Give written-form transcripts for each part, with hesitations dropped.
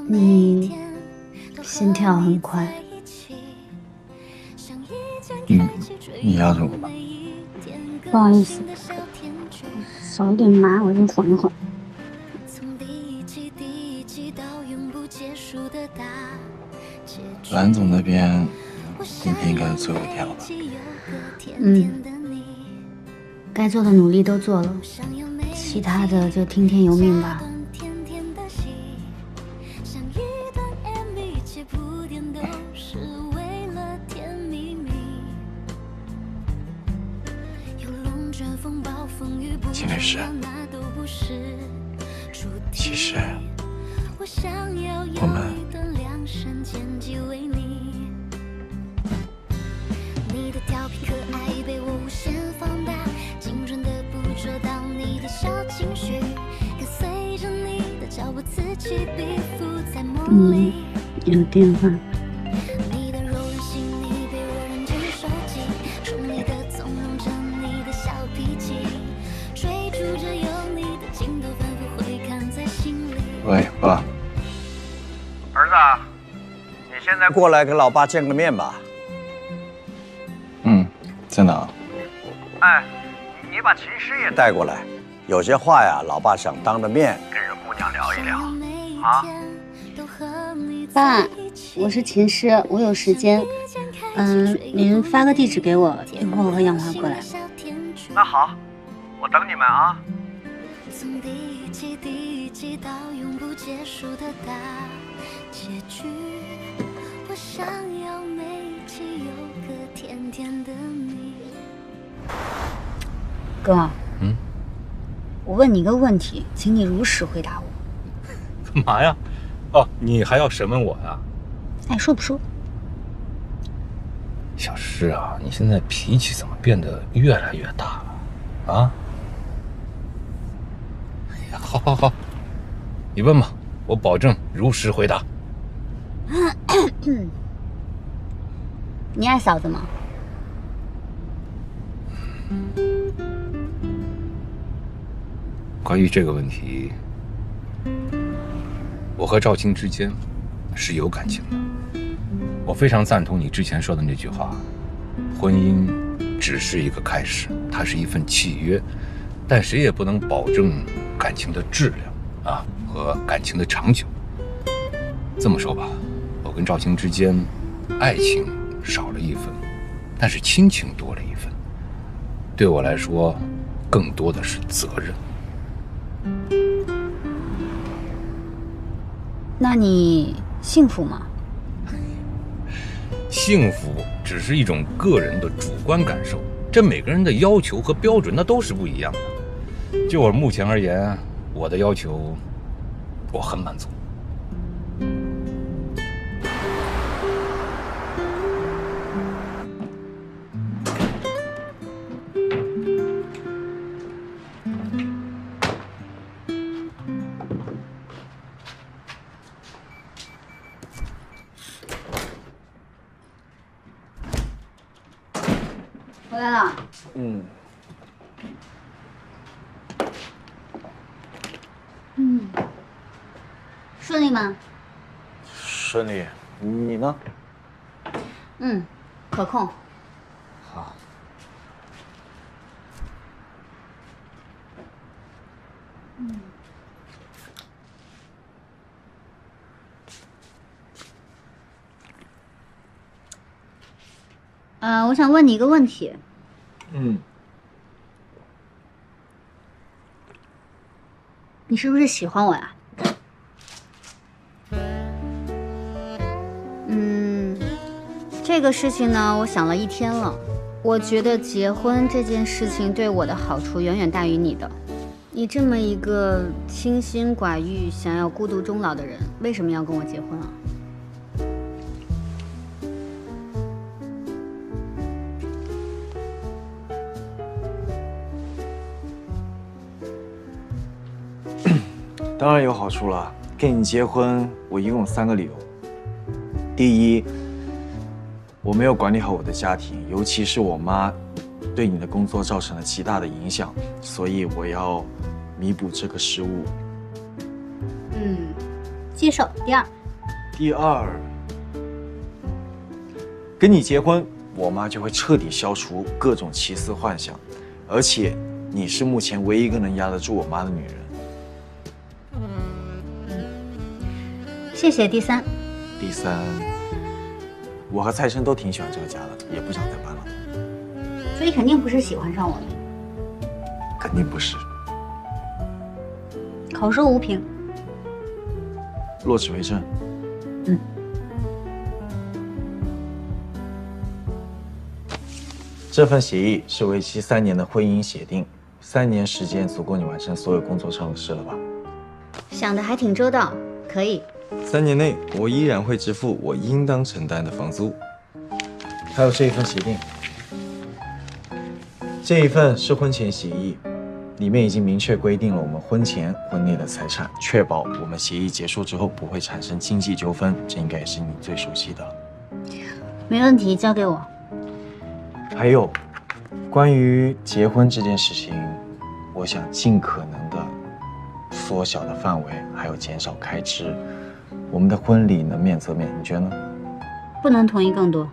你心跳很快。你压着我吧。不好意思，手有点麻，我就缓一缓。蓝总那边，今天应该是最后一天了吧？该做的努力都做了，其他的就听天由命吧。秦律师，其实我们有电话。喂，爸。儿子，你现在过来跟老爸见个面吧。在哪？哎，你把秦师也带过来，有些话呀，老爸想当着面跟人姑娘聊一聊啊。爸，我是秦师，我有时间。您发个地址给我，一会儿我和杨华过来。那好，我等你们啊。哥，我问你一个问题，请你如实回答我。干嘛呀？哦，你还要审问我呀？爱说不说。小诗啊，你现在脾气怎么变得越来越大了？啊？哎呀，好，你问吧，我保证如实回答。你爱嫂子吗？关于这个问题，我和赵青之间是有感情的。我非常赞同你之前说的那句话，婚姻只是一个开始，它是一份契约，但谁也不能保证感情的质量啊和感情的长久。这么说吧，我跟赵青之间，爱情少了一分，但是亲情多了一分。对我来说，更多的是责任。那你幸福吗？幸福只是一种个人的主观感受，这每个人的要求和标准那都是不一样的。就我目前而言，我的要求我很满足。回来了。顺利吗？顺利。你呢？可控。好。我想问你一个问题。你是不是喜欢我呀？这个事情呢，我想了一天了。我觉得结婚这件事情对我的好处远远大于你的。你这么一个清心寡欲、想要孤独终老的人，为什么要跟我结婚啊？当然有好处了。跟你结婚，我一共有3个理由。第一，我没有管理好我的家庭，尤其是我妈对你的工作造成了极大的影响，所以我要弥补这个失误。接受。第二，跟你结婚，我妈就会彻底消除各种奇思幻想，而且你是目前唯一一个能压得住我妈的女人。谢谢。第三，我和蔡生都挺喜欢这个家的，也不想再搬了。所以肯定不是喜欢上我了。肯定不是。口说无凭。落纸为证。这份协议是为期3年的婚姻协定，3年时间足够你完成所有工作上的事了吧？想的还挺周到，可以。3年内，我依然会支付我应当承担的房租。还有这一份协定，这一份是婚前协议，里面已经明确规定了我们婚前婚内的财产，确保我们协议结束之后不会产生经济纠纷，这应该也是你最熟悉的。没问题，交给我。还有，关于结婚这件事情，我想尽可能的缩小的范围，还有减少开支。我们的婚礼能免则免，你觉得呢？不能同意更多。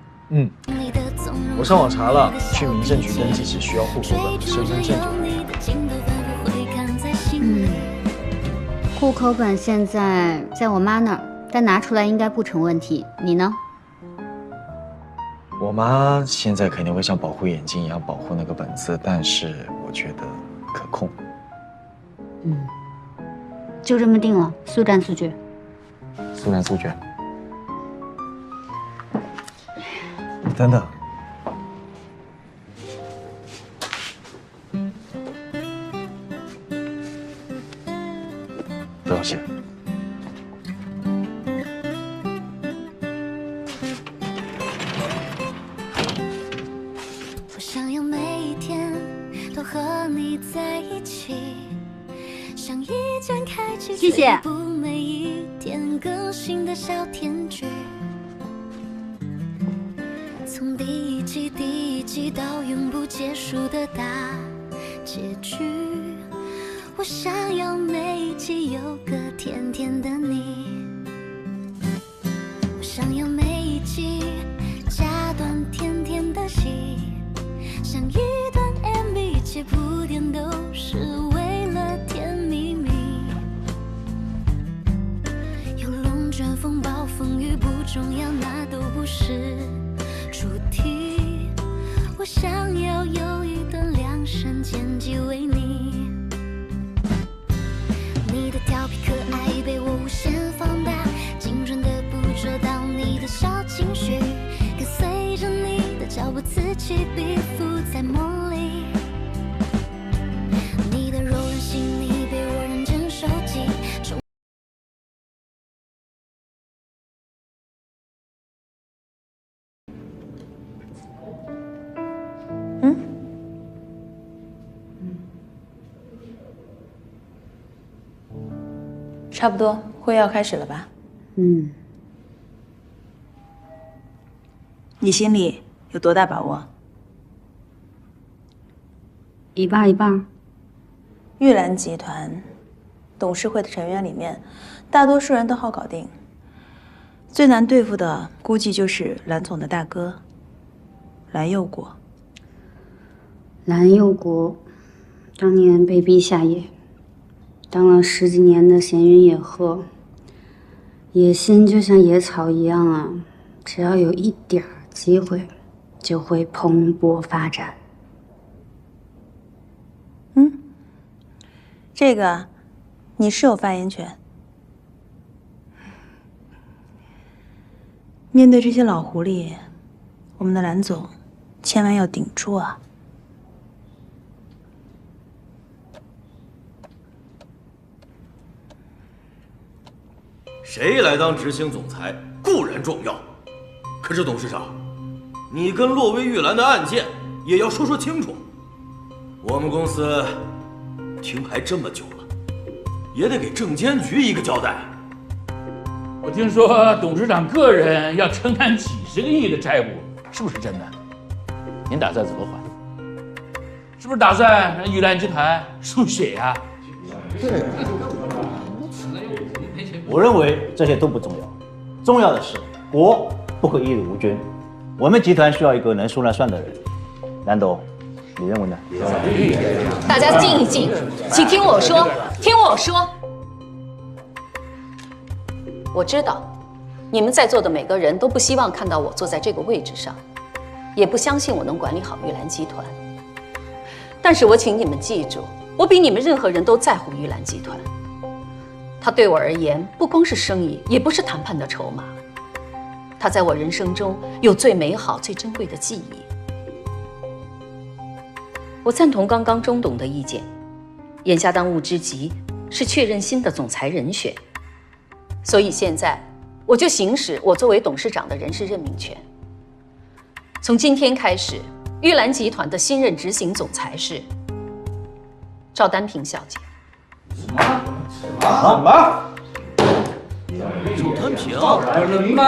我上网查了，去民政局登记只需要户口本和身份证就可以了。户口本现在在我妈那儿，但拿出来应该不成问题。你呢？我妈现在肯定会像保护眼睛一样保护那个本子，但是我觉得可控。就这么定了，速战速决。速战速决。等等，不要谢。我想要每一天都和你在一起，像一卷开启谢谢。每一天更新的小甜剧，从第一季到永不结束的大结局。我想要每一集有个甜甜的你，我想要每一集加段甜甜的戏，像一段 MV， 一切铺垫都是为了甜蜜蜜。有龙卷风暴风雨不重要，那都不是主题。我想要有一段量身剪辑为你，你的调皮可爱被我无限放大，精准的捕捉到你的小情绪，跟随着你的脚步此起彼伏在梦里。你的柔软细腻被我认真收集。差不多，会要开始了吧？你心里有多大把握？一半一半。玉兰集团董事会的成员里面，大多数人都好搞定，最难对付的估计就是蓝总的大哥蓝佑国。蓝佑国当年被逼下野，当了10几年的闲云野鹤，野心就像野草一样啊，只要有一点机会，就会蓬勃发展。这个你是有发言权。面对这些老狐狸，我们的蓝总千万要顶住啊！谁来当执行总裁固然重要，可是董事长，你跟洛威玉兰的案件也要说清楚。我们公司停牌这么久了，也得给证监局一个交代。我听说董事长个人要承担几10个亿的债务，是不是真的？您打算怎么还？是不是打算让玉兰集团输血呀？对。我认为这些都不重要，重要的是国不可一日无君。我们集团需要一个能说了算的人。南董，你认为呢？大家静一静，请听我说，听我说。我知道，你们在座的每个人都不希望看到我坐在这个位置上，也不相信我能管理好玉兰集团。但是我请你们记住，我比你们任何人都在乎玉兰集团。它对我而言，不光是生意，也不是谈判的筹码。它在我人生中有最美好、最珍贵的记忆。我赞同刚刚钟董的意见，眼下当务之急是确认新的总裁人选。所以现在我就行使我作为董事长的人事任命权。从今天开始，玉兰集团的新任执行总裁是赵丹萍小姐。什么？赵丹萍？人吗？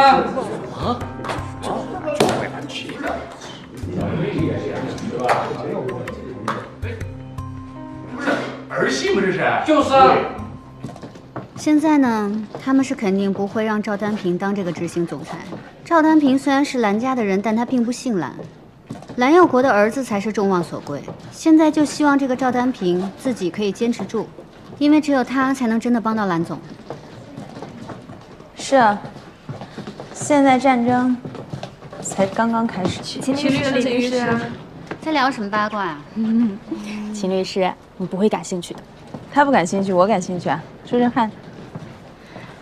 啊？不是儿戏吗？这是？就是啊。现在呢，他们是肯定不会让赵丹萍当这个执行总裁。赵丹萍虽然是蓝家的人，但她并不姓蓝。蓝耀国的儿子才是众望所归。现在就希望这个赵丹萍自己可以坚持住，因为只有她才能真的帮到蓝总。是啊，现在战争才刚刚开始。秦律师，在聊什么八卦啊？秦律师，你不会感兴趣的。他不感兴趣，我感兴趣啊！说说看。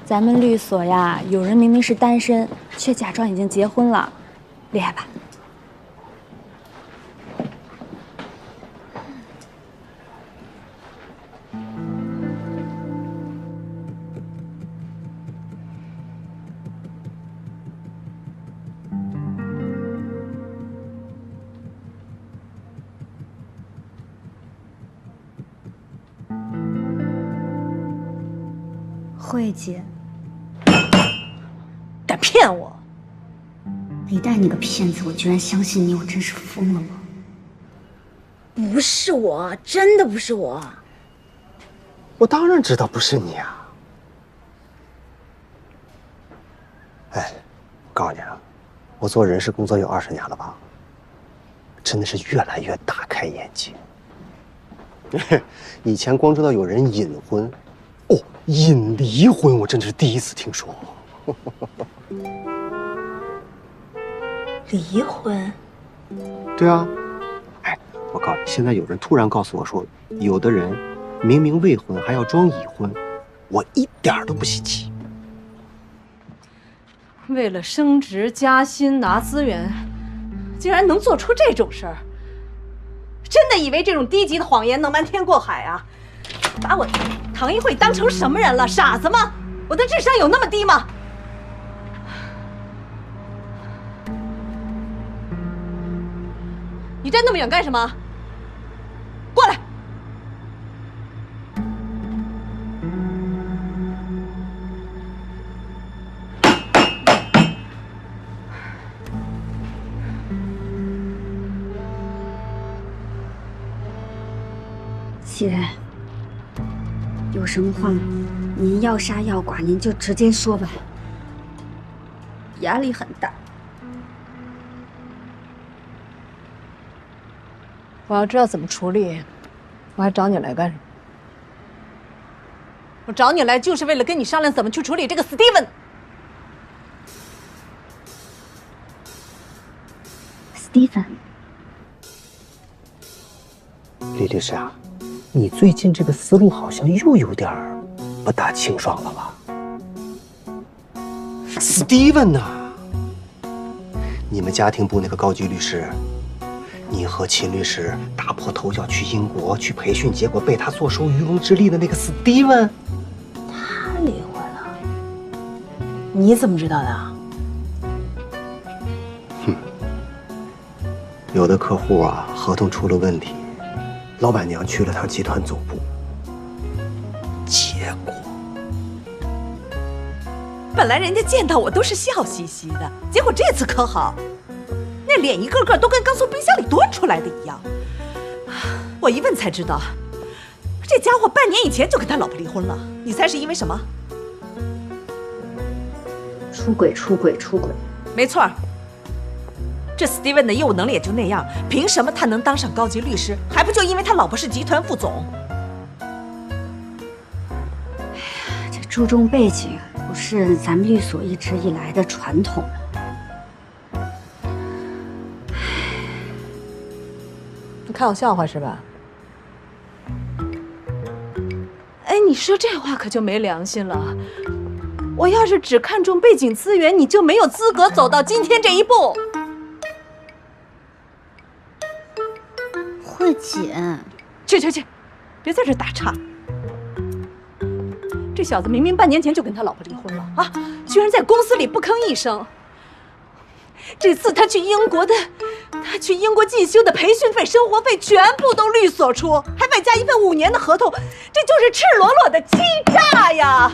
咱们律所呀，有人明明是单身，却假装已经结婚了，厉害吧？慧姐，敢骗我！李代，你个骗子！我居然相信你，我真是疯了吗？不是我，真的不是我。我当然知道不是你啊！哎，我告诉你啊，我做人事工作有20年了吧，真的是越来越大开眼界。以前光知道有人隐婚。哦，隐离婚我真的是第一次听说。离婚？对啊，哎，我告诉你，现在有人突然告诉我说，有的人明明未婚还要装已婚，我一点都不稀奇。为了升职加薪拿资源，竟然能做出这种事儿，真的以为这种低级的谎言能瞒天过海啊？把我唐一慧当成什么人了？傻子吗？我的智商有那么低吗？你站那么远干什么？过来！姐，有什么话，您要杀要剐，您就直接说吧。压力很大。我要知道怎么处理，我还找你来干什么？我找你来就是为了跟你商量怎么去处理这个 Steven。Steven， 李律师啊，你最近这个思路好像又有点不大清爽了吧 ？Steven 呐，你们家庭部那个高级律师，你和秦律师打破头要去英国去培训，结果被他坐收渔翁之利的那个 Steven， 他离婚了？你怎么知道的？有的客户啊，合同出了问题，老板娘去了趟集团总部，结果本来人家见到我都是笑嘻嘻的，结果这次可好，那脸一个个都跟刚从冰箱里端出来的一样。我一问才知道，这家伙半年以前就跟他老婆离婚了。你猜是因为什么？出轨。没错。这 Steven 的业务能力也就那样，凭什么他能当上高级律师？还不就因为他老婆是集团副总？这注重背景不是咱们律所一直以来的传统吗？你看我笑话是吧？哎，你说这话可就没良心了。我要是只看重背景资源，你就没有资格走到今天这一步。慧姐，去，别在这打岔。这小子明明半年前就跟他老婆离婚了啊，居然在公司里不吭一声。这次他去英国进修的培训费、生活费全部都律所出，还外加一份5年的合同，这就是赤裸裸的欺诈呀！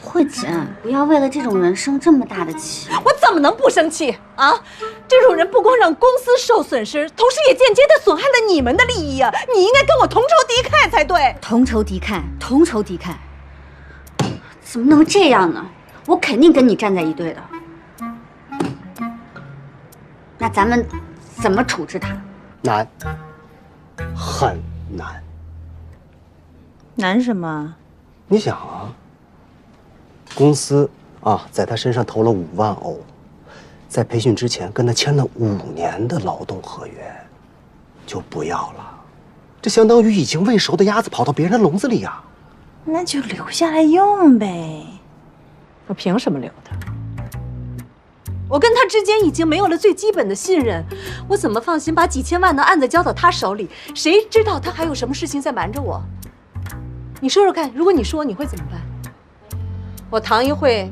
慧姐，不要为了这种人生这么大的气。我怎么能不生气啊？这种人不光让公司受损失，同时也间接的损害了你们的利益啊！你应该跟我同仇敌忾才对。同仇敌忾，怎么能这样呢？我肯定跟你站在一队的。那咱们怎么处置他？难，很难。难什么？你想啊，公司啊，在他身上投了5万欧，在培训之前跟他签了5年的劳动合约，就不要了。这相当于已经喂熟的鸭子跑到别人的笼子里呀。那就留下来用呗。我凭什么留他？我跟他之间已经没有了最基本的信任，我怎么放心把几千万的案子交到他手里？谁知道他还有什么事情在瞒着我？你说说看，如果你说，你会怎么办？我唐一慧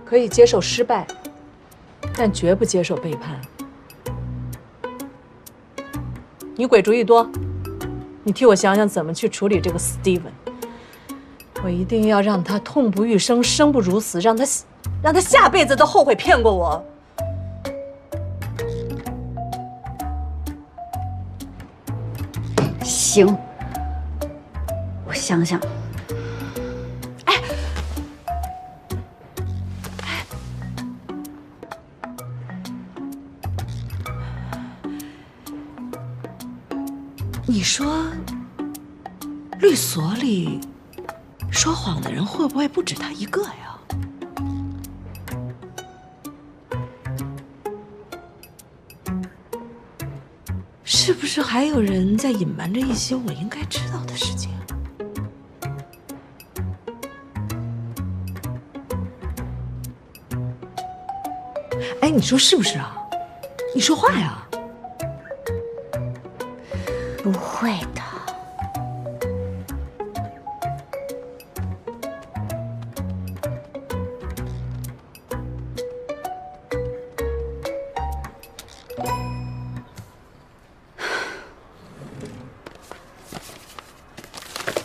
可以接受失败，但绝不接受背叛。你鬼主意多，你替我想想怎么去处理这个 Steven。我一定要让他痛不欲生，生不如死，让他下辈子都后悔骗过我。行，我想想。你说，律所里说谎的人会不会不止他一个呀？是不是还有人在隐瞒着一些我应该知道的事情？哎，你说是不是啊？你说话呀！不会的。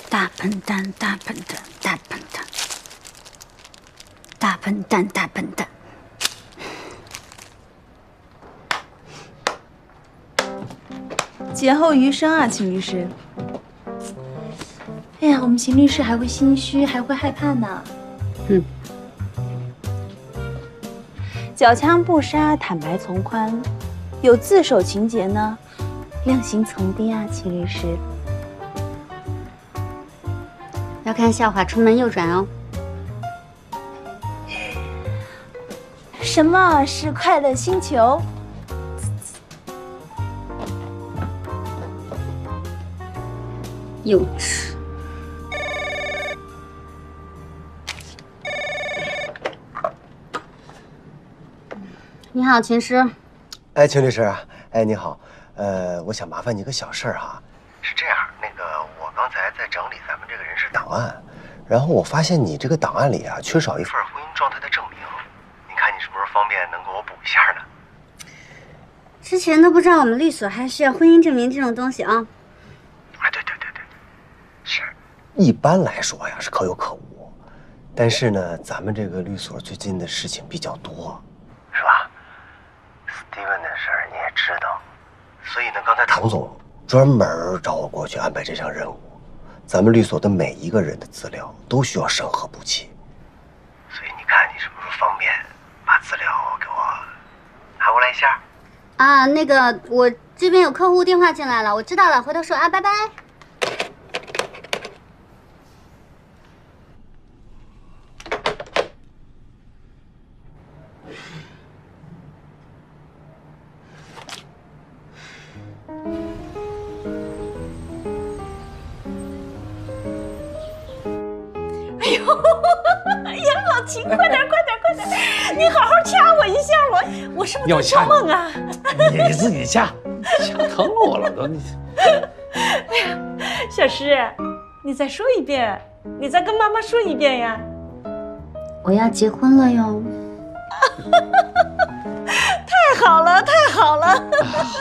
大笨蛋，大笨蛋，大笨蛋，大笨蛋，大笨蛋。劫后余生啊，秦律师。哎呀，我们秦律师还会心虚，还会害怕呢。缴枪不杀，坦白从宽，有自首情节呢，量刑从低啊，秦律师。要看笑话出门右转哦。什么是快乐星球？幼稚。你好，秦师。哎，秦律师，哎，你好，我想麻烦你个小事儿哈。是这样，那个我刚才在整理咱们这个人事档案，然后我发现你这个档案里啊缺少一份婚姻状态的证明，你看你是不是方便能给我补一下呢？之前都不知道我们律所还需要婚姻证明这种东西啊。对，是，一般来说呀是可有可无，但是呢，咱们这个律所最近的事情比较多，是吧？Steven的事儿你也知道，所以呢，刚才唐总专门找我过去安排这项任务，咱们律所的每一个人的资料都需要审核补齐，所以你看你什么时候方便，把资料给我拿过来一下。啊，那个我这边有客户电话进来了，我知道了，回头说啊，拜拜。哎呀，老秦，快点，你好好掐我一下，我是不是在做梦啊？你自己掐，掐疼我了都。哎呀，小诗，你再说一遍，你再跟妈妈说一遍呀。我要结婚了哟。太好了，太好了。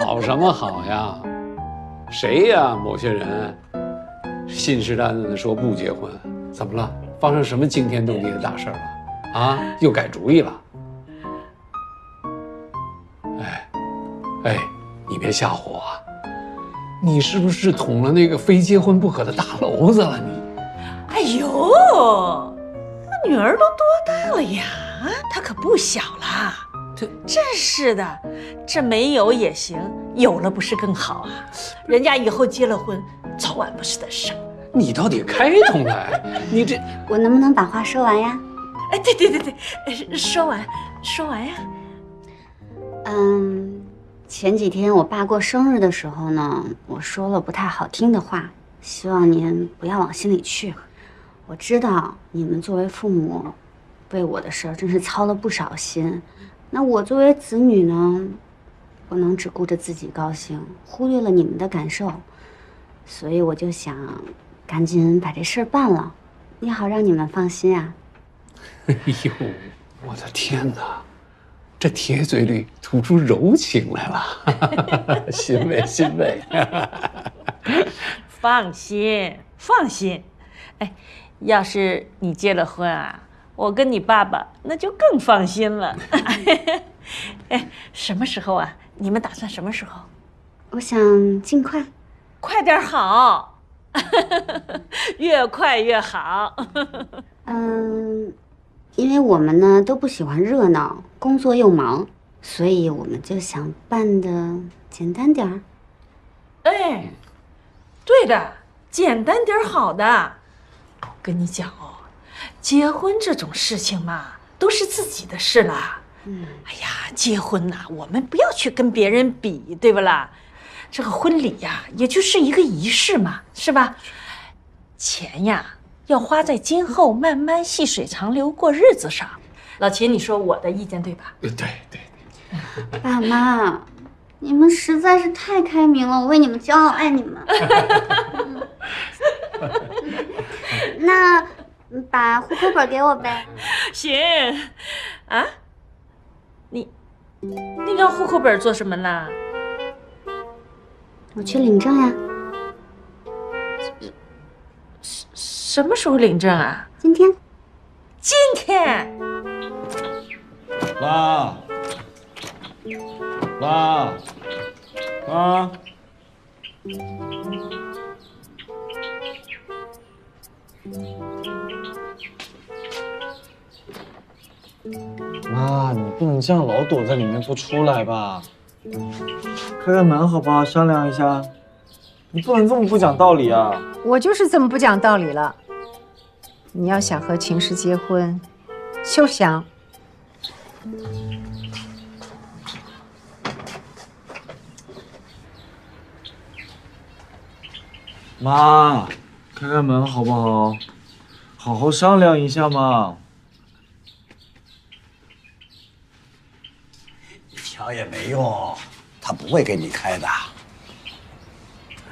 好什么好呀？谁呀？某些人信誓旦旦的说不结婚，怎么了？发生什么惊天动地的大事了？啊，又改主意了？哎，你别吓唬我啊！你是不是捅了那个非结婚不可的大娄子了？你？哎呦，那女儿都多大了呀？她可不小了。真是的，这没有也行，有了不是更好啊？人家以后结了婚，早晚不是的事。你倒得开通来，你这……我能不能把话说完呀？哎，对，说完呀。前几天我爸过生日的时候呢，我说了不太好听的话，希望您不要往心里去。我知道你们作为父母，为我的事儿真是操了不少心。那我作为子女呢，不能只顾着自己高兴，忽略了你们的感受，所以我就想赶紧把这事儿办了，也好让你们放心啊。哎呦，我的天哪，这铁嘴里吐出柔情来了，欣慰。放心，哎，要是你结了婚啊，我跟你爸爸那就更放心了。哎，什么时候啊？你们打算什么时候？我想尽快，快点好，越快越好。因为我们呢都不喜欢热闹，工作又忙，所以我们就想办的简单点儿。哎，对的，简单点好的。跟你讲哦，结婚这种事情嘛，都是自己的事啦。哎呀，结婚呐，我们不要去跟别人比，对不啦？这个婚礼呀，也就是一个仪式嘛，是吧？钱呀，要花在今后慢慢细水长流过日子上。老秦，你说我的意见对吧？对。爸妈，你们实在是太开明了，我为你们骄傲，爱你们。那把户口本给我呗。行，啊，你要户口本做什么呢？我去领证呀。什么时候领证啊？今天。妈，妈，你不能这样老躲在里面不出来吧？开开门好不好？商量一下。你不能这么不讲道理啊！我就是这么不讲道理了。你要想和秦氏结婚，休想。妈，开开门好不好？好好商量一下嘛。你瞧也没用，他不会给你开的。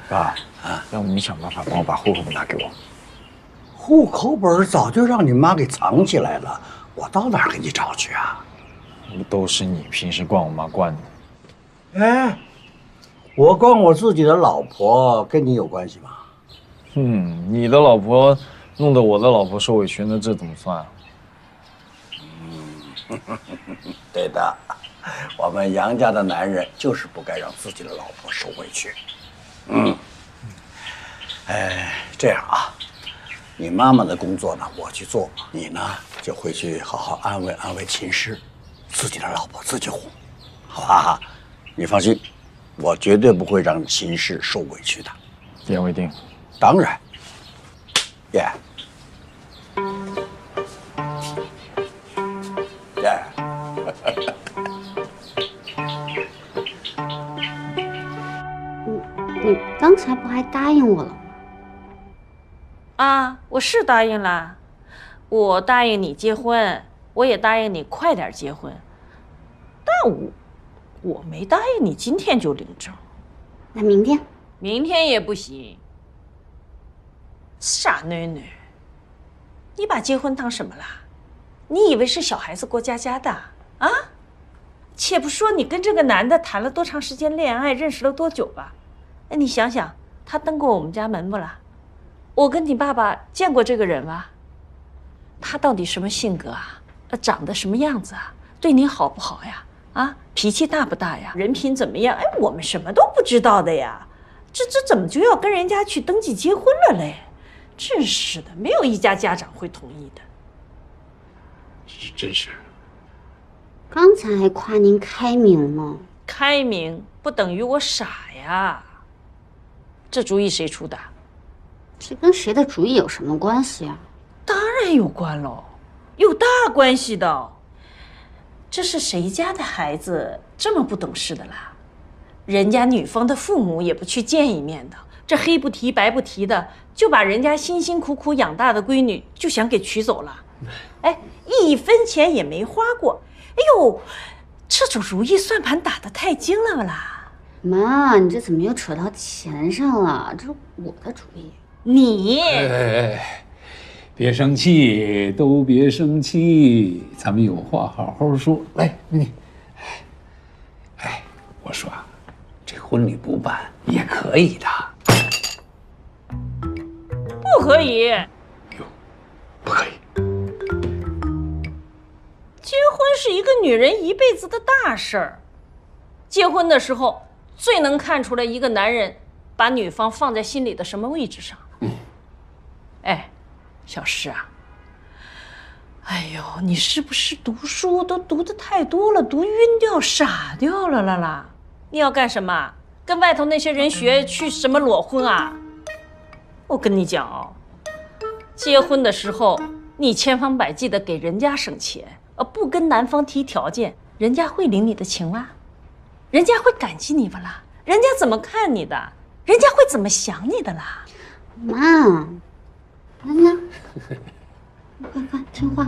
爸，要不你想办法帮我把户口本拿给我。户口本早就让你妈给藏起来了，我到哪儿给你找去啊？不都是你平时惯我妈惯的？哎，我惯我自己的老婆，跟你有关系吗？你的老婆弄得我的老婆受委屈，那这怎么算啊？对的，我们杨家的男人就是不该让自己的老婆受委屈。这样啊，你妈妈的工作呢，我去做，你呢就回去好好安慰安慰秦师，自己的老婆自己哄，好吧？你放心，我绝对不会让秦师受委屈的。言为定。当然。耶。耶。你刚才不还答应我了吗？啊，我是答应了，我答应你结婚，我也答应你快点结婚，但我没答应你今天就领证。那明天？明天也不行。傻囡囡，你把结婚当什么了？你以为是小孩子过家家的啊？且不说你跟这个男的谈了多长时间恋爱，认识了多久吧，哎，你想想，他登过我们家门不啦？我跟你爸爸见过这个人吧？他到底什么性格啊？长得什么样子啊？对你好不好呀？啊，脾气大不大呀？人品怎么样？哎，我们什么都不知道的呀。这怎么就要跟人家去登记结婚了嘞？真是的，没有一家家长会同意的。真是。刚才还夸您开明呢。开明不等于我傻呀。这主意谁出的？这跟谁的主意有什么关系啊？当然有关喽，有大关系的。这是谁家的孩子这么不懂事的啦？人家女方的父母也不去见一面的，这黑不提白不提的，就把人家辛辛苦苦养大的闺女就想给娶走了。哎，1分钱也没花过。哎呦，这种如意算盘打得太精了啦！妈，你这怎么又扯到钱上了？这是我的主意。你，别生气，都别生气，咱们有话好好说。来，你，我说啊，这婚礼不办也可以的。不可以。不可以。结婚是一个女人一辈子的大事儿，结婚的时候最能看出来一个男人把女方放在心里的什么位置上。哎，小诗啊，哎呦，你是不是读书都读得太多了，读晕掉、傻掉了啦？你要干什么？跟外头那些人学去什么裸婚啊？我跟你讲哦，结婚的时候你千方百计的给人家省钱，不跟男方提条件，人家会领你的情啦？人家会感激你不啦？人家怎么看你的？人家会怎么想你的啦？妈。来，快听话。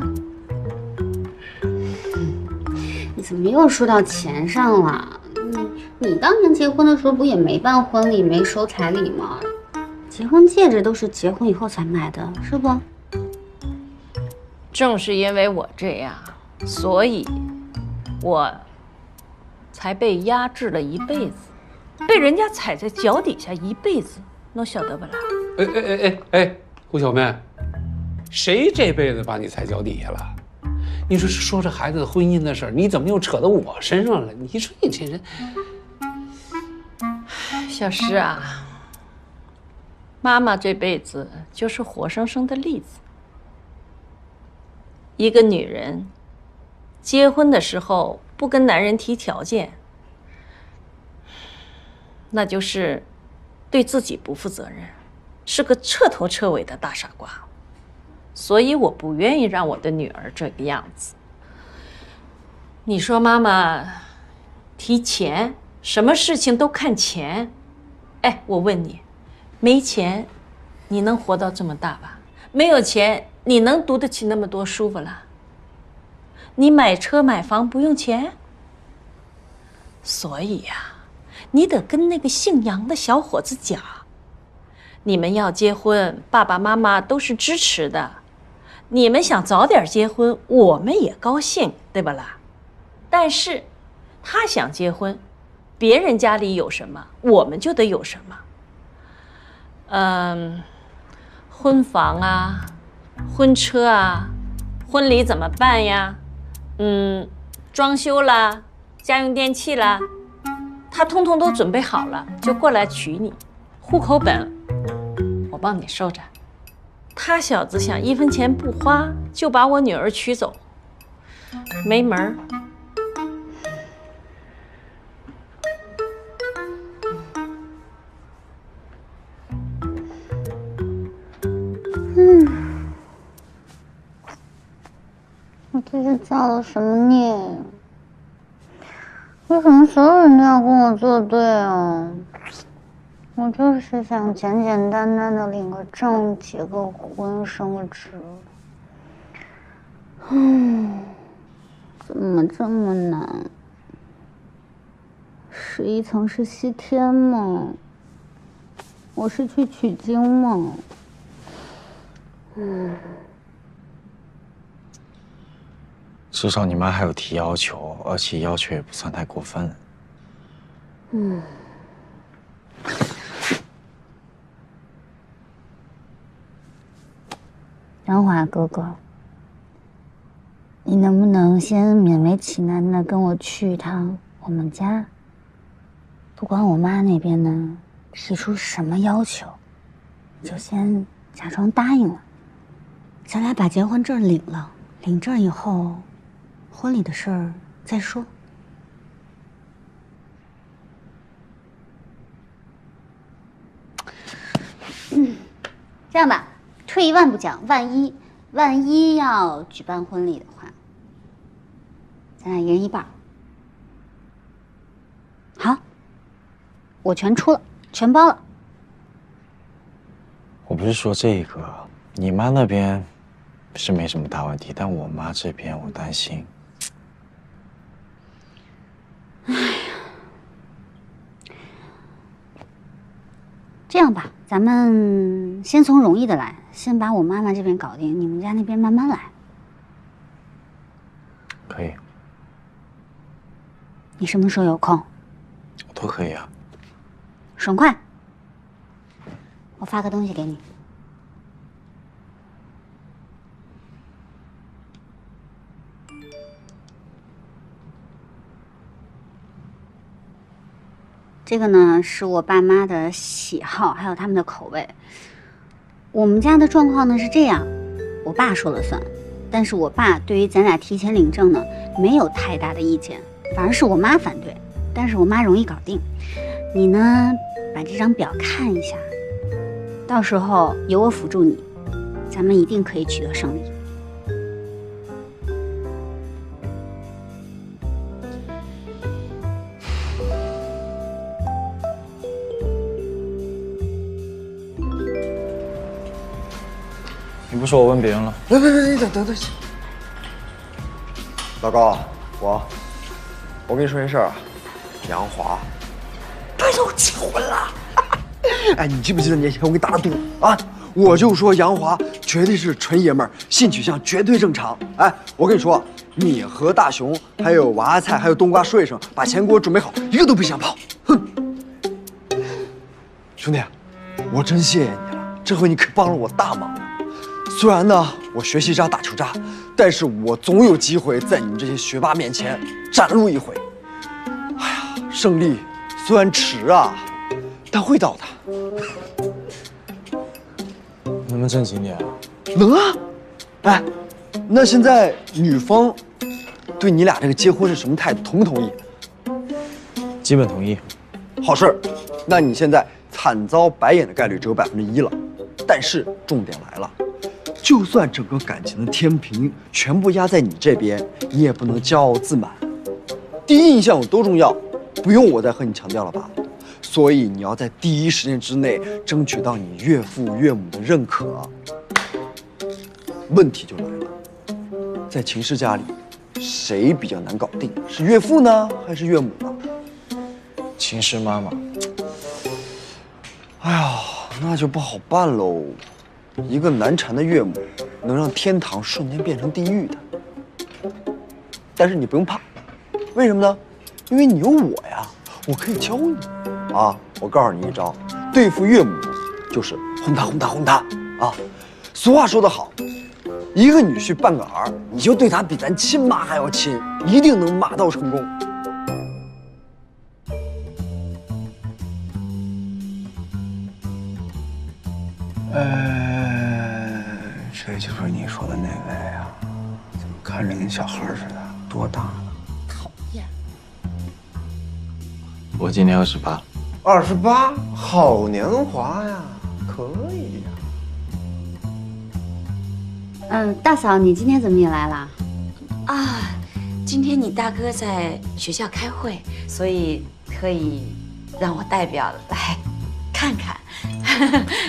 你怎么又说到钱上了？你当年结婚的时候不也没办婚礼，没收彩礼吗？结婚戒指都是结婚以后才买的，是不？正是因为我这样，所以我才被压制了一辈子，被人家踩在脚底下一辈子，能晓得不啦？胡小妹，谁这辈子把你踩脚底下了？你说这孩子的婚姻的事儿，你怎么又扯到我身上了？你说你这人，小诗啊，妈妈这辈子就是活生生的例子。一个女人结婚的时候不跟男人提条件，那就是对自己不负责任，是个彻头彻尾的大傻瓜。所以我不愿意让我的女儿这个样子。你说妈妈提钱，什么事情都看钱。哎，我问你，没钱你能活到这么大吧？没有钱你能读得起那么多书不啦？你买车买房不用钱？所以呀，你得跟那个姓杨的小伙子讲，你们要结婚，爸爸妈妈都是支持的。你们想早点结婚，我们也高兴，对吧啦？但是他想结婚，别人家里有什么，我们就得有什么。婚房啊，婚车啊，婚礼怎么办呀？装修啦，家用电器啦，他通通都准备好了，就过来娶你。户口本我我帮你收着。他小子想1分钱不花就把我女儿娶走，没门儿。我这是造了什么孽？为什么所有人都要跟我作对啊？我就是想简简单单的领个证、结个婚、生个侄。怎么这么难？11层是西天吗？我是去取经吗？至少你妈还有提要求，而且要求也不算太过分。杨华哥哥，你能不能先勉为其难的跟我去一趟我们家？不管我妈那边呢提出什么要求，就先假装答应了。咱俩把结婚证领了，领证以后，婚礼的事儿再说。这样吧，退一万步讲，万一要举办婚礼的话，咱俩一人一半。好，我全出了，全包了。我不是说这个，你妈那边是没什么大问题，但我妈这边我担心。这样吧，咱们先从容易的来，先把我妈妈这边搞定，你们家那边慢慢来。可以。你什么时候有空？我都可以啊。爽快。我发个东西给你。这个呢是我爸妈的喜好，还有他们的口味。我们家的状况呢是这样，我爸说了算，但是我爸对于咱俩提前领证呢没有太大的意见，反而是我妈反对，但是我妈容易搞定。你呢把这张表看一下，到时候有我辅助你，咱们一定可以取得胜利。你不说我问别人了？别，你等，老高，我跟你说件事啊，杨华，他要结婚了。哎，你记不记得年前我给你打的赌啊？我就说杨华绝对是纯爷们儿，性取向绝对正常。哎，我跟你说，你和大熊还有娃菜还有冬瓜说一声，把钱给我准备好，一个都别想跑。哼，兄弟，我真谢谢你了，这回你可帮了我大忙了。虽然呢，我学习渣打球渣，但是我总有机会在你们这些学霸面前展露一回。哎呀，胜利虽然迟啊，但会到的。能不能正经点啊？能啊。哎，那现在女方对你俩这个结婚是什么态度？同不同意？基本同意。好事儿。那你现在惨遭白眼的概率只有1%了，但是重点来了。就算整个感情的天平全部压在你这边，你也不能骄傲自满。第一印象有多重要，不用我再和你强调了吧？所以你要在第一时间之内争取到你岳父岳母的认可。问题就来了，在秦氏家里，谁比较难搞定？是岳父呢，还是岳母呢？秦氏妈妈。哎呀，那就不好办喽。一个难缠的岳母，能让天堂瞬间变成地狱的。但是你不用怕，为什么呢？因为你有我呀，我可以教你。啊，我告诉你一招，对付岳母就是轰他轰他轰他啊！俗话说得好，一个女婿半个儿，你就对他比咱亲妈还要亲，一定能马到成功。你说的那位啊，怎么看着跟小孩似的？多大了？讨厌！我今年28。28，好年华呀，可以呀。大嫂，你今天怎么也来啦？啊，今天你大哥在学校开会，所以特意让我代表来看看，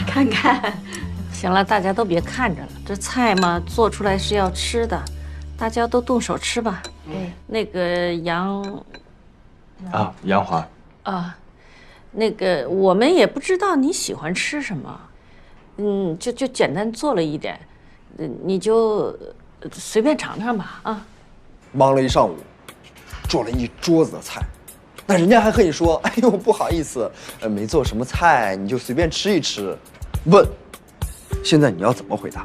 看看。行了，大家都别看着了，这菜嘛做出来是要吃的，大家都动手吃吧。那个杨华啊，那个我们也不知道你喜欢吃什么，就简单做了一点，你就随便尝尝吧啊。忙了一上午，做了一桌子的菜，那人家还和你说：“哎呦，不好意思，没做什么菜，你就随便吃一吃。”问，现在你要怎么回答？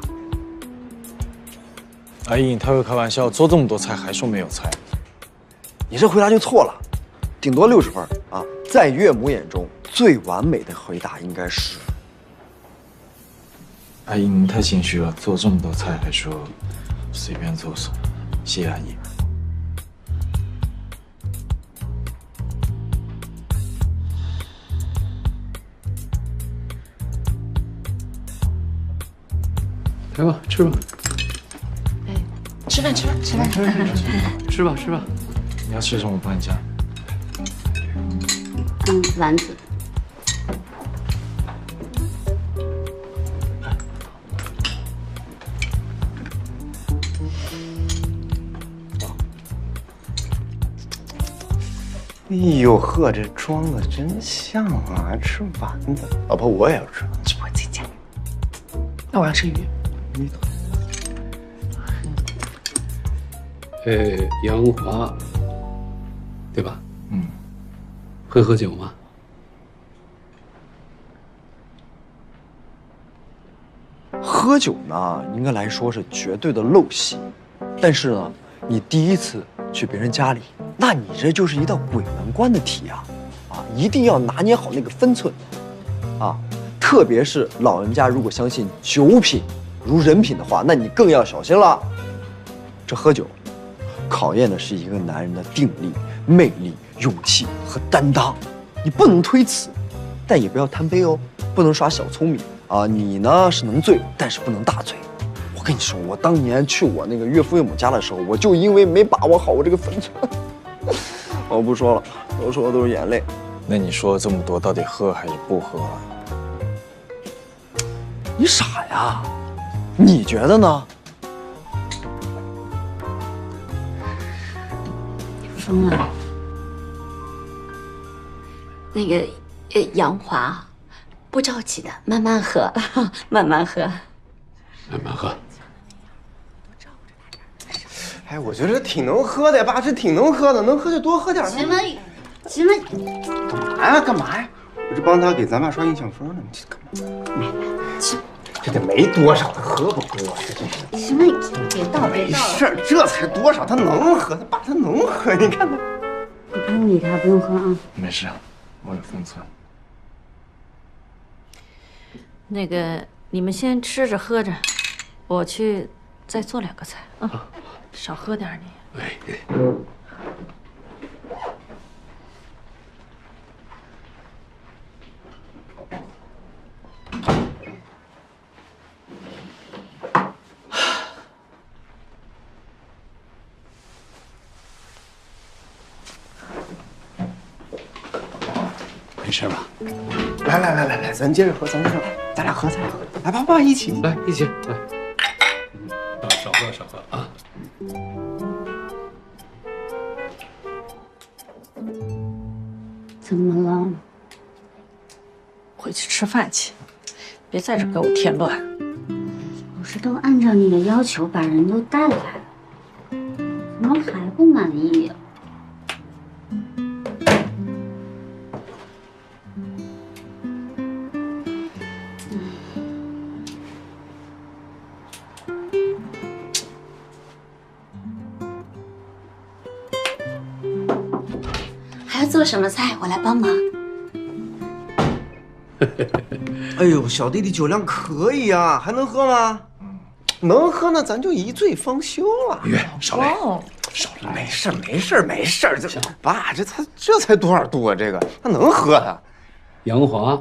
阿姨，你太会开玩笑，做这么多菜还说没有菜，你这回答就错了，顶多60分啊！在岳母眼中，最完美的回答应该是：阿姨，您太心虚了，做这么多菜还说随便做做，谢谢阿姨。来吧，吃吧。吃饭，吃饭，吃饭，吃吧，吃吧。你要吃什么？我帮你加。丸子。哎呦呵，这装的真像啊！还吃丸子，老婆我也要吃，吃我自己夹。那我要吃鱼。杨华，对吧？会喝酒吗？喝酒呢，应该来说是绝对的陋习，但是呢，你第一次去别人家里，那你这就是一道鬼门关的题啊！一定要拿捏好那个分寸，特别是老人家如果相信酒品如人品的话，那你更要小心了。这喝酒，考验的是一个男人的定力、魅力、勇气和担当，你不能推辞，但也不要贪杯哦，不能耍小聪明啊！你呢是能醉，但是不能大醉。我跟你说，我当年去我那个岳父岳母家的时候，我就因为没把握好我这个分寸，我不说了，我说的都是眼泪。那你说了这么多，到底喝还是不喝啊？你傻呀？你觉得呢？疯了。那个杨华，不着急的，慢慢喝，慢慢喝，慢慢喝。哎，我觉得挺能喝的呀，爸，这挺能喝的，能喝就多喝点。行了，干嘛呀？干嘛呀？我这帮他给咱爸刷印象分呢，你这干嘛？这得没多少，他喝不喝？这真是。行了，别倒，别倒。没事，这才多少，他能喝，他爸他能喝，你看他。你不用理他，不用喝啊。没事，我有分寸。那个，你们先吃着喝着，我去再做2个菜啊，少喝点你。没事吧？来，咱接着喝，咱俩喝，来，爸一起，来一起来。少喝啊！怎么了？回去吃饭去，别在这给我添乱。我是都按照你的要求把人都带来了，怎么还不满意呀？还要做什么菜？我来帮忙。哎呦，小弟弟酒量可以啊，还能喝吗？能喝那咱就一醉方休了。月少来，少来，没事，这爸这才多少度啊？这个那能喝啊？杨华，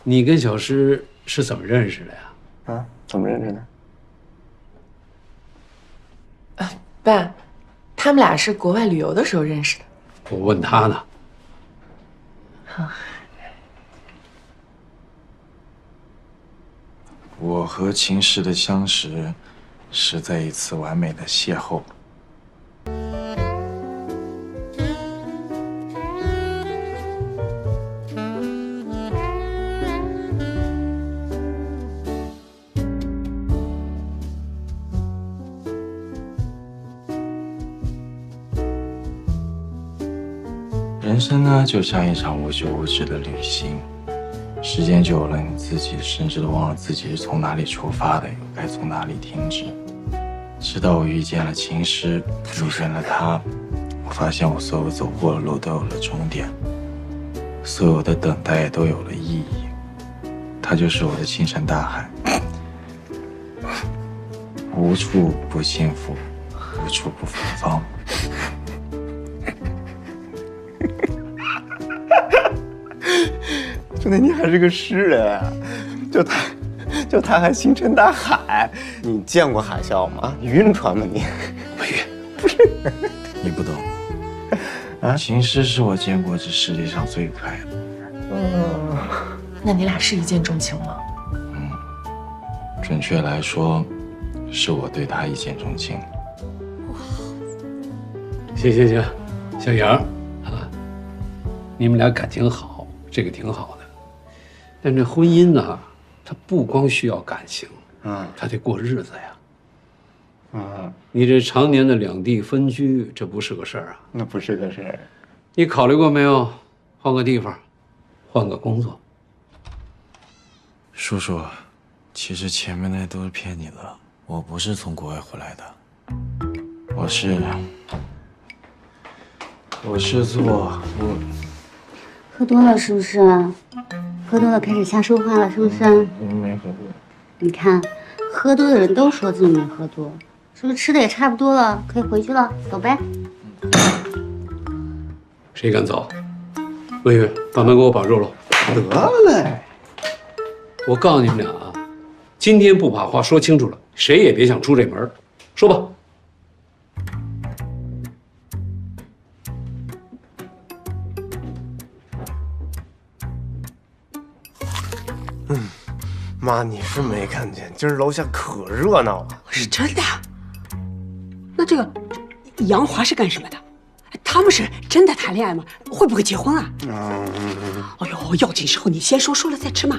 你跟小诗是怎么认识的呀？啊，怎么认识的？爸，他们俩是国外旅游的时候认识的。我问他呢。我和秦氏的相识，是在一次完美的邂逅。人生呢，就像一场无休无止的旅行，时间久了，你自己甚至都忘了自己是从哪里出发的，又该从哪里停止。直到我遇见了秦诗，遇见了他，我发现我所有走过的路都有了终点，所有的等待也都有了意义。他就是我的星辰大海，无处不幸福，无处不芬芳。兄弟，你还是个诗人，就他还星辰大海，你见过海啸吗？你晕船吗你？不是，你不懂。秦诗是我见过这世界上最可爱的。那你俩是一见钟情吗？准确来说，是我对他一见钟情。行，小杨啊，你们俩感情好，这个挺好的。但这婚姻呢，它不光需要感情，它得过日子呀。你这常年的两地分居，这不是个事儿啊。那不是个事儿。你考虑过没有？换个地方，换个工作。叔叔，其实前面那都是骗你的，我不是从国外回来的，我是做喝多了是不是？喝多了开始瞎说话了是不是？没喝多。你看，喝多的人都说自己没喝多，是不是吃的也差不多了，可以回去了，走呗。谁敢走？魏月，把门给我绑住了。得嘞。我告诉你们俩啊，今天不把话说清楚了，谁也别想出这门。说吧。妈，你是没看见，今儿楼下可热闹了。是真的？那这个杨华是干什么的？他们是真的谈恋爱吗？会不会结婚啊？哎呦，要紧时候你先说，说了再吃嘛。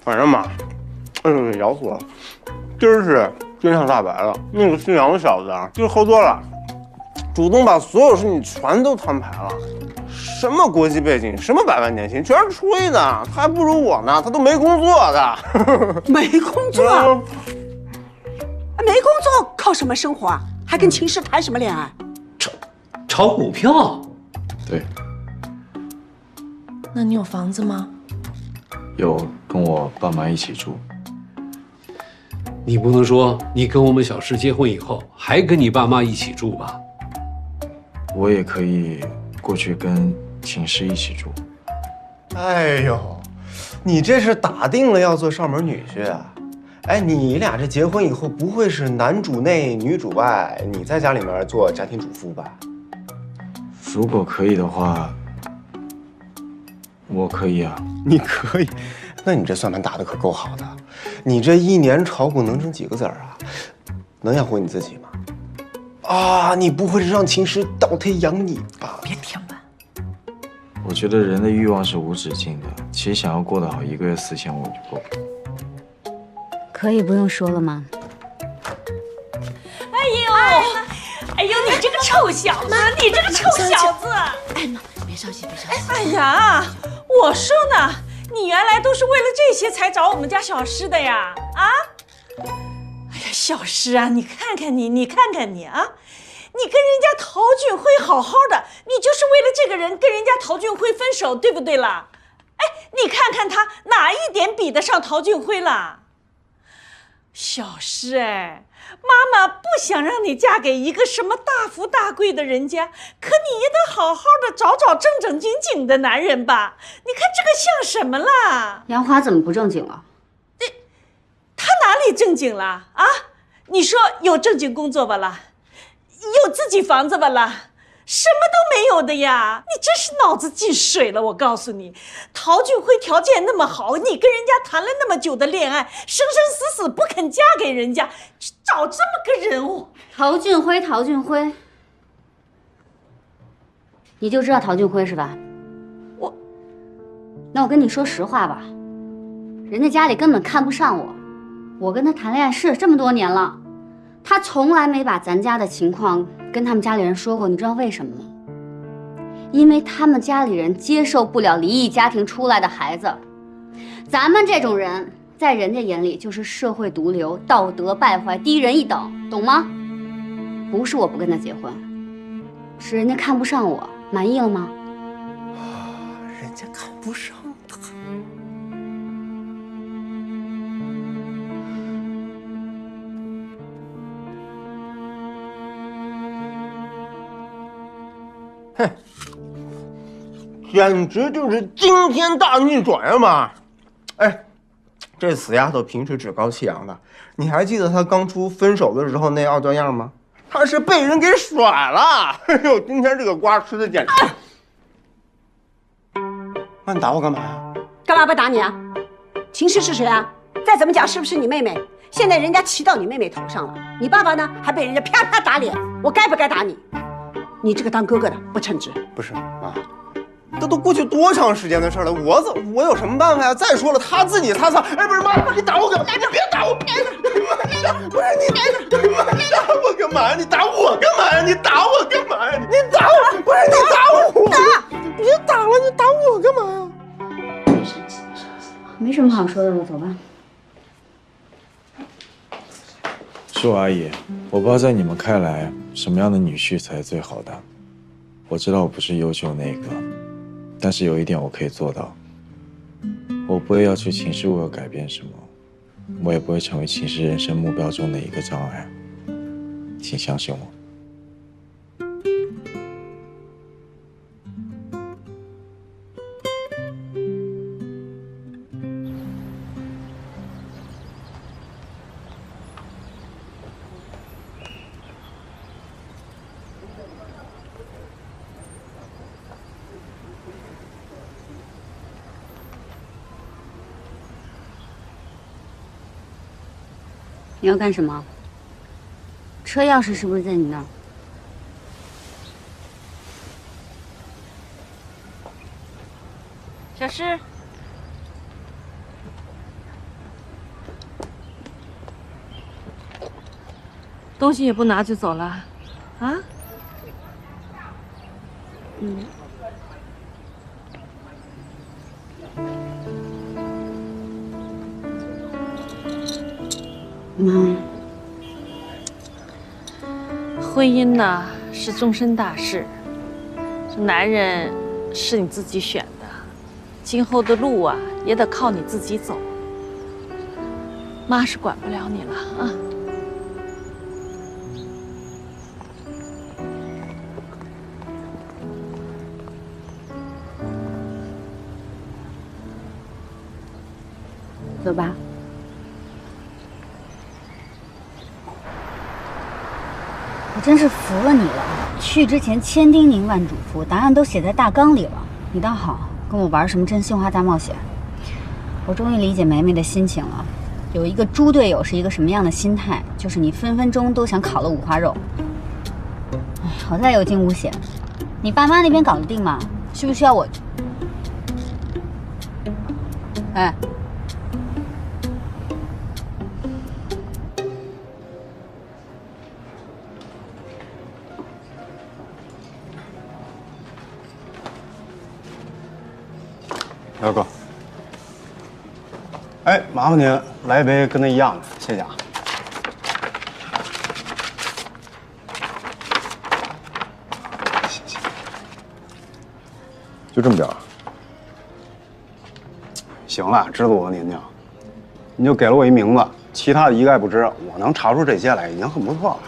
反正嘛，咬死我了。今儿是真相大白了，那个姓杨的小子啊，就是喝多了，主动把所有事情全都摊牌了。什么国际背景，什么百万年薪，全是吹的。他还不如我呢，他都没工作的。没工作？没工作靠什么生活啊？还跟秦氏谈什么恋爱？炒股票？对。那你有房子吗？有，跟我爸妈一起住。你不能说你跟我们小诗结婚以后还跟你爸妈一起住吧？我也可以过去跟秦诗一起住。哎呦，你这是打定了要做上门女婿啊？哎，你俩这结婚以后不会是男主内女主外，你在家里面做家庭主妇吧？如果可以的话，我可以啊。你可以？那你这算盘打得可够好的。你这一年炒股能挣几个子儿啊？能养活你自己吗？啊，你不会是让秦诗倒贴养你吧？别添乱。我觉得人的欲望是无止境的，其实想要过得好，1个月4500就够。可以不用说了吗？哎呦，你这个臭小子，你这个臭小子！哎妈，别着急，别着急。哎呀，我说呢，你原来都是为了这些才找我们家小诗的呀？啊？哎呀，小诗啊，你看看你，你看看你啊！你跟人家陶俊辉好好的，你就是为了这个人跟人家陶俊辉分手，对不对啦？哎，你看看他哪一点比得上陶俊辉啦？小诗哎，妈妈不想让你嫁给一个什么大富大贵的人家，可你也得好好的找正正经经的男人吧？你看这个像什么啦？杨华怎么不正经了？他哪里正经了啊？你说有正经工作吧啦，有自己房子吧啦？什么都没有的呀！你真是脑子进水了！我告诉你，陶俊辉条件那么好，你跟人家谈了那么久的恋爱，生生死死不肯嫁给人家，找这么个人物。陶俊辉，你就知道陶俊辉是吧？那我跟你说实话吧，人家家里根本看不上我，我跟他谈恋爱是这么多年了，他从来没把咱家的情况跟他们家里人说过，你知道为什么吗？因为他们家里人接受不了离异家庭出来的孩子。咱们这种人在人家眼里就是社会毒瘤，道德败坏，低人一等，懂吗？不是我不跟他结婚，是人家看不上我。满意了吗？人家看不上他。哼，简直就是惊天大逆转呀嘛！哎，这死丫头平时趾高气扬的，你还记得她刚出分手的时候那傲娇样吗？她是被人给甩了。哎呦，今天这个瓜吃的简直……那你打我干嘛呀？干嘛不打你啊？秦氏是谁啊？再怎么讲是不是你妹妹？现在人家骑到你妹妹头上了，你爸爸呢还被人家啪啪打脸，我该不该打你？你这个当哥哥的不称职。不是妈，这都过去多长时间的事了，我有什么办法呀？再说了，他自己擦擦。哎，不是妈，你打我干嘛？你别打我！不是你打我干嘛呀？你打我干嘛呀？你打我干嘛呀？你打我！不是你打我！别打了，你打我干嘛呀？没什么好说的了，走吧。树阿姨，我不知道在你们看来什么样的女婿才是最好的。我知道我不是优秀那个，但是有一点我可以做到，我不会要求秦氏为我改变什么，我也不会成为秦氏人生目标中的一个障碍。请相信我。你要干什么？车钥匙是不是在你那儿？小诗，东西也不拿就走了，啊？妈，婚姻呐是终身大事，这男人是你自己选的，今后的路啊也得靠你自己走。妈是管不了你了啊。走吧。我真是服了你了！去之前千叮咛万嘱咐，答案都写在大纲里了。你倒好，跟我玩什么真心话大冒险？我终于理解梅梅的心情了。有一个猪队友是一个什么样的心态？就是你分分钟都想烤了五花肉。哎，好在有惊无险。你爸妈那边搞得定吗？需不需要我？哎。大哥，哎，麻烦您来一杯跟那一样的，谢谢啊。谢谢。就这么点儿。行了，知道我和宁宁，你就给了我一名字，其他的一概不知。我能查出这些来已经很不错了。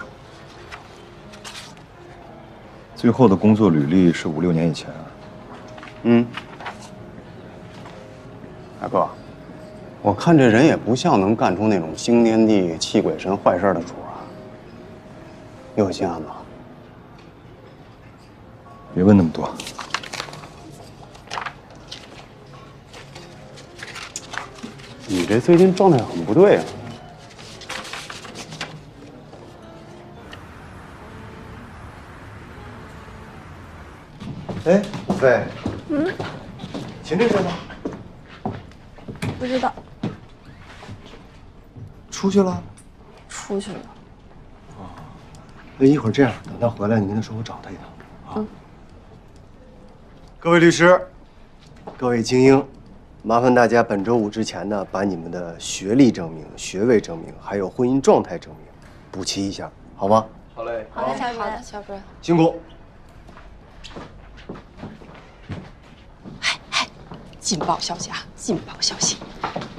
最后的工作履历是5、6年以前啊。嗯。大哥，我看这人也不像能干出那种惊天地泣鬼神坏事的主啊。有心安吗？别问那么多。你这最近状态很不对啊。哎，子飞，秦律师呢？不知道，出去了。出去了。那一会儿这样，等他回来，你跟他说我找他一趟。嗯。各位律师，各位精英，麻烦大家本周5之前呢，把你们的学历证明、学位证明，还有婚姻状态证明补齐一下，好吗？好嘞。好的，小主任。小主任。辛苦。劲爆消息啊！劲爆消息！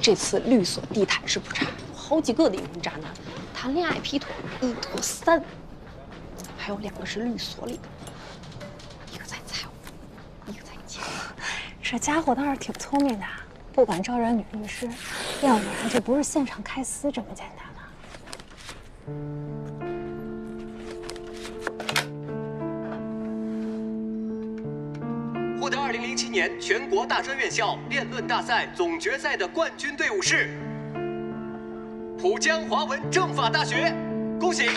这次律所地毯式普查，好几个离婚渣男，谈恋爱劈腿1拖3，还有2个是律所里的，一个在财务，一个在监护。这家伙倒是挺聪明的，不敢招惹女律师，要不然就不是现场开撕这么简单了。获得2007年全国大专院校辩论大赛总决赛的冠军队伍是浦江华文政法大学，恭喜！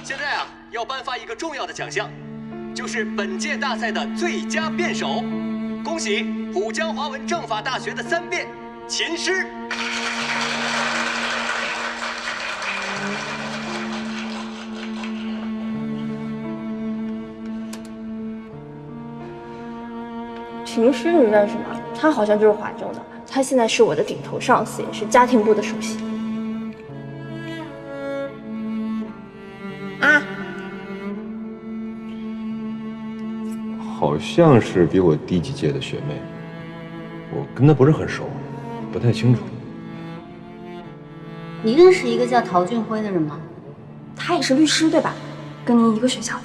现在啊，要颁发一个重要的奖项，就是本届大赛的最佳辩手，恭喜浦江华文政法大学的3辩秦诗。秦诗你认识吗？他好像就是华政的，他现在是我的顶头上司，也是家庭部的首席。啊，好像是比我低几届的学妹，我跟她不是很熟，不太清楚。你认识一个叫陶俊辉的人吗？他也是律师对吧？跟您一个学校的。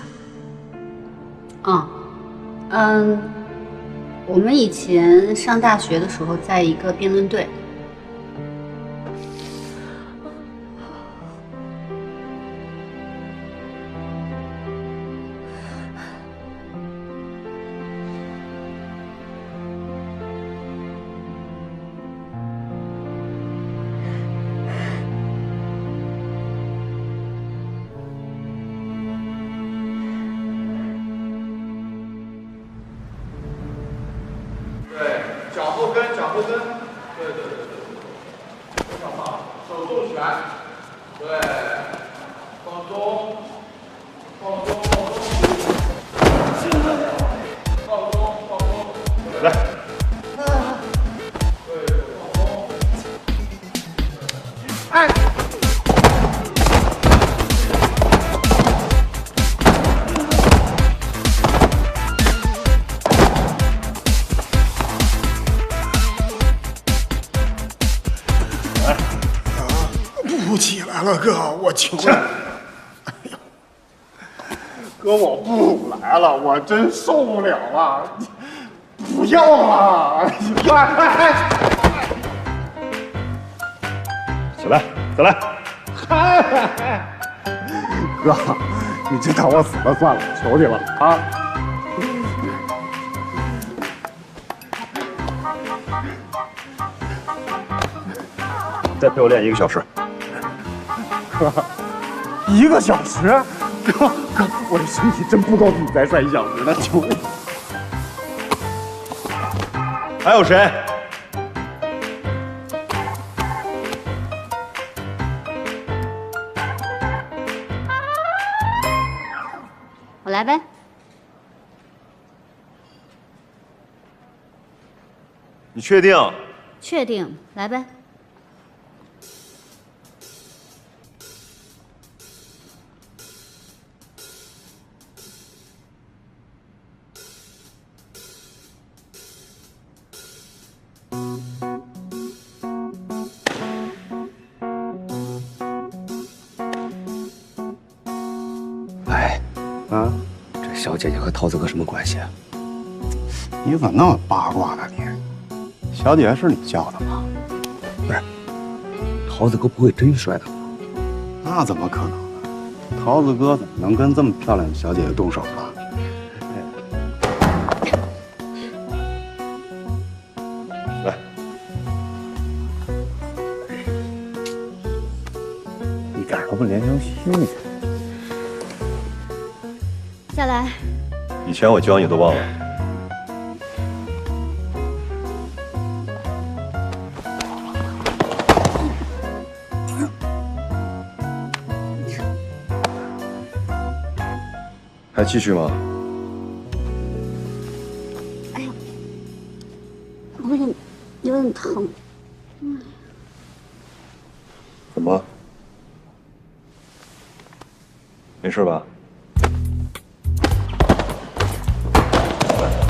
我们以前上大学的时候在一个辩论队。脚后跟，脚后跟，对，非常棒，手重拳，对，放松，来，对，放松，哎。不起来了，哥，我求你。哎呀，哥，我不来了，我真受不了了，不要了！起来，再来。哥，你就当我死了算了，求你了啊！再陪我练1个小时。哥，1个小时？哥，我的身体真不够你再摔1小时的，求你。还有谁？我来呗。你确定？确定，来呗。小姐姐和桃子哥什么关系？你怎么那么八卦呢你？小姐姐是你叫的吗？不是，桃子哥不会真摔她吧？那怎么可能呢？桃子哥怎么能跟这么漂亮的小姐姐动手呢？来，一点都不怜香惜玉。下来。以前我教你都忘了。还继续吗？哎呀，有点疼。怎么？没事吧？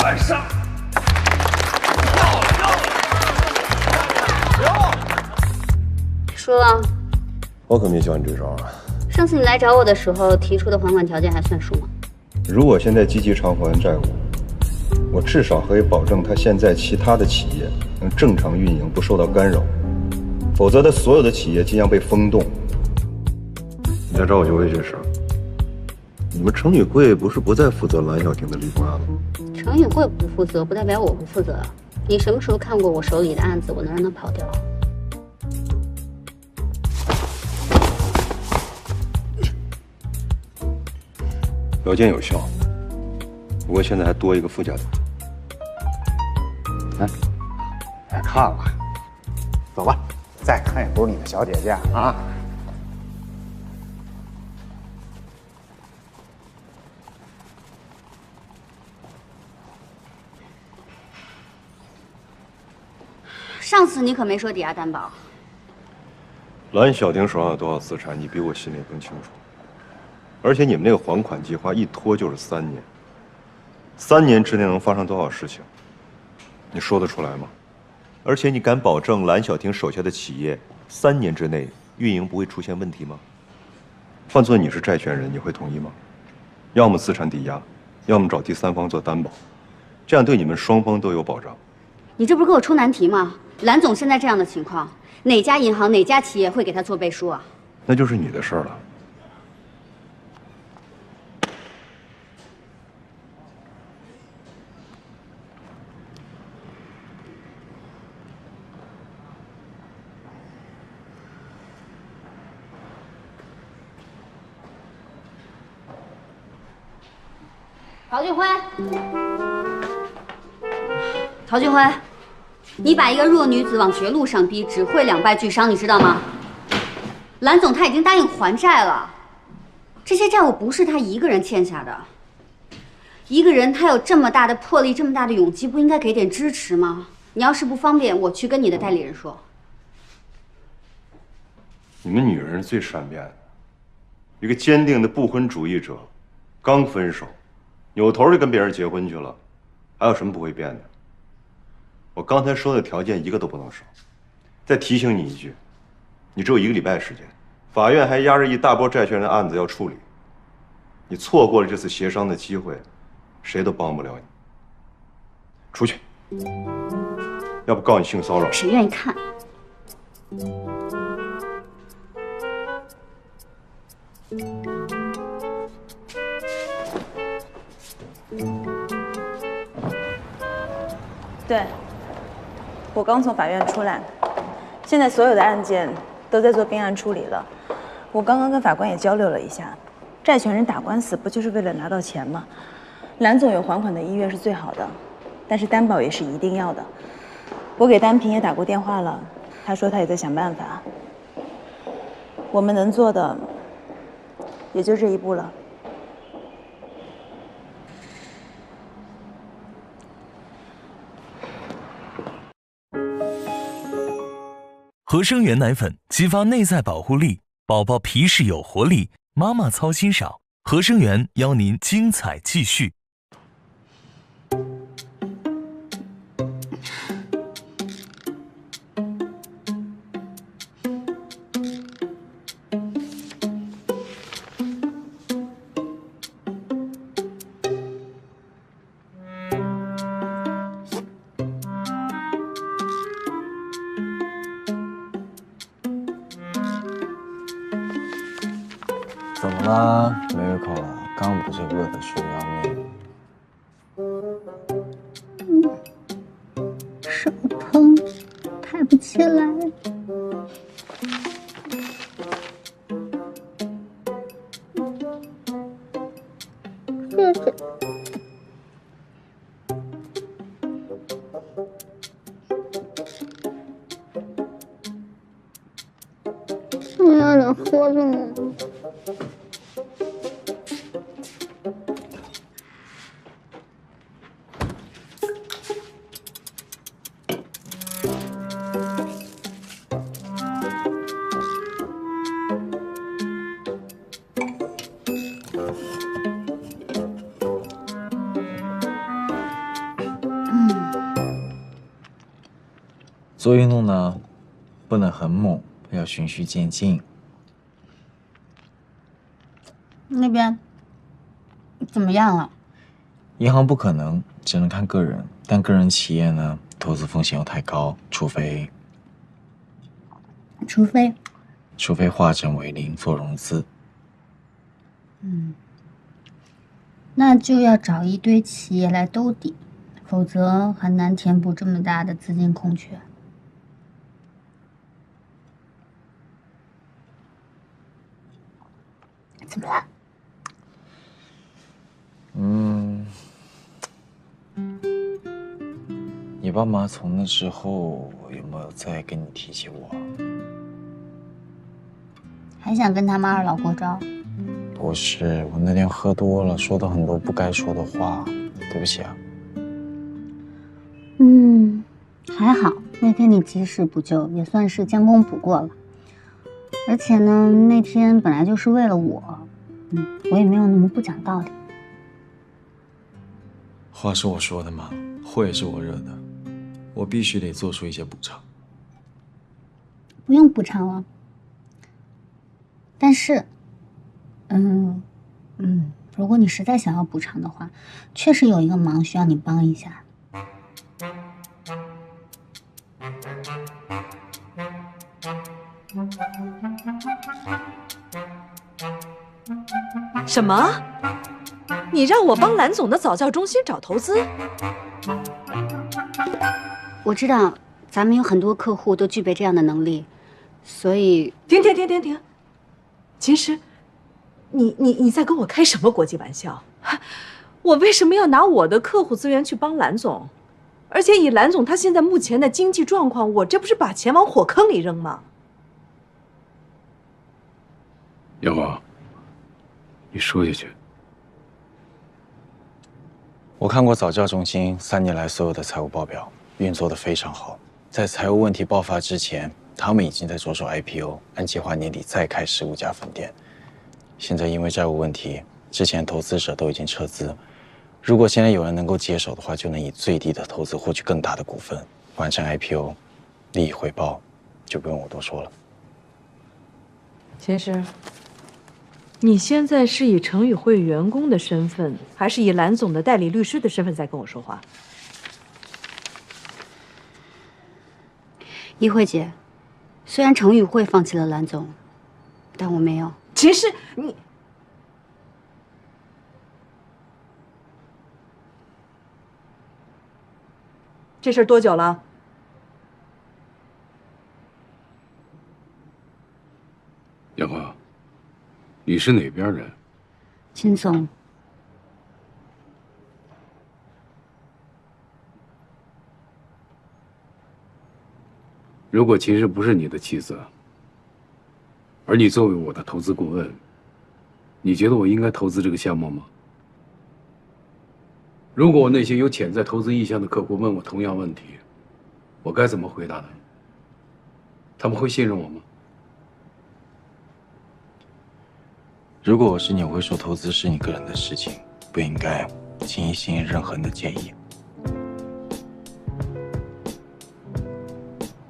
来上！输了。我可没教你这招啊！上次你来找我的时候提出的还款条件还算数吗？如果现在积极偿还债务，我至少可以保证他现在其他的企业能正常运营，不受到干扰。否则，他所有的企业即将被封冻。你来找我就为这事儿。你们程宇贵不是不再负责蓝小婷的离婚案了？程宇贵不负责，不代表我不负责。你什么时候看过我手里的案子，我能让他跑掉？条件有效，不过现在还多一个附加条件。别看了，走吧，再看也不是你的小姐姐啊。上次你可没说抵押担保。蓝小婷手上有多少资产，你比我心里更清楚。而且你们那个还款计划一拖就是3年，3年之内能发生多少事情，你说得出来吗？而且你敢保证蓝小婷手下的企业3年之内运营不会出现问题吗？换做你是债权人，你会同意吗？要么资产抵押，要么找第三方做担保，这样对你们双方都有保障。你这不是给我出难题吗？蓝总现在这样的情况，哪家银行、哪家企业会给他做背书啊？那就是你的事儿了。陶俊辉，陶俊辉，你把一个弱女子往绝路上逼，只会两败俱伤，你知道吗？蓝总他已经答应还债了，这些债务不是他一个人欠下的。一个人他有这么大的魄力，这么大的勇气，不应该给点支持吗？你要是不方便，我去跟你的代理人说。你们女人是最善变的，一个坚定的不婚主义者，刚分手，扭头就跟别人结婚去了，还有什么不会变的？我刚才说的条件一个都不能少。再提醒你一句，你只有1个礼拜时间，法院还压着一大波债权人的案子要处理，你错过了这次协商的机会，谁都帮不了你。出去，要不告你性骚扰。谁愿意看？对，我刚从法院出来，现在所有的案件都在做并案处理了。我刚刚跟法官也交流了一下，债权人打官司不就是为了拿到钱吗？蓝总有还款的意愿是最好的，但是担保也是一定要的。我给单平也打过电话了，他说他也在想办法。我们能做的也就这一步了。合生元奶粉激发内在保护力，宝宝皮实有活力，妈妈操心少。合生元邀您精彩继续。怎么了？没胃口了？刚不是饿得说要命？手疼，抬不起来。谢谢。你要点喝的吗？做运动呢，不能很猛，要循序渐进。那边怎么样了？银行不可能，只能看个人。但个人企业呢，投资风险又太高，除非化整为零做融资。那就要找一堆企业来兜底，否则很难填补这么大的资金空缺。怎么了？你爸妈从那之后有没有再跟你提起我？还想跟他们二老过招？不是，我那天喝多了，说了很多不该说的话，对不起啊。还好那天你及时补救，也算是将功补过了。而且呢，那天本来就是为了我，我也没有那么不讲道理。话是我说的嘛，祸也是我惹的，我必须得做出一些补偿。不用补偿了，但是，如果你实在想要补偿的话，确实有一个忙需要你帮一下。什么？你让我帮蓝总的早教中心找投资？我知道咱们有很多客户都具备这样的能力，所以……停！秦师，你在跟我开什么国际玩笑？我为什么要拿我的客户资源去帮蓝总？而且以蓝总他现在目前的经济状况，我这不是把钱往火坑里扔吗？杨华，你说下去。我看过早教中心3年来所有的财务报表，运作得非常好。在财务问题爆发之前，他们已经在着手 IPO， 按计划年底再开15家分店。现在因为债务问题，之前投资者都已经撤资。如果现在有人能够接手的话，就能以最低的投资获取更大的股份，完成 IPO， 利益回报就不用我多说了。秦师，你现在是以程宇慧员工的身份，还是以蓝总的代理律师的身份在跟我说话？一慧姐，虽然程宇慧放弃了蓝总，但我没有。秦师，你这事儿多久了？杨华，你是哪边人？秦总，如果秦氏不是你的妻子，而你作为我的投资顾问，你觉得我应该投资这个项目吗？如果我那些有潜在投资意向的客户问我同样问题，我该怎么回答他们？他们会信任我吗？如果我是你，我会说投资是你个人的事情，不应该轻易信任何人的建议。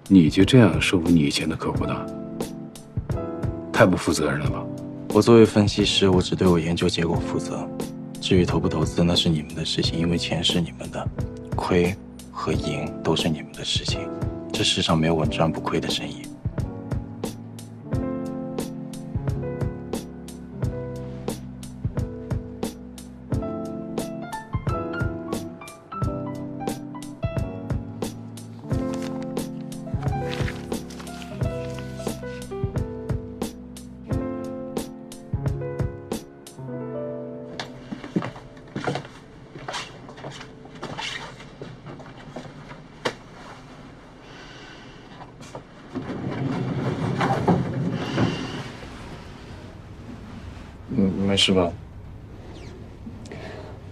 你就这样说服你以前的客户的？太不负责任了吧！我作为分析师，我只对我研究结果负责。至于投不投资，那是你们的事情，因为钱是你们的，亏和赢都是你们的事情。这世上没有稳赚不亏的生意。没事吧？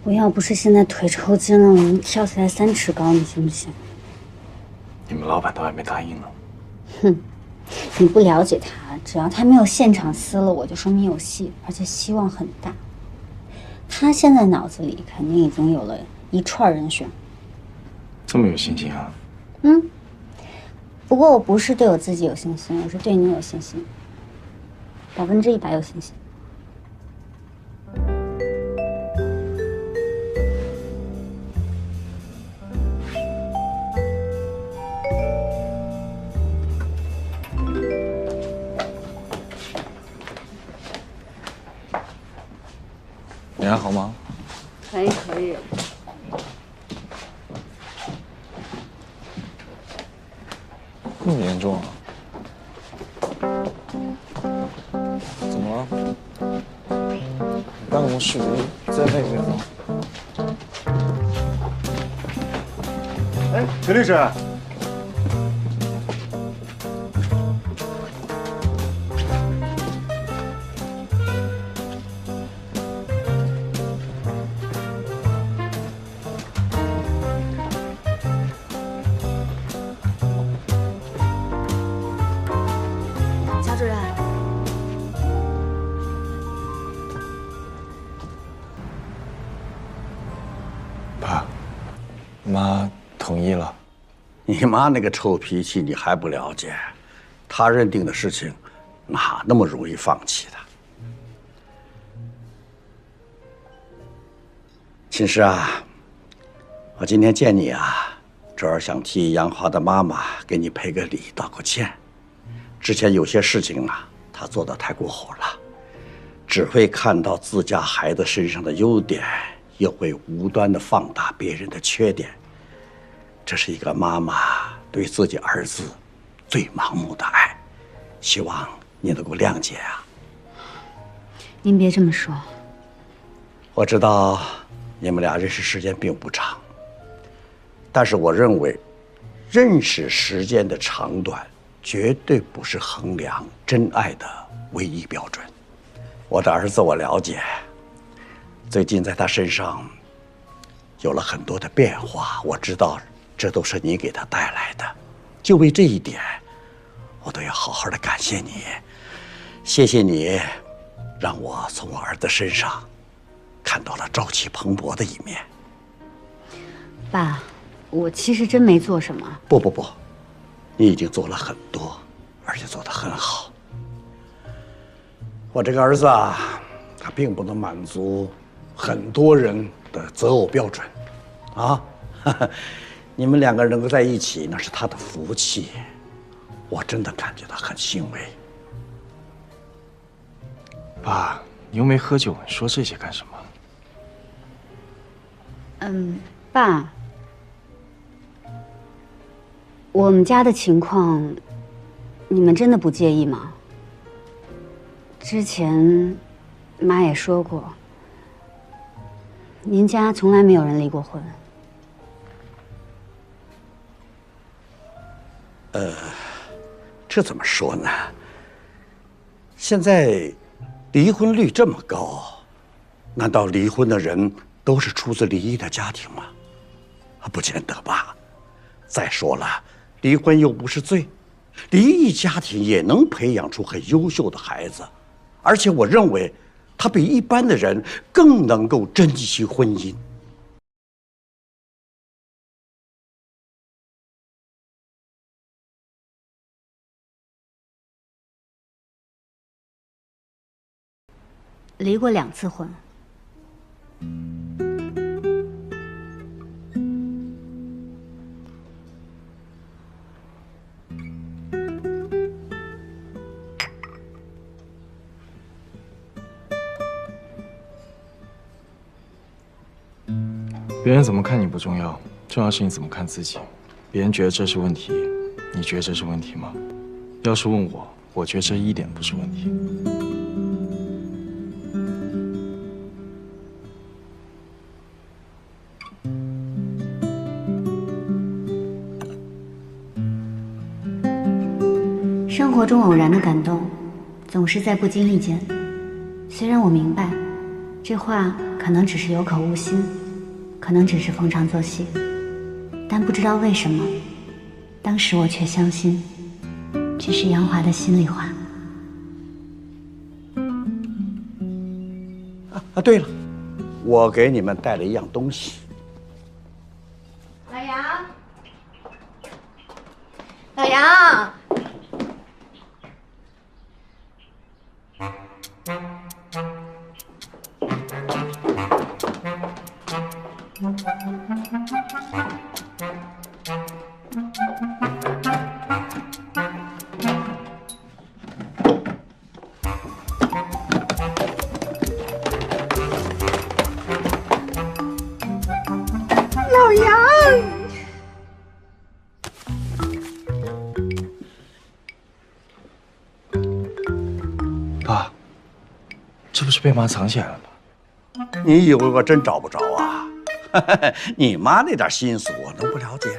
我要不是现在腿抽筋了，我能跳起来3尺高，你信不信？你们老板都还没答应呢。哼，你不了解他，只要他没有现场撕了我，就说明有戏，而且希望很大。他现在脑子里肯定已经有了一串人选。这么有信心啊？嗯。不过我不是对我自己有信心，我是对你有信心，100%有信心。你还好吗？可以。这么严重啊？怎么了？你办公室在那边吗？哎，陈律师。乔主任，爸，妈同意了。你妈那个臭脾气你还不了解，她认定的事情哪那么容易放弃的？秦师啊，我今天见你啊，主要想替杨华的妈妈给你赔个礼，道个歉。之前有些事情啊，她做得太过火了，只会看到自家孩子身上的优点，又会无端的放大别人的缺点。这是一个妈妈对自己儿子最盲目的爱，希望你能够谅解啊。您别这么说。我知道你们俩认识时间并不长，但是我认为，认识时间的长短绝对不是衡量真爱的唯一标准。我的儿子我了解，最近在他身上有了很多的变化，我知道这都是你给他带来的。就为这一点，我都要好好的感谢你。谢谢你，让我从我儿子身上看到了朝气蓬勃的一面。爸，我其实真没做什么。不，你已经做了很多，而且做得很好。我这个儿子啊，他并不能满足很多人的择偶标准，啊，你们两个人能够在一起，那是他的福气，我真的感觉到很欣慰。爸，你又没喝酒，你说这些干什么？爸，我们家的情况，你们真的不介意吗？之前妈也说过，您家从来没有人离过婚。这怎么说呢？现在离婚率这么高，难道离婚的人都是出自离异的家庭吗？不见得吧。再说了，离婚又不是罪，离异家庭也能培养出很优秀的孩子，而且我认为，他比一般的人更能够珍惜婚姻。离过2次婚。别人怎么看你不重要，重要是你怎么看自己。别人觉得这是问题，你觉得这是问题吗？要是问我，我觉得这一点不是问题。生活中偶然的感动，总是在不经意间。虽然我明白，这话可能只是有口无心，可能只是逢场作戏，但不知道为什么，当时我却相信，这是杨华的心里话。对了，我给你们带了一样东西。老杨，老杨。老杨，爸，这不是被妈藏起来了吗？你以为我真找不着啊？你妈那点心思我能不了解？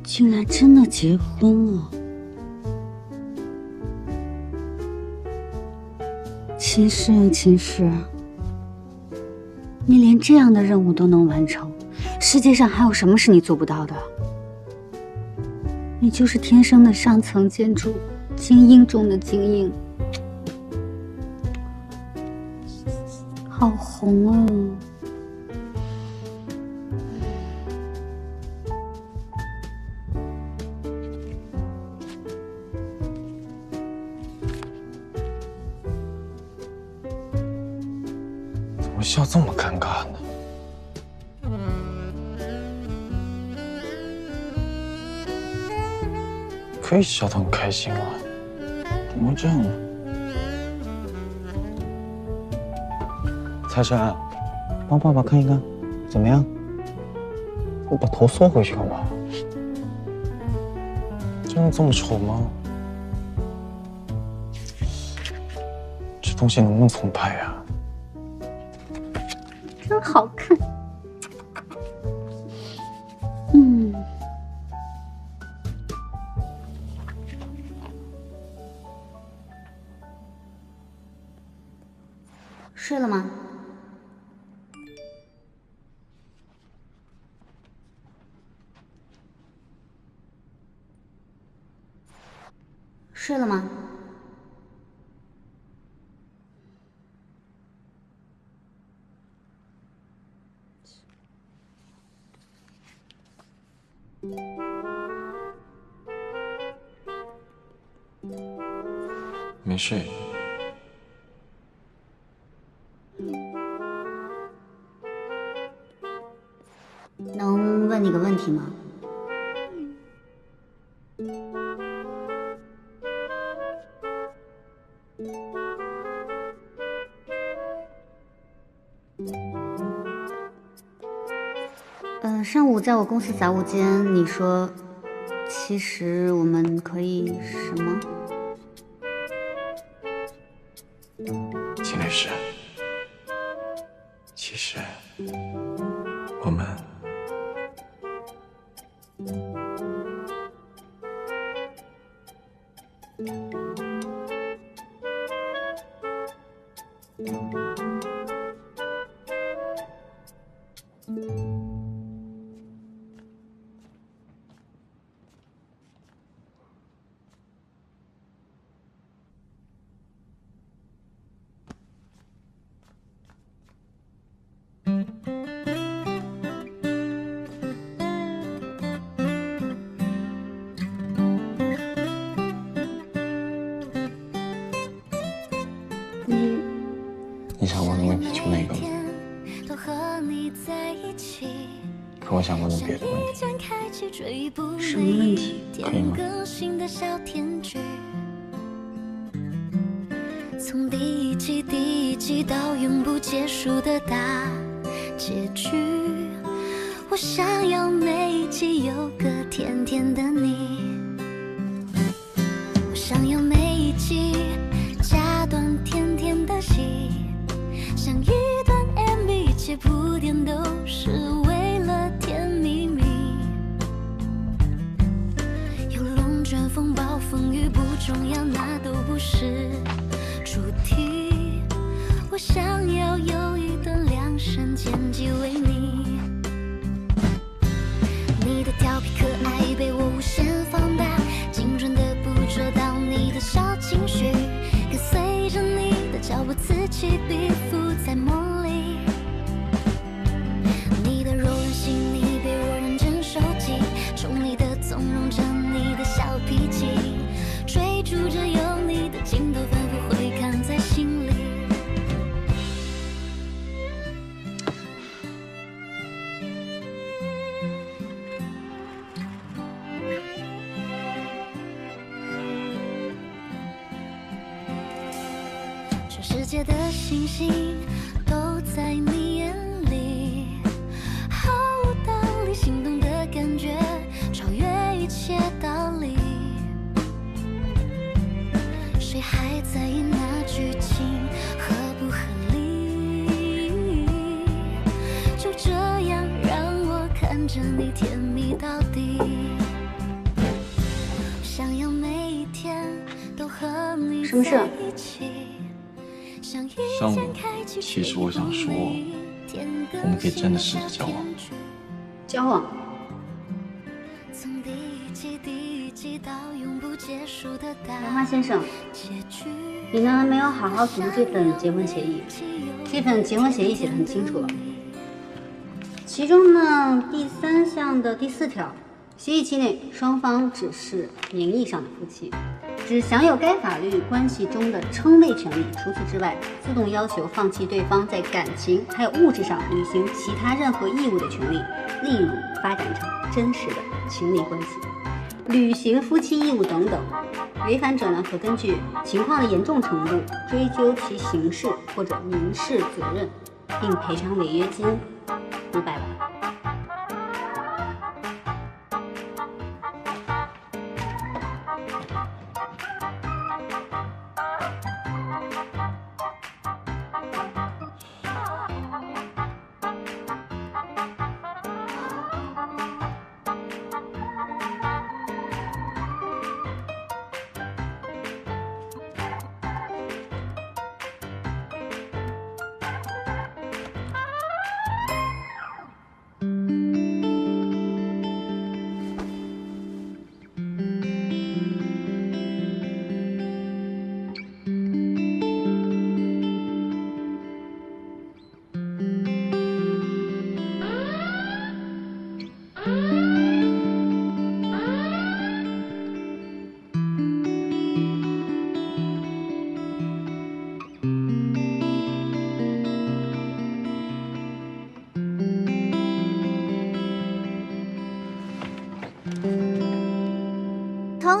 竟然真的结婚了，秦氏啊秦氏，你连这样的任务都能完成，世界上还有什么是你做不到的？你就是天生的上层建筑精英中的精英，好红哦！怎么笑这么尴尬呢？可以笑得很开心啊，怎么会这样呢？财神，帮爸爸看一看，怎么样？我把头缩回去干嘛？真的这么丑吗？这东西能不能重拍呀？真好看。睡了吗？睡了吗？没睡。能问你个问题吗？上午在我公司杂物间，你说，其实我们可以什么？秦律师，其实我们你想问的问题就那个吗？可我想问的别的问题。什么问题？可以吗？从第一季到永不结束的大结局，我想要每一集有个甜甜的你，我想要每一集加段甜甜的戏，像一段 MV， 一切铺垫都是为了甜蜜蜜。有龙卷风暴风雨不重要，那都不是主题。我想要有一段量身剪辑为你，你的调皮可爱被我无限放大，精准的捕捉到你的小情绪，跟随着你的脚步自己必附在梦里。你的柔软细腻被我认真收集，宠你的纵容着你的小脾气，追逐着有你的镜头反复回看在心里。全世界的星星都在你眼里，毫无道理，心动的感觉超越一切道理。谁还在意那剧情合不合理？就这样让我看着你甜蜜到底。想要每一天都和你什么事？在一起。上午，其实我想说，我们可以真的试着交往。交往？杨花先生，你呢没有好好读这份结婚协议。这份结婚协议写得很清楚了，其中呢第3项的第4条，协议期内双方只是名义上的夫妻，只享有该法律关系中的称谓权利，除此之外，自动要求放弃对方在感情还有物质上履行其他任何义务的权利，例如发展成真实的亲密关系、履行夫妻义务等等。违反者呢，可根据情况的严重程度追究其刑事或者民事责任，并赔偿违约金500万。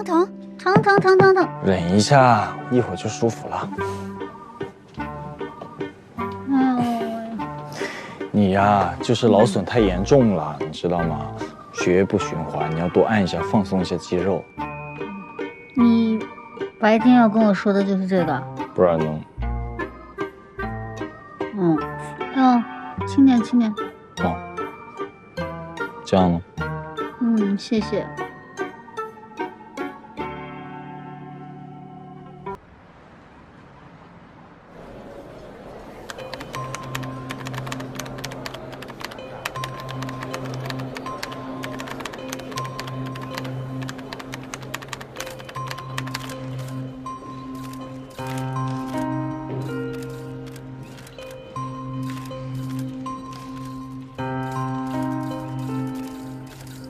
疼！忍一下，一会儿就舒服了。你呀，就是劳损太严重了，你知道吗？血液不循环，你要多按一下，放松一下肌肉。你白天要跟我说的就是这个？不然呢？轻点。哦，这样呢？谢谢。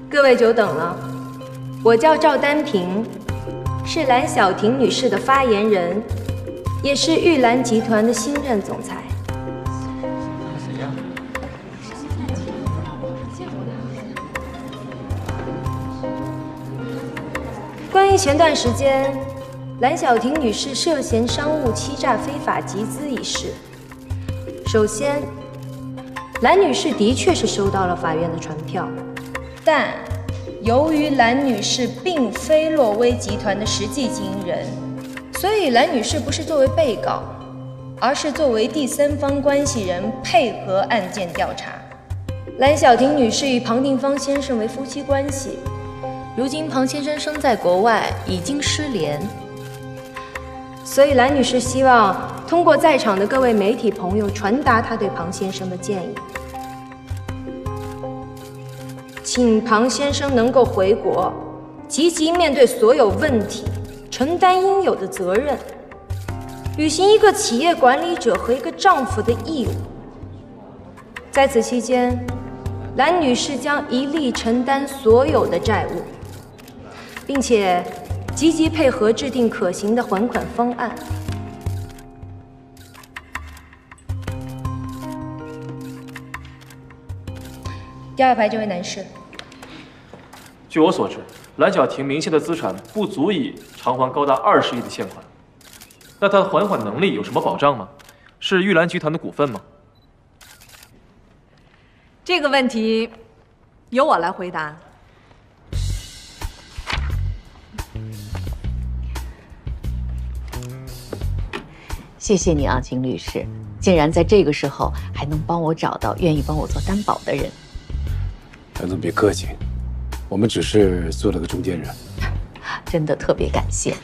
各位久等了，我叫赵丹平，是蓝晓婷女士的发言人，也是玉兰集团的新任总裁。关于前段时间蓝晓婷女士涉嫌商务欺诈非法集资一事。首先，蓝女士的确是收到了法院的传票，但由于蓝女士并非洛威集团的实际经营人，所以蓝女士不是作为被告，而是作为第三方关系人配合案件调查。蓝晓婷女士与庞定方先生为夫妻关系，如今庞先生生在国外，已经失联，所以蓝女士希望通过在场的各位媒体朋友传达她对庞先生的建议，请庞先生能够回国，积极面对所有问题，承担应有的责任，履行一个企业管理者和一个丈夫的义务。在此期间，蓝女士将一力承担所有的债务，并且积极配合制定可行的还款方案。第二排这位男士。据我所知，蓝晓婷名下的资产不足以偿还高达20亿的欠款，那她的还款能力有什么保障吗？是玉兰集团的股份吗？这个问题由我来回答。谢谢你啊，金律师，竟然在这个时候还能帮我找到愿意帮我做担保的人。蓝总别客气，我们只是做了个中间人。真的特别感谢。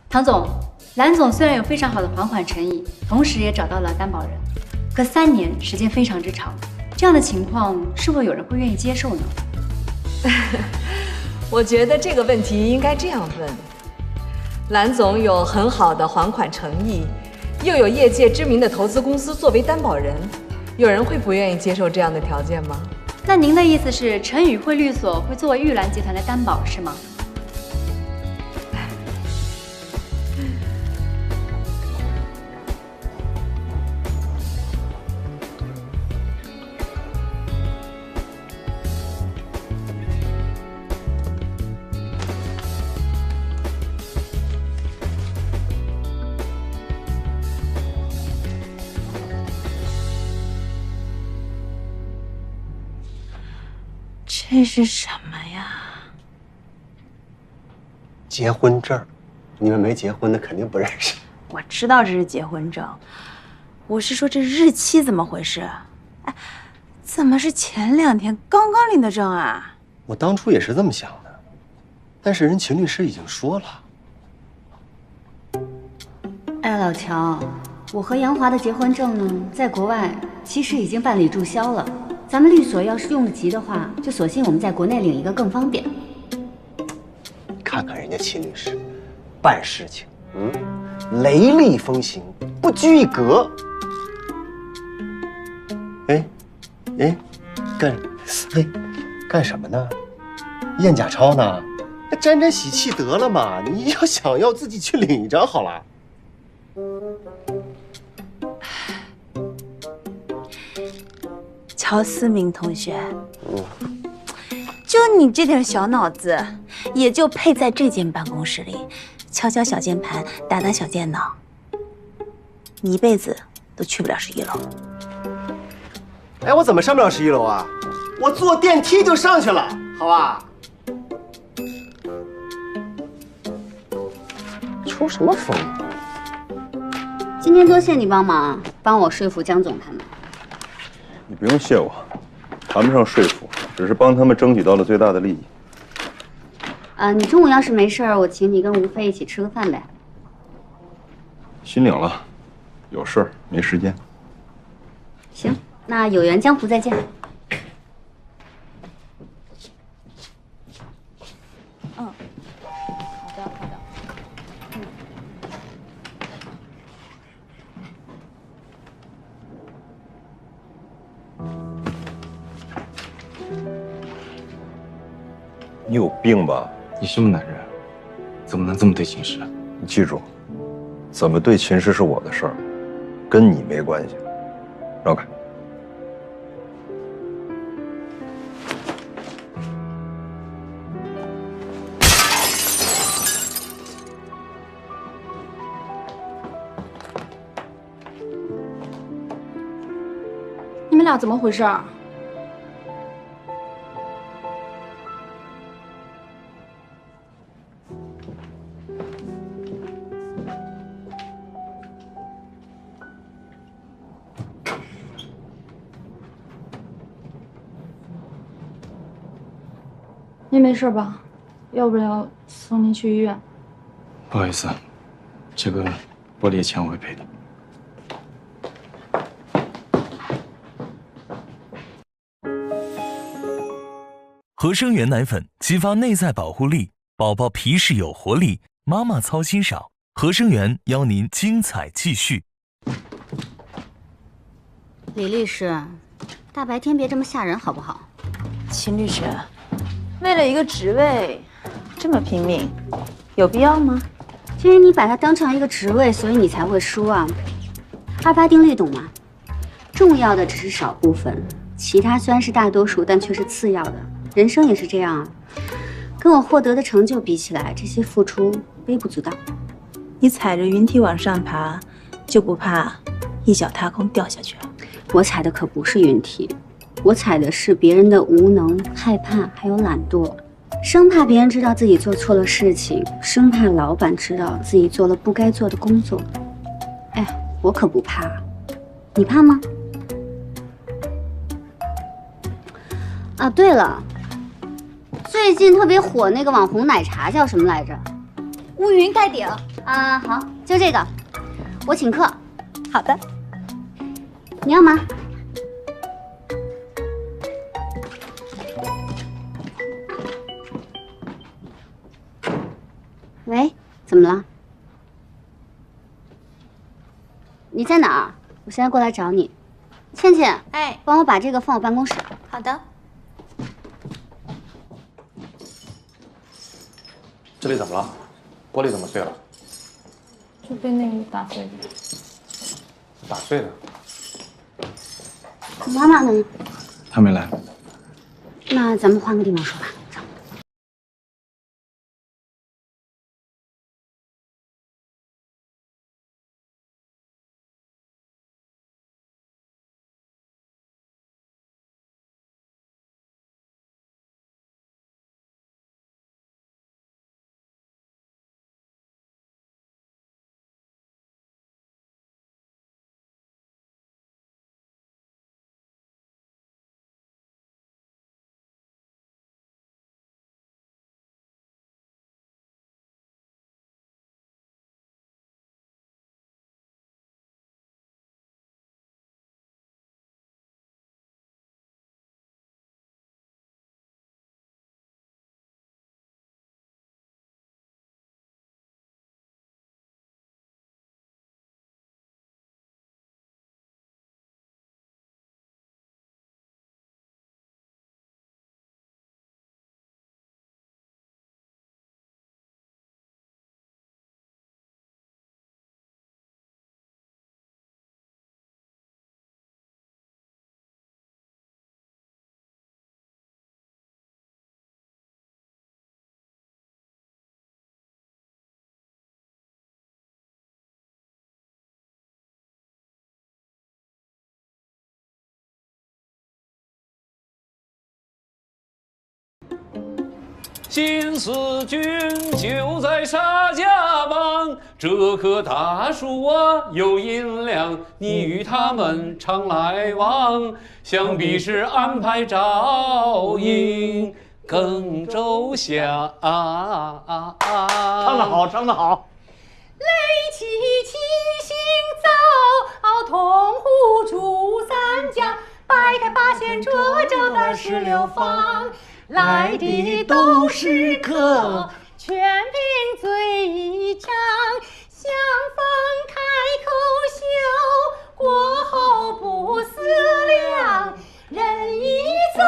唐总，蓝总虽然有非常好的还款诚意，同时也找到了担保人，可3年时间非常之长，这样的情况是否有人会愿意接受呢？我觉得这个问题应该这样问：蓝总有很好的还款诚意，又有业界知名的投资公司作为担保人，有人会不愿意接受这样的条件吗？那您的意思是陈宇慧律所会作为玉兰集团的担保是吗？这是什么呀？结婚证，你们没结婚的肯定不认识。我知道这是结婚证，我是说这日期怎么回事？哎，怎么是前2天刚刚领的证啊？我当初也是这么想的，但是人秦律师已经说了。哎，老乔，我和杨华的结婚证呢，在国外其实已经办理注销了。咱们律所要是用得急的话，就索性我们在国内领一个更方便。看看人家秦律师，办事情，雷厉风行，不拘一格。干什么呢？验假钞呢？那沾沾喜气得了嘛！你要想要自己去领一张好了。乔思明同学，就你这点小脑子，也就配在这间办公室里敲敲小键盘，打打小电脑，你一辈子都去不了11楼。哎，我怎么上不了11楼啊？我坐电梯就上去了，好吧？出什么风？今天多谢你帮忙，帮我说服江总他们。你不用谢我，谈不上说服，只是帮他们争取到了最大的利益。你中午要是没事儿，我请你跟吴飞一起吃个饭呗。心领了，有事儿没时间。行，那有缘江湖再见。你有病吧？你什么男人？怎么能这么对秦师？你记住，怎么对秦师是我的事儿，跟你没关系。让开。俩怎么回事？您没事吧？要不要送您去医院？不好意思，这个玻璃钱我会赔的。合生元奶粉激发内在保护力，宝宝皮实有活力，妈妈操心少。合生元邀您精彩继续。李律师，大白天别这么吓人好不好？秦律师，为了一个职位这么拼命，有必要吗？因为你把它当成一个职位，所以你才会输啊。28定律懂吗？重要的只是少部分，其他虽然是大多数，但却是次要的。人生也是这样啊，跟我获得的成就比起来，这些付出微不足道。你踩着云梯往上爬，就不怕一脚踏空掉下去啊？我踩的可不是云梯，我踩的是别人的无能、害怕还有懒惰，生怕别人知道自己做错了事情，生怕老板知道自己做了不该做的工作。哎，我可不怕，你怕吗？啊，对了，最近特别火那个网红奶茶叫什么来着？乌云盖顶啊，好，就这个，我请客。好的，你要吗？喂，怎么了？你在哪儿？我现在过来找你。倩倩，哎，帮我把这个放我办公室。好的。这里怎么了？玻璃怎么碎了？就被那个打碎的。打碎的。妈妈呢？他没来。那咱们换个地方说吧。金丝菌就在沙家浜，这棵大树啊有银两，你与他们常来往，想必是安排照应更周详。唱得好，唱得好。垒起七星灶，铜壶煮三江，摆开八仙桌，周到16方。来的都是客，全凭嘴一张，相逢开口笑，过后不思量，人一走，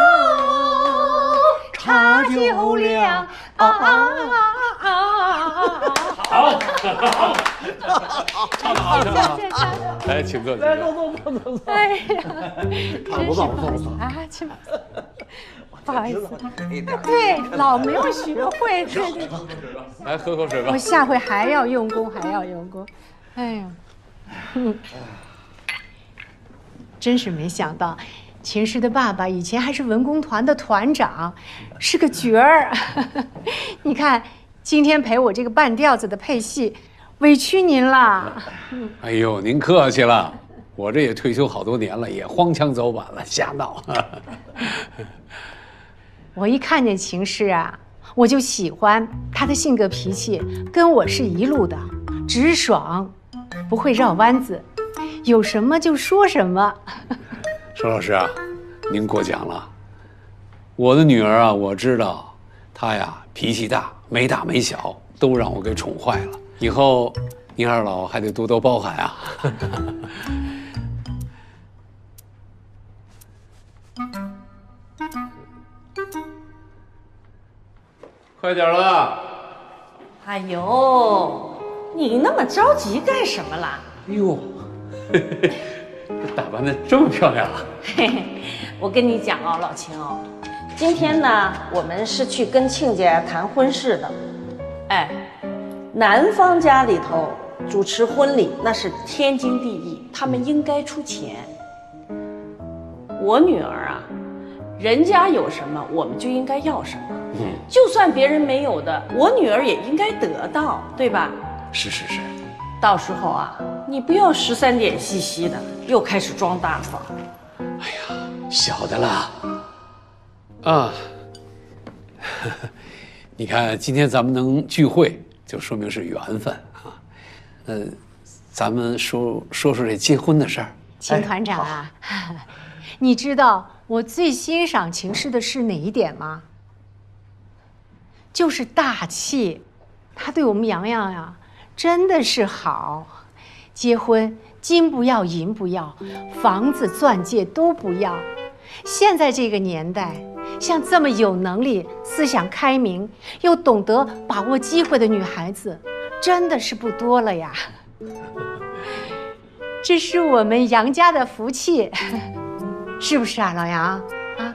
茶就凉。好，唱得好，唱得好。来，请坐，来，坐。哎呀，看不到，啊，去吧。不好意思，对，老没有学会，对。来喝口水吧。我下回还要用功，还要用功。哎呀，真是没想到，秦氏的爸爸以前还是文工团的团长，是个角儿。你看，今天陪我这个半吊子的配戏，委屈您了。哎呦，您客气了，我这也退休好多年了，也荒腔走板了，瞎闹。我一看见秦氏啊，我就喜欢她的性格脾气，跟我是一路的，直爽，不会绕弯子，有什么就说什么。佘老师啊，您过奖了。我的女儿啊，我知道，她呀脾气大，没大没小，都让我给宠坏了。以后您二老还得多多包涵啊。快点了！哎呦，你那么着急干什么啦？哎呦，打扮的这么漂亮啊！嘿嘿，我跟你讲哦，老秦哦，今天呢，我们是去跟亲家谈婚事的。哎，男方家里头主持婚礼那是天经地义，他们应该出钱。我女儿啊，人家有什么，我们就应该要什么。就算别人没有的，我女儿也应该得到，对吧？是是是。到时候啊，你不要13点兮兮的，又开始装大方。哎呀，晓得了。啊，你看今天咱们能聚会，就说明是缘分啊。咱们说这结婚的事儿。秦团长啊，你知道我最欣赏秦氏的是哪一点吗？就是大气。他对我们洋洋呀，真的是好。结婚金不要银不要，房子钻戒都不要。现在这个年代，像这么有能力、思想开明又懂得把握机会的女孩子，真的是不多了呀。这是我们杨家的福气，是不是啊，老杨？啊？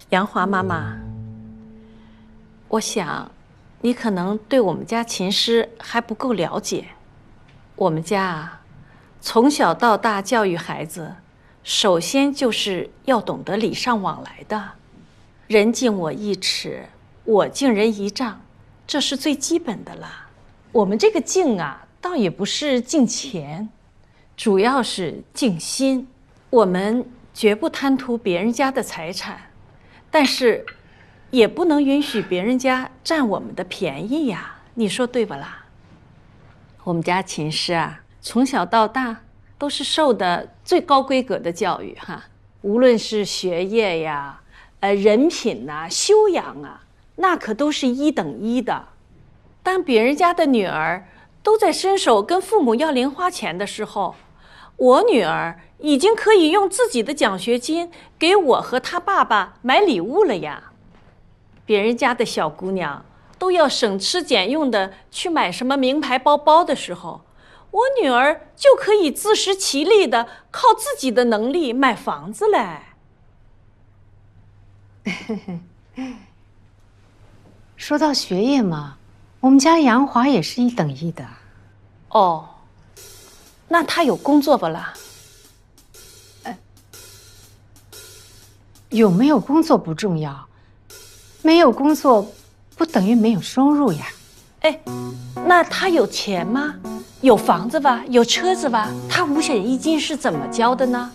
杨华妈妈，我想，你可能对我们家秦师还不够了解。我们家啊，从小到大教育孩子，首先就是要懂得礼尚往来的，人敬我1尺，我敬人1丈，这是最基本的啦。我们这个敬啊，倒也不是敬钱，主要是敬心。我们绝不贪图别人家的财产。但是，也不能允许别人家占我们的便宜呀，你说对不啦？我们家秦师啊，从小到大都是受的最高规格的教育哈，无论是学业呀、人品呐、修养啊，那可都是1等1的。当别人家的女儿都在伸手跟父母要零花钱的时候，我女儿已经可以用自己的奖学金给我和她爸爸买礼物了呀。别人家的小姑娘都要省吃俭用的去买什么名牌包包的时候，我女儿就可以自食其力的靠自己的能力买房子嘞。说到学业嘛，我们家杨华也是1等1的。哦，那他有工作不啦？有没有工作不重要，没有工作不等于没有收入呀。哎，那他有钱吗？有房子吧？有车子吧？他5险1金是怎么交的呢？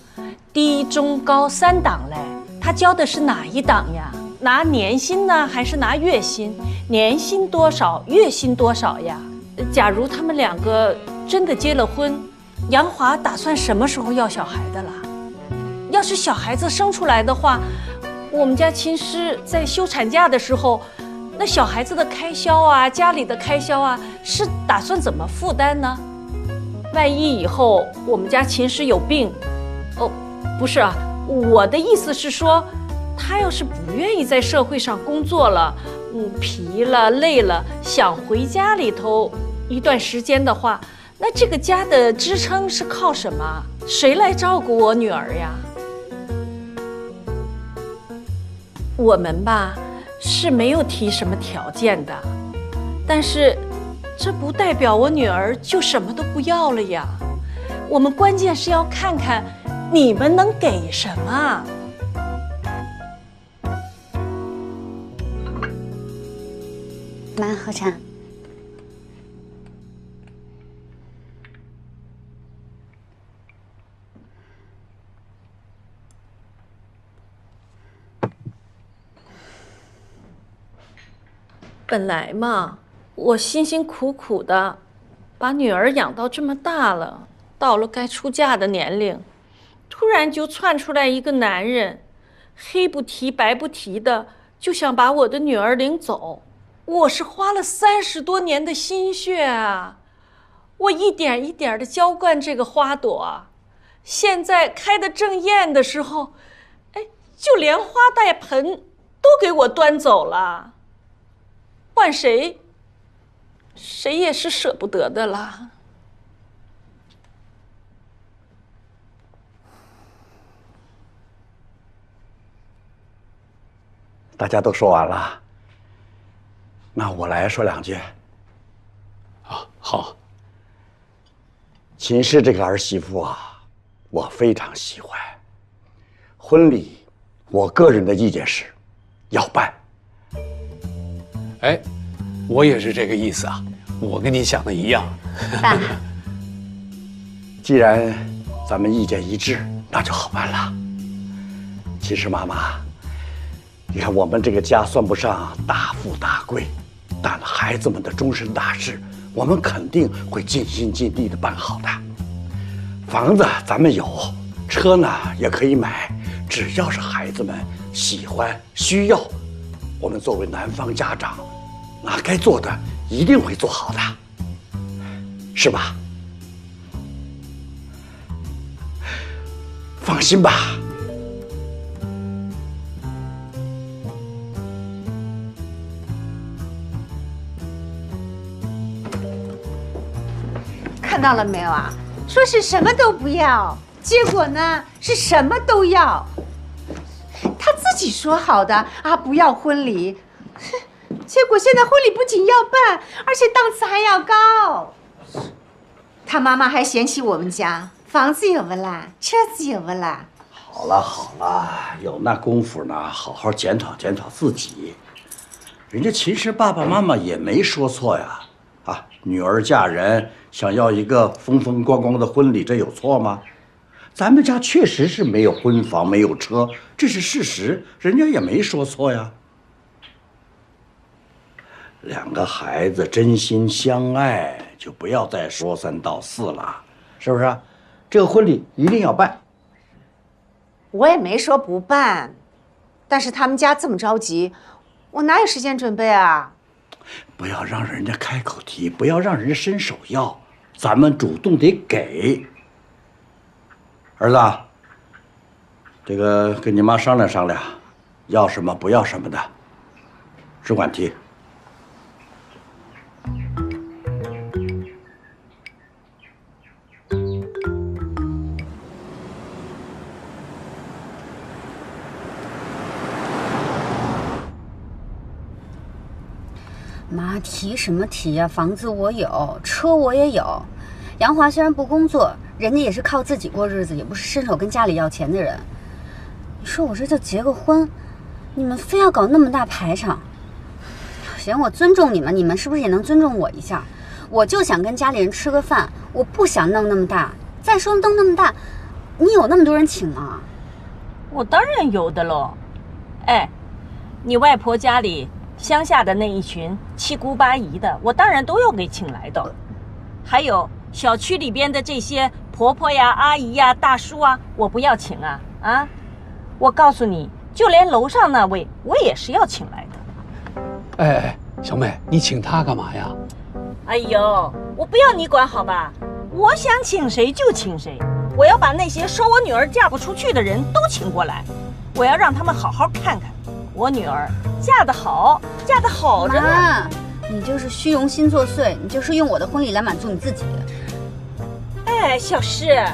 低、中、高3档嘞，他交的是哪一档呀？拿年薪呢，还是拿月薪？年薪多少，月薪多少呀？假如他们2个真的结了婚，杨华打算什么时候要小孩的啦？要是小孩子生出来的话，我们家秦师在休产假的时候，那小孩子的开销啊，家里的开销啊，是打算怎么负担呢？万一以后我们家秦师有病，哦，不是啊，我的意思是说，他要是不愿意在社会上工作了，疲了累了，想回家里头一段时间的话，那这个家的支撑是靠什么？谁来照顾我女儿呀？我们吧是没有提什么条件的，但是这不代表我女儿就什么都不要了呀。我们关键是要看看你们能给什么。妈，喝茶。本来嘛，我辛辛苦苦的把女儿养到这么大了，到了该出嫁的年龄，突然就窜出来一个男人，黑不提白不提的就想把我的女儿领走。我是花了30多年的心血啊，我一点一点的浇灌这个花朵，现在开得正艳的时候，哎，就连花带盆都给我端走了。换谁，谁也是舍不得的啦。大家都说完了，那我来说2句。啊，好。秦氏这个儿媳妇啊，我非常喜欢。婚礼，我个人的意见是，要办。哎，我也是这个意思啊，我跟你想的一样。办。既然咱们意见一致，那就好办了。其实妈妈，你看我们这个家算不上大富大贵，但孩子们的终身大事，我们肯定会尽心尽力的办好的。房子咱们有，车呢也可以买，只要是孩子们喜欢需要，我们作为男方家长，那该做的一定会做好的，是吧？放心吧。看到了没有啊？说是什么都不要，结果呢是什么都要。他自己说好的啊，不要婚礼，结果现在婚礼不仅要办，而且档次还要高。他妈妈还嫌弃我们家房子有不啦，车子有不啦。好了好了，有那功夫呢，好好检讨检讨自己。人家秦氏爸爸妈妈也没说错呀。啊，女儿嫁人想要一个风风光光的婚礼，这有错吗？咱们家确实是没有婚房，没有车，这是事实，人家也没说错呀。2个孩子真心相爱，就不要再说3道4了，是不是？这个婚礼一定要办。我也没说不办，但是他们家这么着急，我哪有时间准备啊？不要让人家开口提，不要让人家伸手要，咱们主动得给。儿子，这个跟你妈商量商量，要什么不要什么的，只管提。妈，提什么提呀？房子我有，车我也有。杨华虽然不工作，人家也是靠自己过日子，也不是伸手跟家里要钱的人。你说我这就结个婚，你们非要搞那么大排场。行，我尊重你们，你们是不是也能尊重我一下？我就想跟家里人吃个饭，我不想弄那么大。再说弄那么大，你有那么多人请吗？我当然有的喽。哎，你外婆家里乡下的那一群七姑八姨的，我当然都要给请来的。还有小区里边的这些婆婆呀、阿姨呀、大叔啊，我不要请啊啊！我告诉你，就连楼上那位，我也是要请来的。哎，小妹，你请他干嘛呀？哎呦，我不要你管好吧？我想请谁就请谁，我要把那些说我女儿嫁不出去的人都请过来，我要让他们好好看看我女儿嫁得好，嫁得好着呢。你就是虚荣心作祟，你就是用我的婚礼来满足你自己。哎，小诗，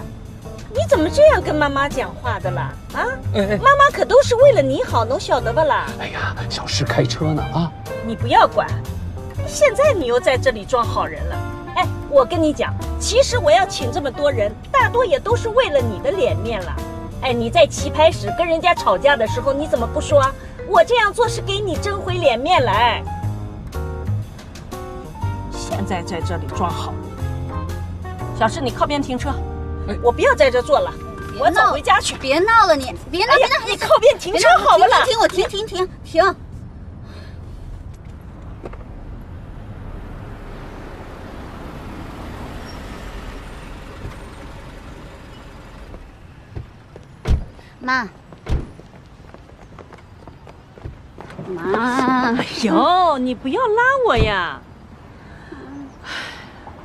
你怎么这样跟妈妈讲话的啦？啊，妈妈可都是为了你好，能晓得吧啦？哎呀，小诗开车呢啊！你不要管，现在你又在这里装好人了。哎，我跟你讲，其实我要请这么多人，大多也都是为了你的脸面了。哎，你在棋牌室跟人家吵架的时候，你怎么不说？我这样做是给你争回脸面来。现在在这里装好。小诗，你靠边停车，我不要在这坐了，我走回家去。别闹了你，别闹，别闹，你靠边停车好了啦。停，我停。妈，哎呦，你不要拉我呀！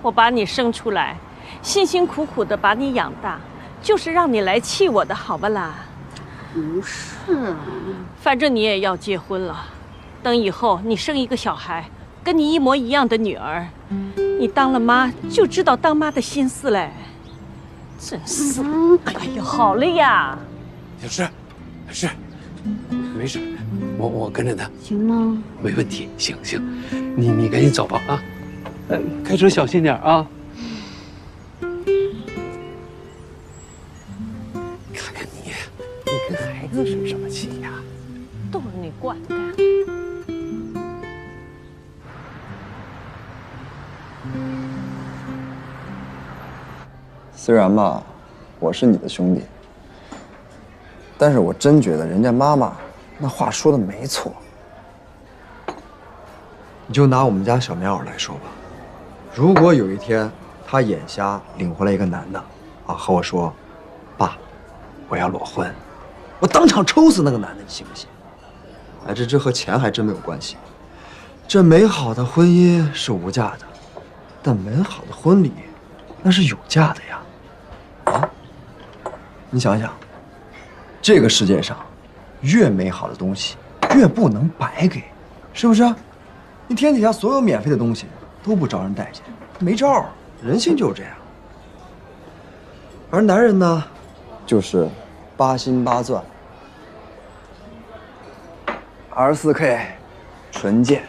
我把你生出来，辛辛苦苦的把你养大，就是让你来气我的，好吧啦？不是，反正你也要结婚了，等以后你生一个小孩，跟你一模一样的女儿，你当了妈就知道当妈的心思嘞。真是，哎呦，好了呀。小诗，没事，我跟着他，行吗？没问题，行，你赶紧走吧啊，开车小心点啊。看看你跟孩子生什么气呀？都是你惯的。虽然吧，我是你的兄弟。但是我真觉得人家妈妈那话说的没错。你就拿我们家小棉袄来说吧，如果有一天她眼瞎领回来一个男的，和我说，爸，我要裸婚，我当场抽死那个男的，你信不信？哎，这和钱还真没有关系。这美好的婚姻是无价的，但美好的婚礼那是有价的呀。你想想。这个世界上，越美好的东西，越不能白给，是不是？你天底下所有免费的东西都不招人待见，没招儿，人性就是这样。而男人呢，就是8心8钻，24K，纯贱。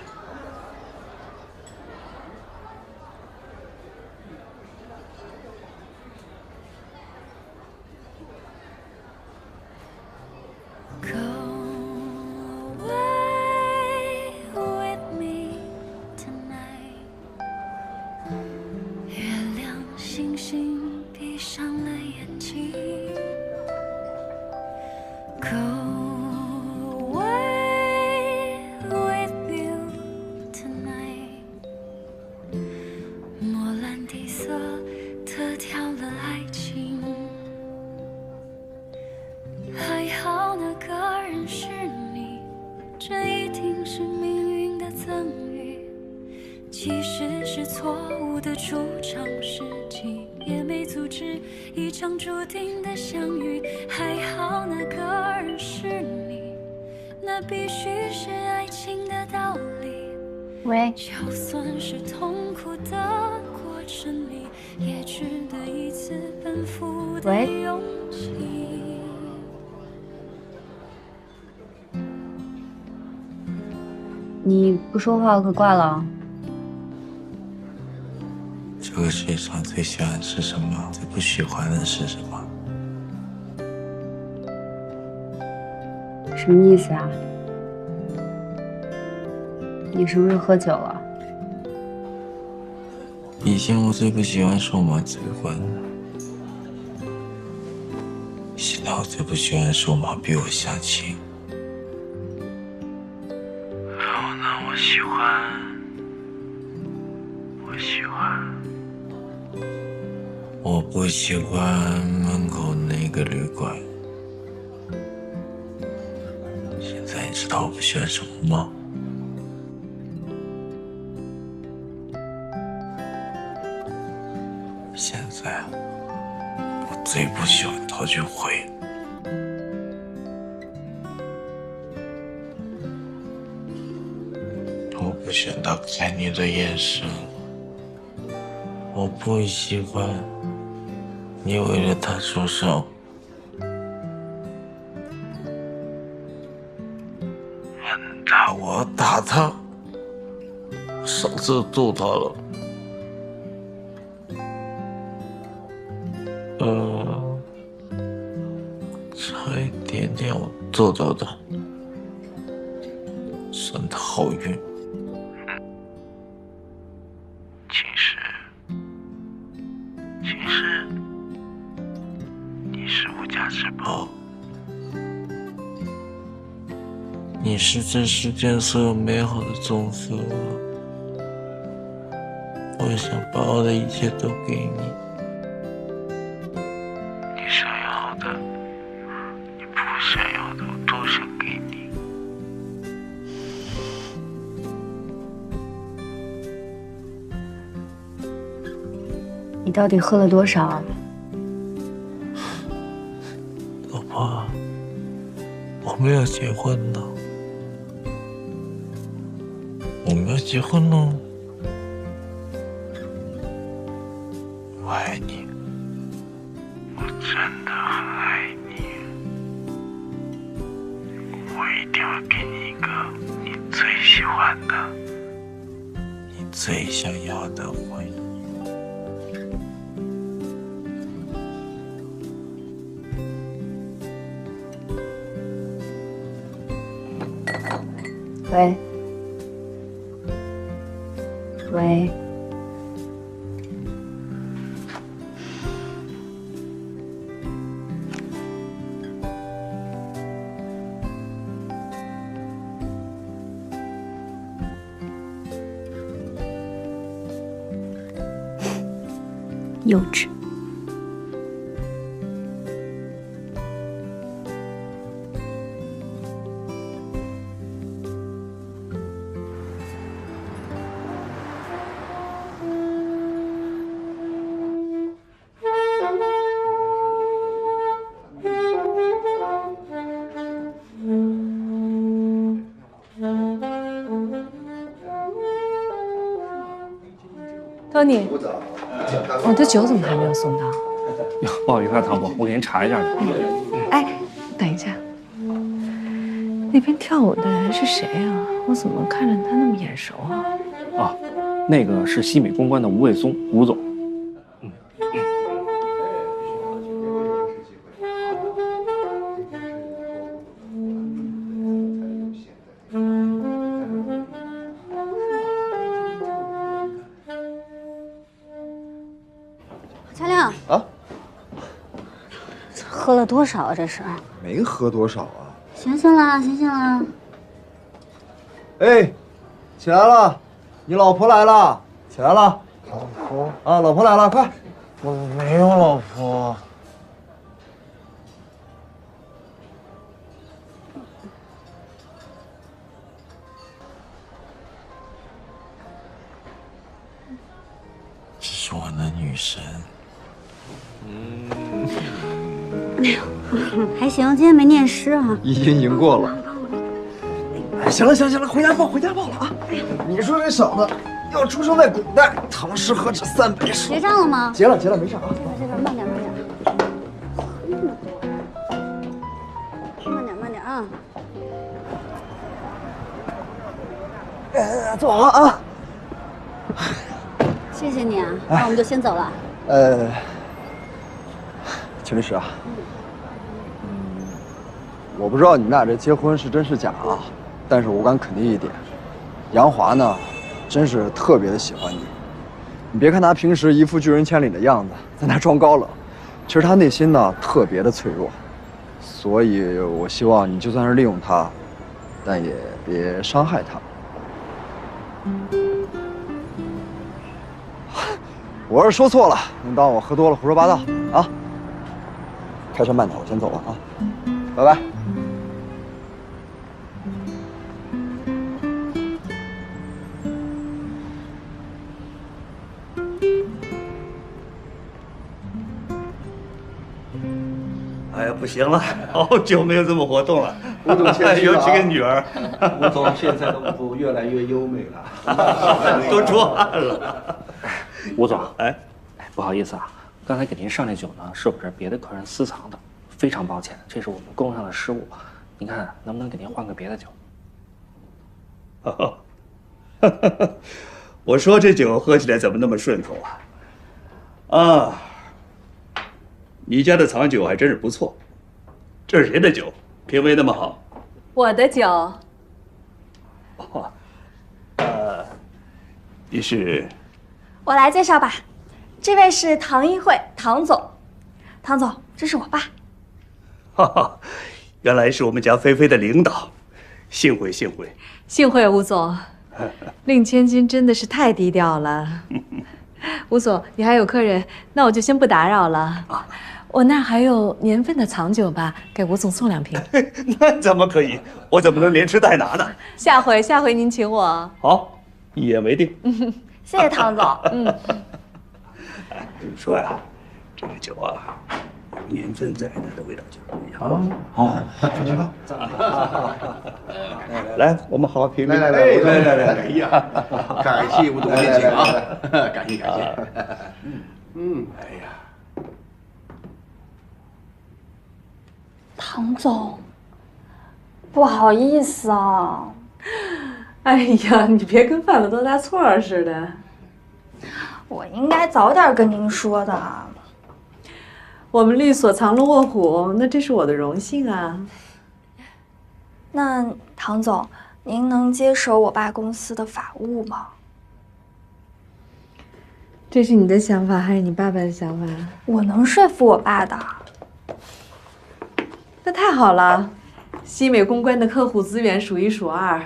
喂，就算是痛苦的过程里，也值得一次奔赴的勇气。你不说话我可挂了。这个世界上最喜欢是什么？最不喜欢的是什么？什么意思啊？你是不是喝酒了？以前我最不喜欢是我妈催婚，现在我最不喜欢是我妈逼我相亲。然后呢，我喜欢，我不喜欢门口那个旅馆。现在你知道我不喜欢什么吗？现在我最不喜欢陶俊辉。我不喜欢他看你的眼神，我不喜欢你为了他受伤，打我打他，上次揍他了。差一点点我揍到他，算他好运。其实，你是无价之宝，你是这世间所有美好的种子。我想把我的一切都给你。你想要的，你不想要的，我都想给你。你到底喝了多少？老婆，我们要结婚了，我们要结婚了。我爱你，我真的很爱你。我一定会给你一个你最喜欢的、你最想要的婚姻。喂，喂，幼稚。托尼，我的酒怎么还没有送到？哟，不好意思啊，唐伯，我给您查一下。哎，等一下，那边跳舞的人是谁啊？我怎么看着他那么眼熟啊？啊，那个是西美公关的吴伟松，吴总。佳亮啊，喝了多少啊？这是？没喝多少啊。醒醒啦，醒醒啦！哎，起来了，你老婆来了，起来了。老婆啊，老婆来了，快！我没有老婆。这是我的女神。哎呦，还行，今天没念诗啊。已经赢过了。哎，行了，回家报了啊！你说这小子要出生在古代，唐诗何止300首？结账了吗？结了，没事啊。这边慢点，慢点啊！坐好啊！谢谢你啊，那我们就先走了。秦律师啊，我不知道你们俩这结婚是真是假啊，但是我敢肯定一点，杨华呢，真是特别的喜欢你。你别看他平时一副拒人千里的样子，在那装高冷，其实他内心呢特别的脆弱。所以我希望你就算是利用他，但也别伤害他。我要是说错了，您当我喝多了胡说八道啊！开车慢点，我先走了啊，拜拜。哎呀，不行了，好久没有这么活动了。吴总谦虚了啊尤其跟女儿。吴总现在的舞步越来越优美了，都出汗了。吴总，不好意思啊，刚才给您上这酒呢，是我这别的客人私藏的，非常抱歉，这是我们工上的失误。您看能不能给您换个别的酒？我说这酒喝起来怎么那么顺口啊？啊，你家的藏酒还真是不错。这是谁的酒？品味那么好？我的酒。哦，你是？我来介绍吧，这位是唐一慧，唐总。唐总，这是我爸。哈哈，原来是我们家菲菲的领导，幸会幸会。幸会吴总，令千金真的是太低调了。吴总，你还有客人，那我就先不打扰了。我那儿还有年份的藏酒吧，给吴总送2瓶。那怎么可以？我怎么能连吃带拿呢？下回您请我。好，一言为定。谢谢唐总。说呀，这个酒啊，有年份在的，味道就不一样。好，去吧。来，我们好好品品。来，哎呀，感谢吴总宴请啊，感谢。哎呀。唐总，不好意思啊。哎呀，你别跟犯了多大错似的。我应该早点跟您说的。我们律所藏龙卧虎，那这是我的荣幸啊。那唐总，您能接手我爸公司的法务吗？这是你的想法还是你爸爸的想法？我能说服我爸的。那太好了，西美公关的客户资源数1数2，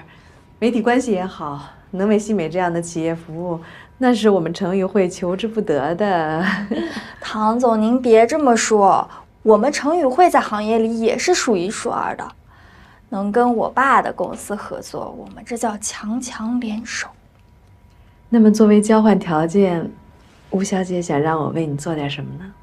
媒体关系也好，能为西美这样的企业服务，那是我们成语会求之不得的。唐总，您别这么说，我们成语会在行业里也是数1数2的，能跟我爸的公司合作，我们这叫强强联手。那么作为交换条件，吴小姐想让我为你做点什么呢？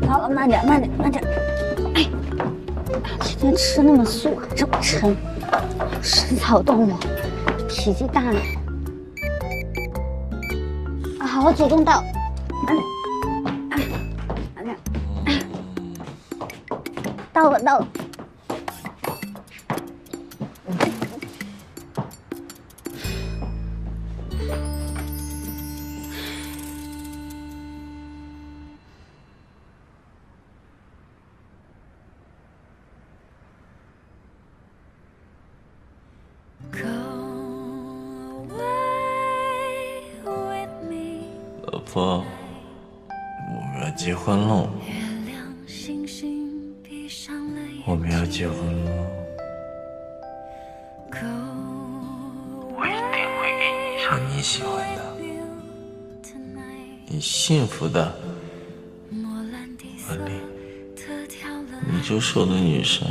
好了，慢点。哎，今天吃那么素，还这么撑，食草动物，脾气大呢。好，我主动倒，慢点，到了。老婆，我们要结婚喽！我们要结婚喽！我一定会给你上你喜欢的、你幸福的婚礼，你就是我的女神。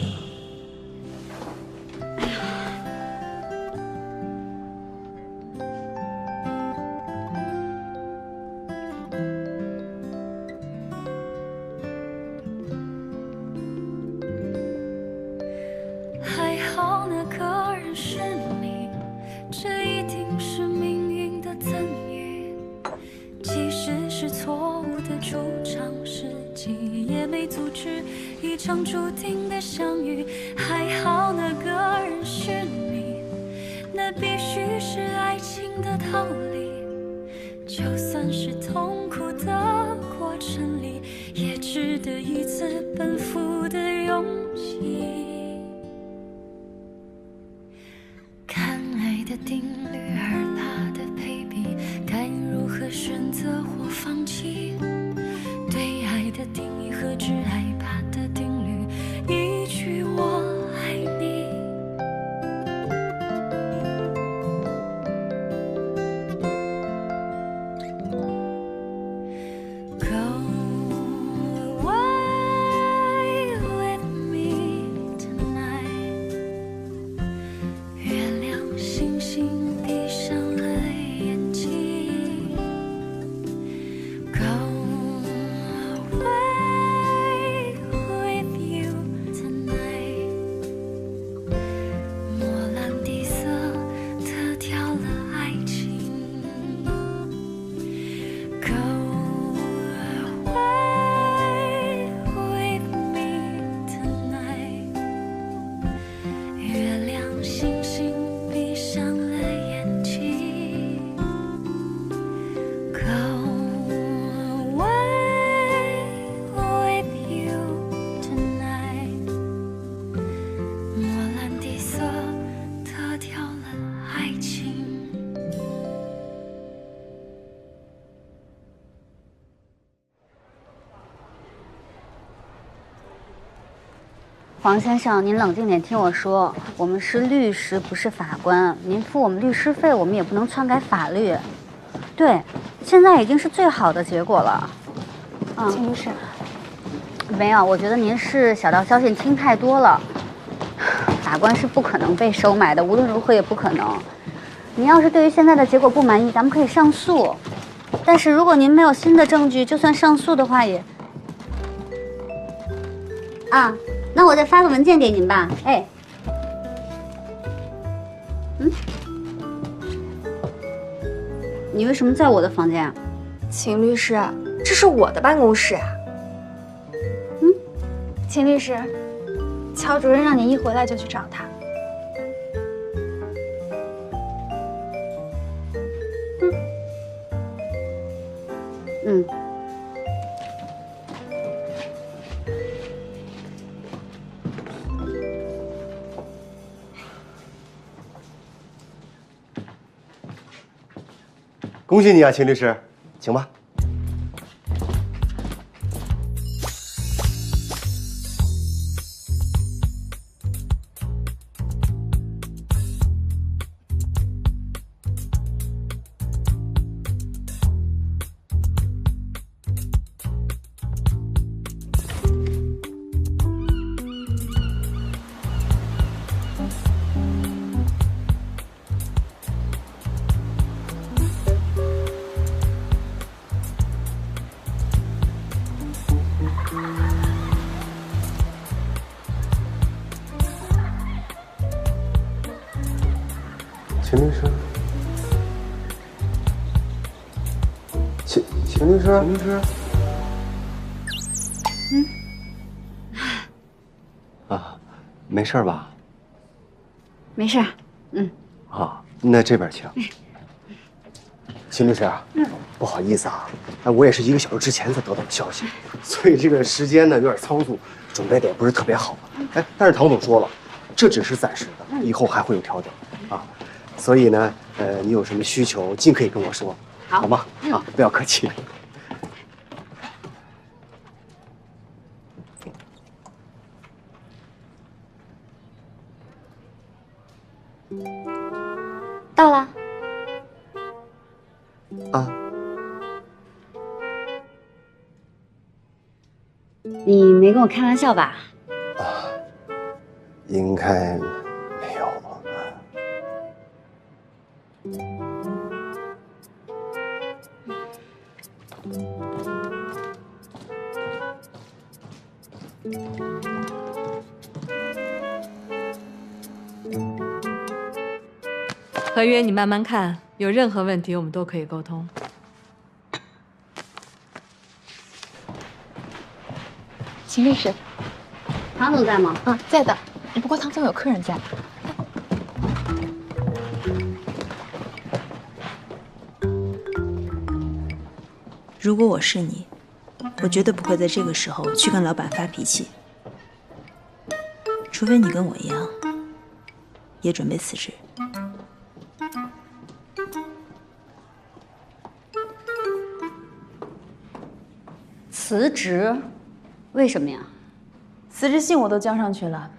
还好那个人是你，这一定是命运的赠予。即使是错误的主场，时机也没阻止一场注定的相遇。还好那个人是你，那必须是爱情的道理。就算是痛苦的过程里，也值得一次奔赴的勇气。看爱的定律，而怕的配比，该如何选择或放弃？对爱的定义和只害怕的定律，一句我爱你。Go away with me tonight。月亮星星黄先生，您冷静点，听我说，我们是律师，不是法官。您付我们律师费，我们也不能篡改法律。对，现在已经是最好的结果了。秦律师，没有，我觉得您是小道消息听太多了。法官是不可能被收买的，无论如何也不可能。您要是对于现在的结果不满意，咱们可以上诉。但是如果您没有新的证据，就算上诉的话也……啊，那我再发个文件给您吧。哎，你为什么在我的房间啊？秦律师，这是我的办公室啊。秦律师，乔主任让你一回来就去找他。恭喜你啊，秦律师，请吧。秦律师，秦律师，秦律师，啊，没事吧？没事。啊，那这边请。秦律师啊，不好意思啊，我也是1个小时之前才得到的消息，所以这个时间呢有点仓促，准备的也不是特别好。但是唐总说了，这只是暂时的，以后还会有调整啊。所以呢，你有什么需求尽可以跟我说，好吗？啊，不要客气。到了。啊，你没跟我开玩笑吧？应该没有。合约你慢慢看，有任何问题我们都可以沟通。秦律师，唐总在吗？在的，不过唐总有客人在。如果我是你，我绝对不会在这个时候去跟老板发脾气，除非你跟我一样，也准备辞职。辞职？为什么呀？辞职信我都交上去了，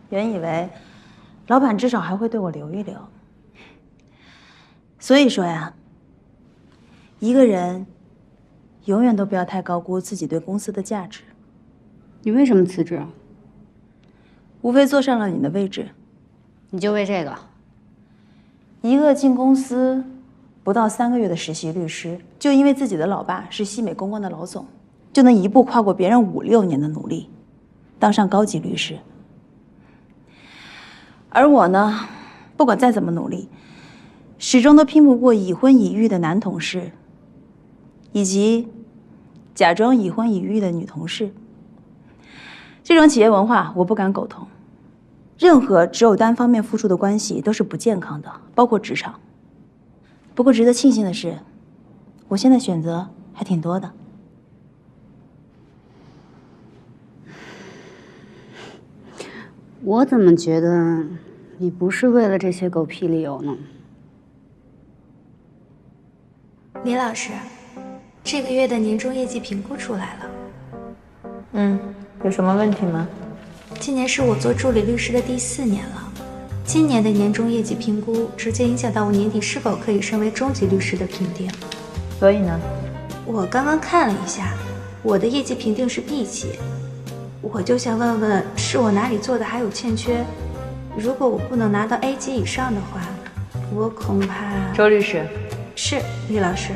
原以为老板至少还会对我留一留。所以说呀，一个人永远都不要太高估自己对公司的价值。你为什么辞职？无非坐上了你的位置。你就为这个？一个进公司不到3个月的实习律师，就因为自己的老爸是西美公关的老总，就能一步跨过别人5、6年的努力，当上高级律师。而我呢，不管再怎么努力，始终都拼不过已婚已育的男同事，以及假装已婚已育的女同事。这种企业文化我不敢苟同，任何只有单方面付出的关系都是不健康的，包括职场。不过值得庆幸的是，我现在选择还挺多的。我怎么觉得你不是为了这些狗屁理由呢？李老师，这个月的年终业绩评估出来了。有什么问题吗？今年是我做助理律师的第4年了。今年的年终业绩评估直接影响到我年底是否可以升为中级律师的评定。所以呢？我刚刚看了一下，我的业绩评定是 B 级，我就想问问，是我哪里做的还有欠缺？如果我不能拿到 A 级以上的话，我恐怕……周律师，是李老师。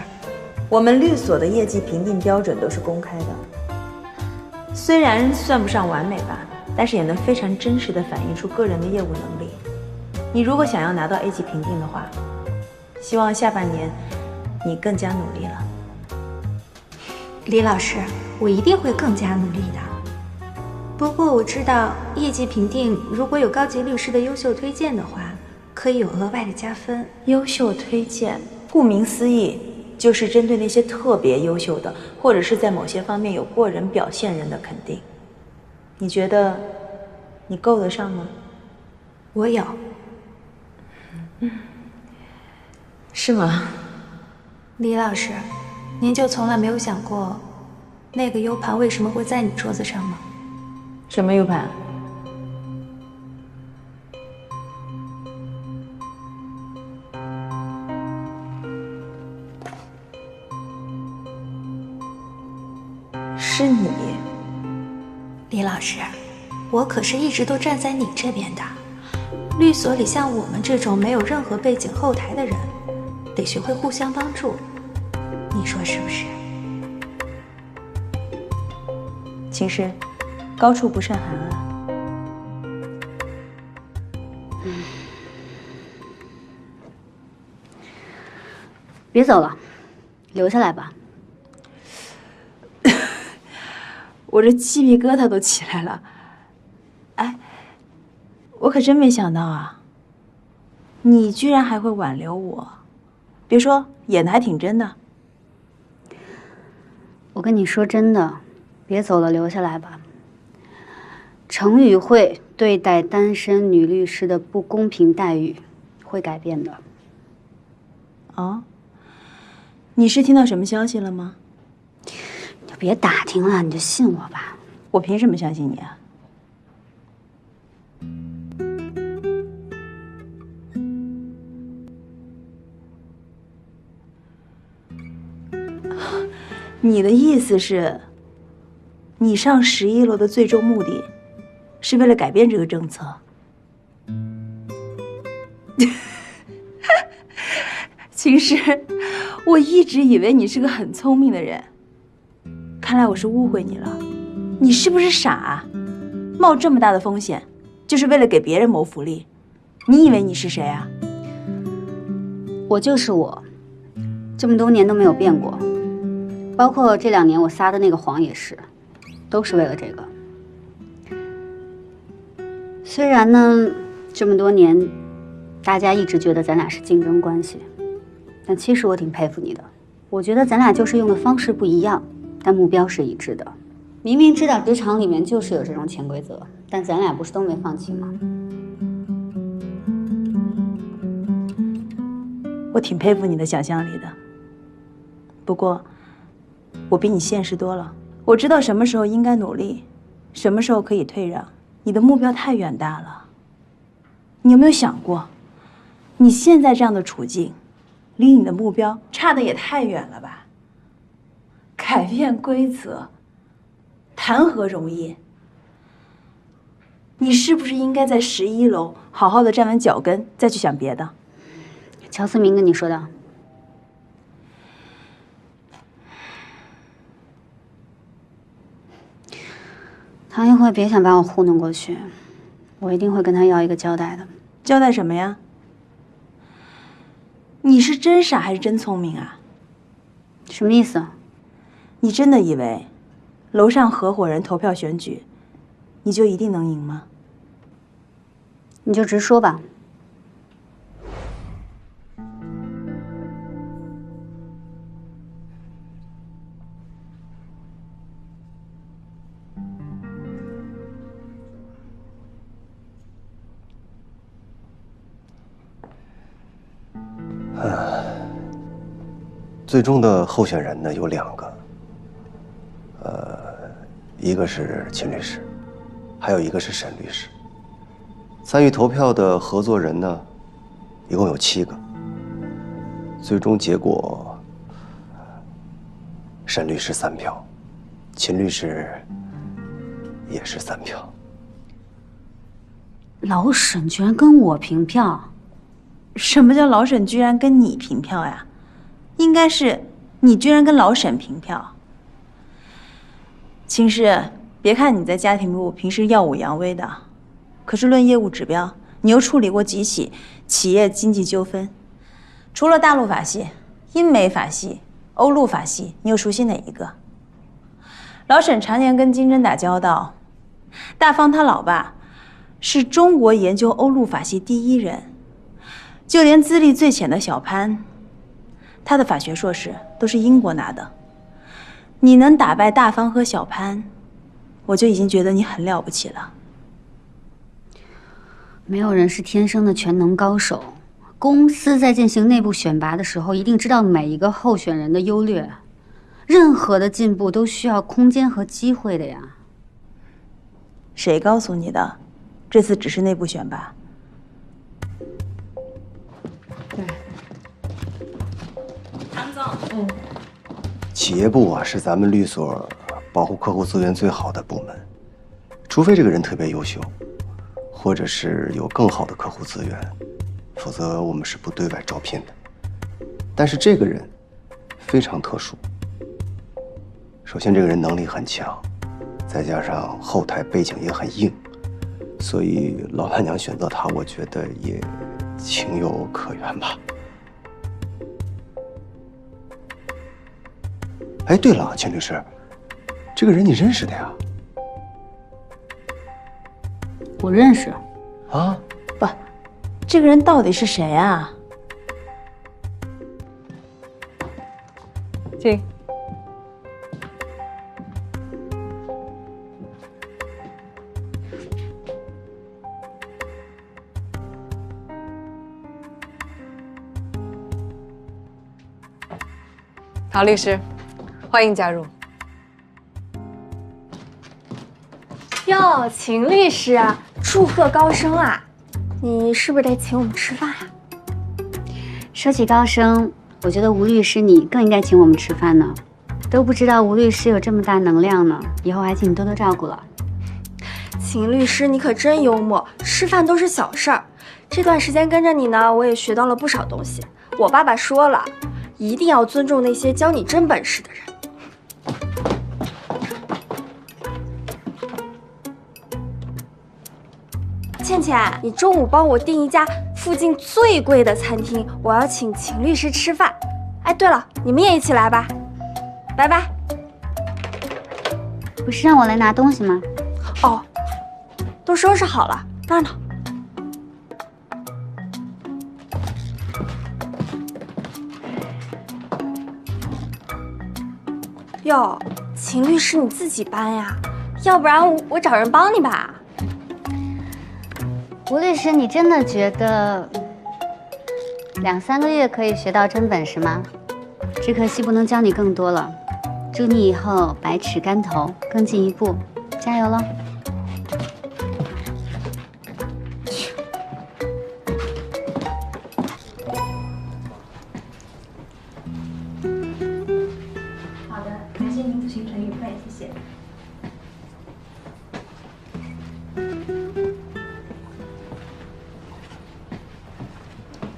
我们律所的业绩评定标准都是公开的，虽然算不上完美吧，但是也能非常真实地反映出个人的业务能力。你如果想要拿到 A 级评定的话，希望下半年你更加努力了。李老师，我一定会更加努力的。不过我知道业绩评定如果有高级律师的优秀推荐的话，可以有额外的加分。优秀推荐，顾名思义，就是针对那些特别优秀的，或者是在某些方面有过人表现人的肯定。你觉得你够得上吗？我有。是吗？李老师，您就从来没有想过，那个 U 盘为什么会在你桌子上吗？什么 U 盘？是你。李老师，我可是一直都站在你这边的。律所里像我们这种没有任何背景后台的人，得学会互相帮助，你说是不是？秦师，高处不胜寒啊。别走了，留下来吧。我这鸡皮疙瘩都起来了。哎，我可真没想到啊，你居然还会挽留我。别说，演的还挺真的。我跟你说真的，别走了，留下来吧。程宇会对待单身女律师的不公平待遇会改变的。哦，你是听到什么消息了吗？你就别打听了，你就信我吧。我凭什么相信你啊？你的意思是，你上11楼的最终目的，是为了改变这个政策？秦师，我一直以为你是个很聪明的人，看来我是误会你了。你是不是傻啊？冒这么大的风险，就是为了给别人谋福利？你以为你是谁啊？我就是我，这么多年都没有变过。包括这2年我撒的那个谎也是，都是为了这个。虽然呢，这么多年，大家一直觉得咱俩是竞争关系，但其实我挺佩服你的。我觉得咱俩就是用的方式不一样，但目标是一致的。明明知道职场里面就是有这种潜规则，但咱俩不是都没放弃吗？我挺佩服你的想象力的，不过我比你现实多了。我知道什么时候应该努力，什么时候可以退让。你的目标太远大了，你有没有想过，你现在这样的处境，离你的目标差的也太远了吧？改变规则，谈何容易？你是不是应该在11楼好好的站稳脚跟，再去想别的？乔思明跟你说的。唐一慧别想把我糊弄过去，我一定会跟他要一个交代的。交代什么呀？你是真傻还是真聪明啊？什么意思？你真的以为楼上合伙人投票选举，你就一定能赢吗？你就直说吧。最终的候选人呢有2个，一个是秦律师，还有一个是沈律师。参与投票的合作人呢，一共有7个。最终结果，沈律师3票，秦律师也是3票。老沈居然跟我平票？什么叫老沈居然跟你平票呀？应该是你居然跟老沈平票。秦师，别看你在家庭部平时耀武扬威的，可是论业务指标，你又处理过几起企业经济纠纷？除了大陆法系、英美法系、欧陆法系，你又熟悉哪一个？老沈常年跟金针打交道，大方他老爸是中国研究欧陆法系第一人，就连资历最浅的小潘，他的法学硕士都是英国拿的。你能打败大方和小潘，我就已经觉得你很了不起了。没有人是天生的全能高手。公司在进行内部选拔的时候，一定知道每一个候选人的优劣。任何的进步都需要空间和机会的呀。谁告诉你的？这次只是内部选拔。对。唐总。企业部啊，是咱们律所保护客户资源最好的部门，除非这个人特别优秀，或者是有更好的客户资源。否则我们是不对外招聘的。但是这个人非常特殊。首先，这个人能力很强，再加上后台背景也很硬，所以老板娘选择他，我觉得也情有可原吧。哎，对了，秦律师，这个人你认识的呀？我认识。啊？不。这个人到底是谁啊？请。陶律师，欢迎加入。哟，秦律师，祝贺高升啊！你是不是得请我们吃饭啊？说起高升，我觉得吴律师你更应该请我们吃饭呢。都不知道吴律师有这么大能量呢，以后还请你多多照顾了。秦律师，你可真幽默，吃饭都是小事儿。这段时间跟着你呢，我也学到了不少东西。我爸爸说了，一定要尊重那些教你真本事的人。倩倩，你中午帮我订一家附近最贵的餐厅，我要请秦律师吃饭。哎，对了，你们也一起来吧。拜拜。不是让我来拿东西吗？哦，都收拾好了，那儿呢。哟，秦律师你自己搬呀？要不然我找人帮你吧。吴律师，你真的觉得2、3个月可以学到真本事吗？只可惜不能教你更多了。祝你以后百尺竿头，更进一步，加油喽！好的，感谢您，行程愉快，谢谢。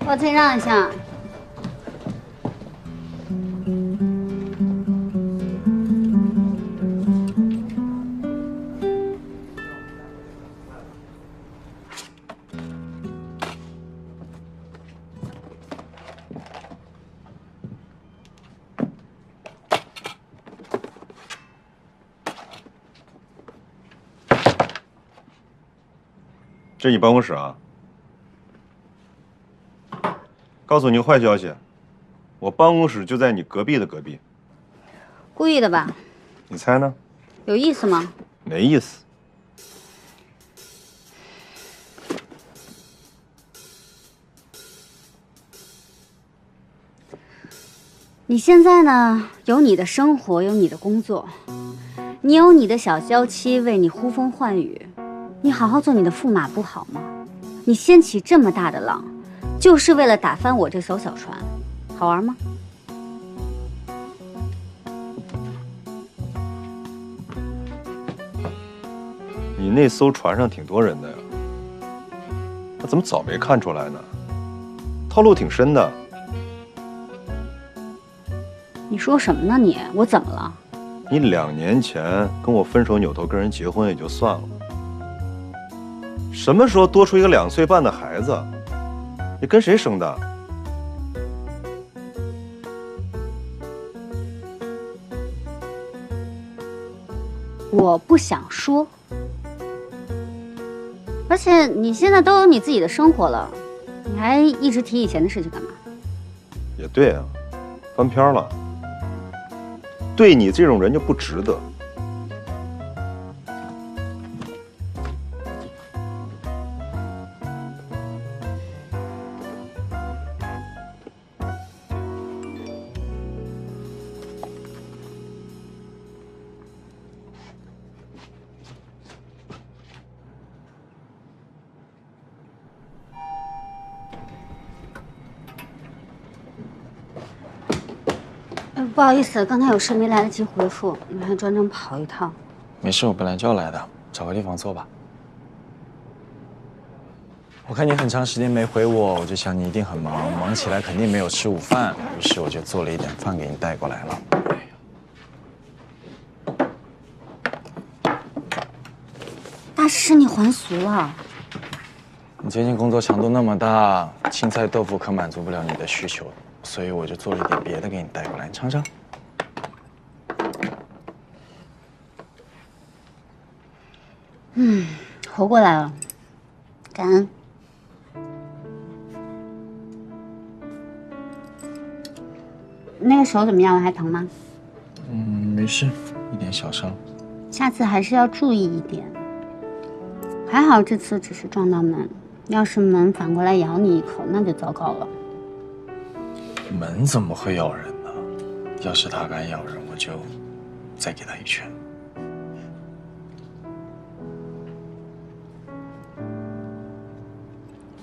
抱歉，让一下。这你办公室啊？告诉你个坏消息，我办公室就在你隔壁的隔壁。故意的吧？你猜呢？有意思吗？没意思。你现在呢，有你的生活，有你的工作，你有你的小娇妻为你呼风唤雨，你好好做你的驸马不好吗？你掀起这么大的浪，就是为了打翻我这艘小船，好玩吗？你那艘船上挺多人的呀，我怎么早没看出来呢？套路挺深的。你说什么呢你？我怎么了？你2年前跟我分手，扭头跟人结婚也就算了，什么时候多出一个2岁半的孩子？你跟谁生的？我不想说。而且你现在都有你自己的生活了，你还一直提以前的事情干嘛？也对啊，翻篇了。对你这种人就不值得。不好意思，刚才有事没来得及回复，你们还专程跑一趟。没事，我本来就要来的，找个地方坐吧。我看你很长时间没回我，我就想你一定很忙，忙起来肯定没有吃午饭，于是我就做了一点饭给你带过来了。大师，你还俗了。你最近工作强度那么大，青菜豆腐可满足不了你的需求，所以我就做了一点别的给你带过来，你尝尝。活过来了，感恩。那个手怎么样？还疼吗？没事，一点小伤。下次还是要注意一点。还好这次只是撞到门，要是门反过来咬你一口，那就糟糕了。门怎么会咬人呢？要是它敢咬人，我就再给它一拳。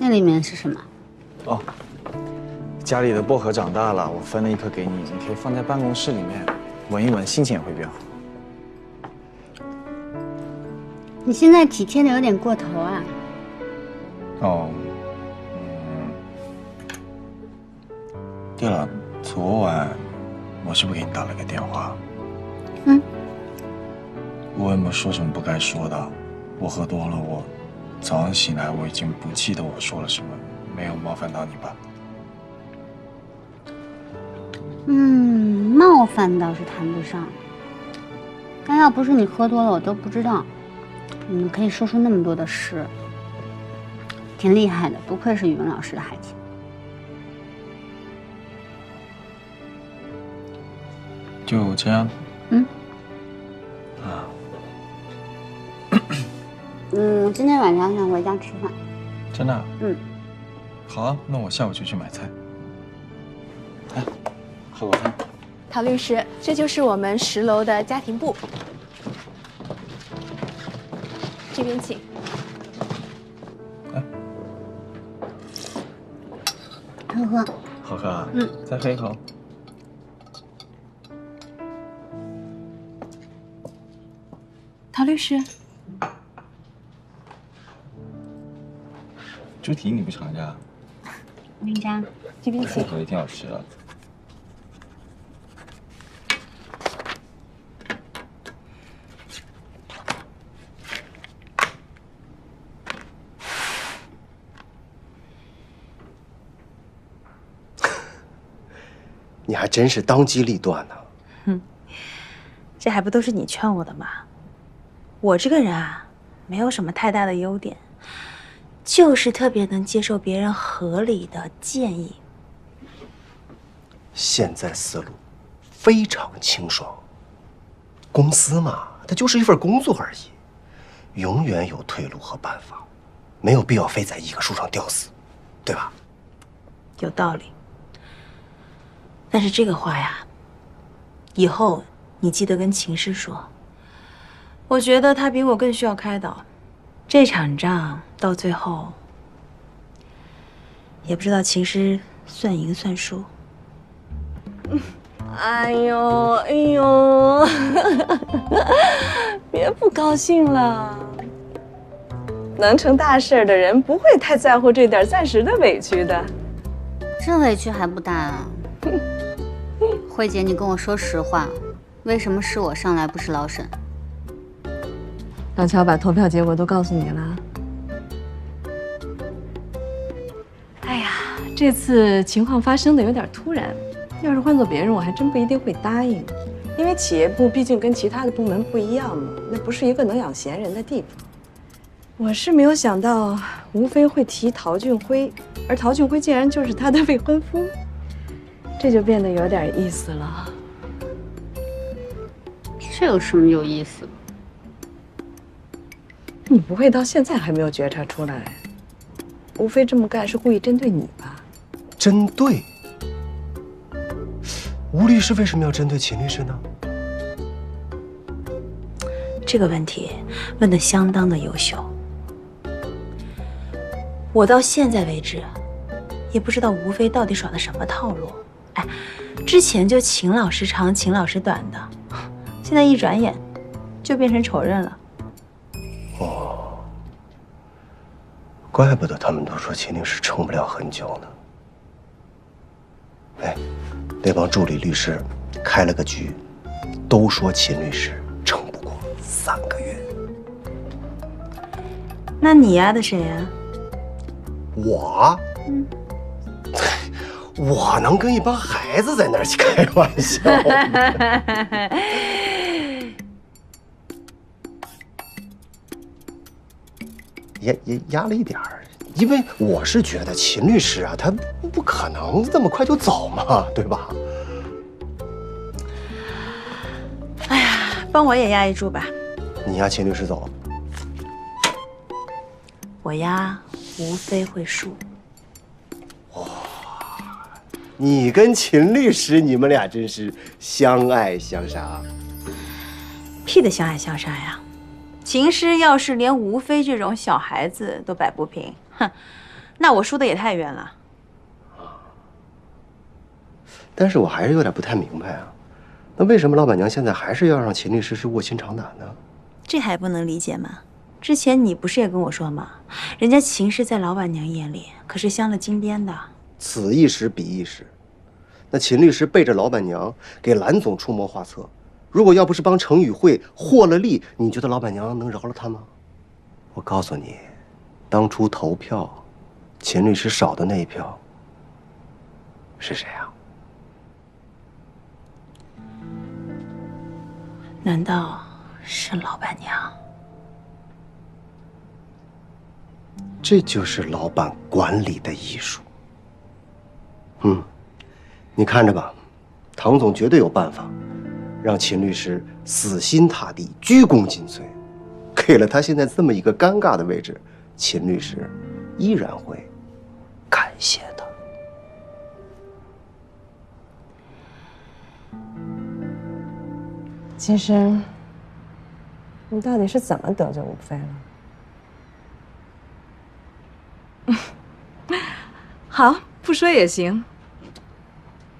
那里面是什么？哦，家里的薄荷长大了，我分了一颗给你，你可以放在办公室里面闻一闻，心情也会变好。你现在体贴的有点过头啊。哦，对了，昨晚我是不是给你打了个电话？我有没有说什么不该说的？我喝多了，我早上醒来我已经不记得我说了什么，没有冒犯到你吧？冒犯倒是谈不上，但要不是你喝多了，我都不知道你们可以说出那么多的诗，挺厉害的，不愧是语文老师的孩子。就这样。今天晚上想回家吃饭。真的？好啊，那我下午就去买菜。来，喝口汤。陶律师，这就是我们10楼的家庭部，这边请。喝喝。好喝啊。再喝一口。陶律师，猪蹄你不尝一下？那家这边请。口也挺好吃的。你还真是当机立断呢。这还不都是你劝我的吗？我这个人啊，没有什么太大的优点，就是特别能接受别人合理的建议。现在思路非常清爽。公司嘛，它就是一份工作而已，永远有退路和办法，没有必要非在一棵树上吊死，对吧？有道理。但是这个话呀，以后你记得跟秦师说。我觉得他比我更需要开导。这场仗到最后，也不知道秦师算赢算输。哎呦哎呦，别不高兴了。能成大事的人不会太在乎这点暂时的委屈的。这委屈还不大啊？慧姐，你跟我说实话，为什么是我上来不是老沈？老乔把投票结果都告诉你了。哎呀，这次情况发生的有点突然，要是换做别人，我还真不一定会答应。因为企业部毕竟跟其他的部门不一样嘛，那不是一个能养闲人的地方。我是没有想到吴非会提陶俊辉，而陶俊辉竟然就是他的未婚夫，这就变得有点意思了。这有什么有意思？你不会到现在还没有觉察出来，吴非这么干是故意针对你吧？针对？吴律师为什么要针对秦律师呢？这个问题问得相当的优秀。我到现在为止，也不知道吴非到底耍的什么套路。哎，之前就秦老师长，秦老师短的，现在一转眼就变成仇人了。哦，怪不得他们都说秦律师撑不了很久呢。哎，那帮助理律师开了个局，都说秦律师撑不过3个月。那你压的谁呀？我？我能跟一帮孩子在那儿开玩笑吗？也压了一点儿，因为我是觉得秦律师啊，他不可能这么快就走嘛，对吧？哎呀，帮我也压一注吧。你压秦律师走，我压吴非会输。你跟秦律师，你们俩真是相爱相杀。屁的相爱相杀呀！秦师要是连吴非这种小孩子都摆不平，哼，那我输的也太冤了。但是我还是有点不太明白啊，那为什么老板娘现在还是要让秦律师是卧薪尝胆呢？这还不能理解吗？之前你不是也跟我说吗？人家秦师在老板娘眼里可是镶了金边的。此一时彼一时，那秦律师背着老板娘给蓝总出谋划策，如果要不是帮程宇慧获了利，你觉得老板娘能饶了他吗？我告诉你，当初投票，秦律师少的那一票是谁啊？难道是老板娘？这就是老板管理的艺术。你看着吧，唐总绝对有办法，让秦律师死心塌地、鞠躬尽瘁。给了他现在这么一个尴尬的位置，秦律师依然会感谢他。其实，你到底是怎么得罪吴非了？好，不说也行。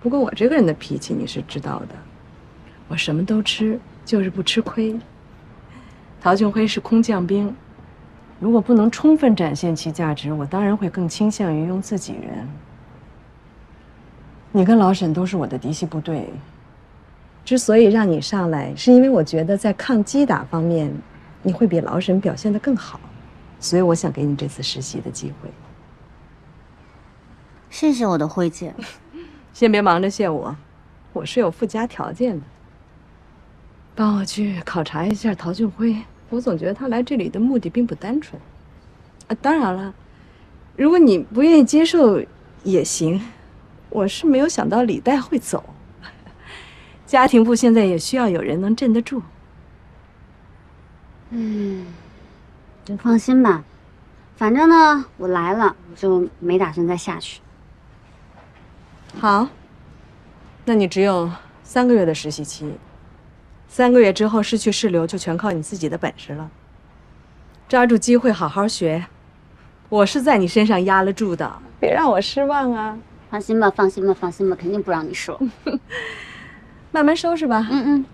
不过我这个人的脾气你是知道的，我什么都吃，就是不吃亏。陶俊辉是空降兵，如果不能充分展现其价值，我当然会更倾向于用自己人。你跟老沈都是我的嫡系部队，之所以让你上来，是因为我觉得在抗击打方面，你会比老沈表现得更好，所以我想给你这次实习的机会。谢谢我的慧姐。先别忙着谢我，我是有附加条件的。帮我去考察一下陶俊辉，我总觉得他来这里的目的并不单纯。当然了，如果你不愿意接受也行。我是没有想到李代会走，家庭部现在也需要有人能镇得住。你放心吧，反正呢，我来了，我就没打算再下去。好，那你只有3个月的实习期，3个月之后失去适留就全靠你自己的本事了。抓住机会好好学。我是在你身上压了注的，别让我失望啊！放心吧，放心吧，放心吧，肯定不让你失望。慢慢收拾吧。嗯。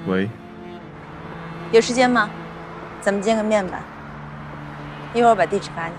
喂，有时间吗？咱们见个面吧。一会儿我把地址发你。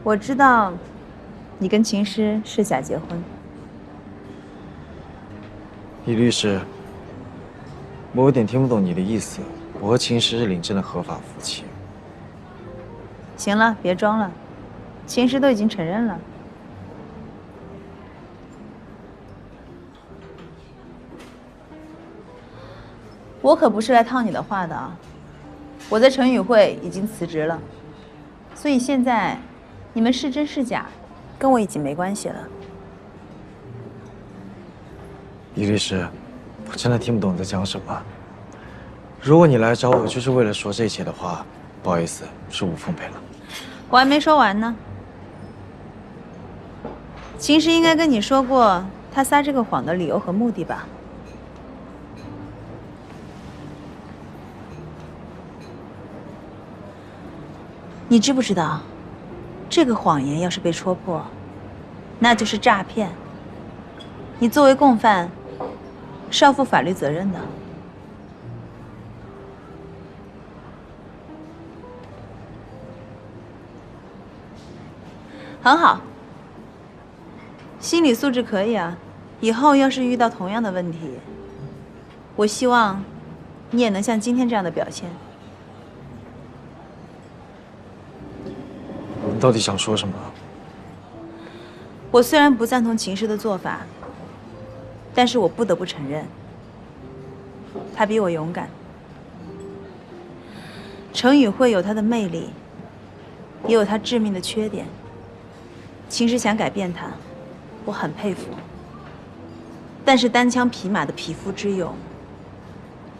我知道，你跟秦师是假结婚。易律师，我有点听不懂你的意思。我和秦师是领证的合法夫妻。行了，别装了，秦师都已经承认了。我可不是来套你的话的啊！我在成语会已经辞职了，所以现在你们是真是假，跟我已经没关系了。易律师，我真的听不懂你在讲什么。如果你来找我就是为了说这些的话，不好意思，是无奉陪了。我还没说完呢。秦师应该跟你说过他撒这个谎的理由和目的吧？你知不知道，这个谎言要是被戳破，那就是诈骗。你作为共犯，是要负法律责任的。很好，心理素质可以啊。以后要是遇到同样的问题，我希望你也能像今天这样的表现。你到底想说什么？我虽然不赞同秦师的做法，但是我不得不承认，他比我勇敢。程宇会有他的魅力，也有他致命的缺点。秦师想改变他，我很佩服。但是单枪匹马的匹夫之勇，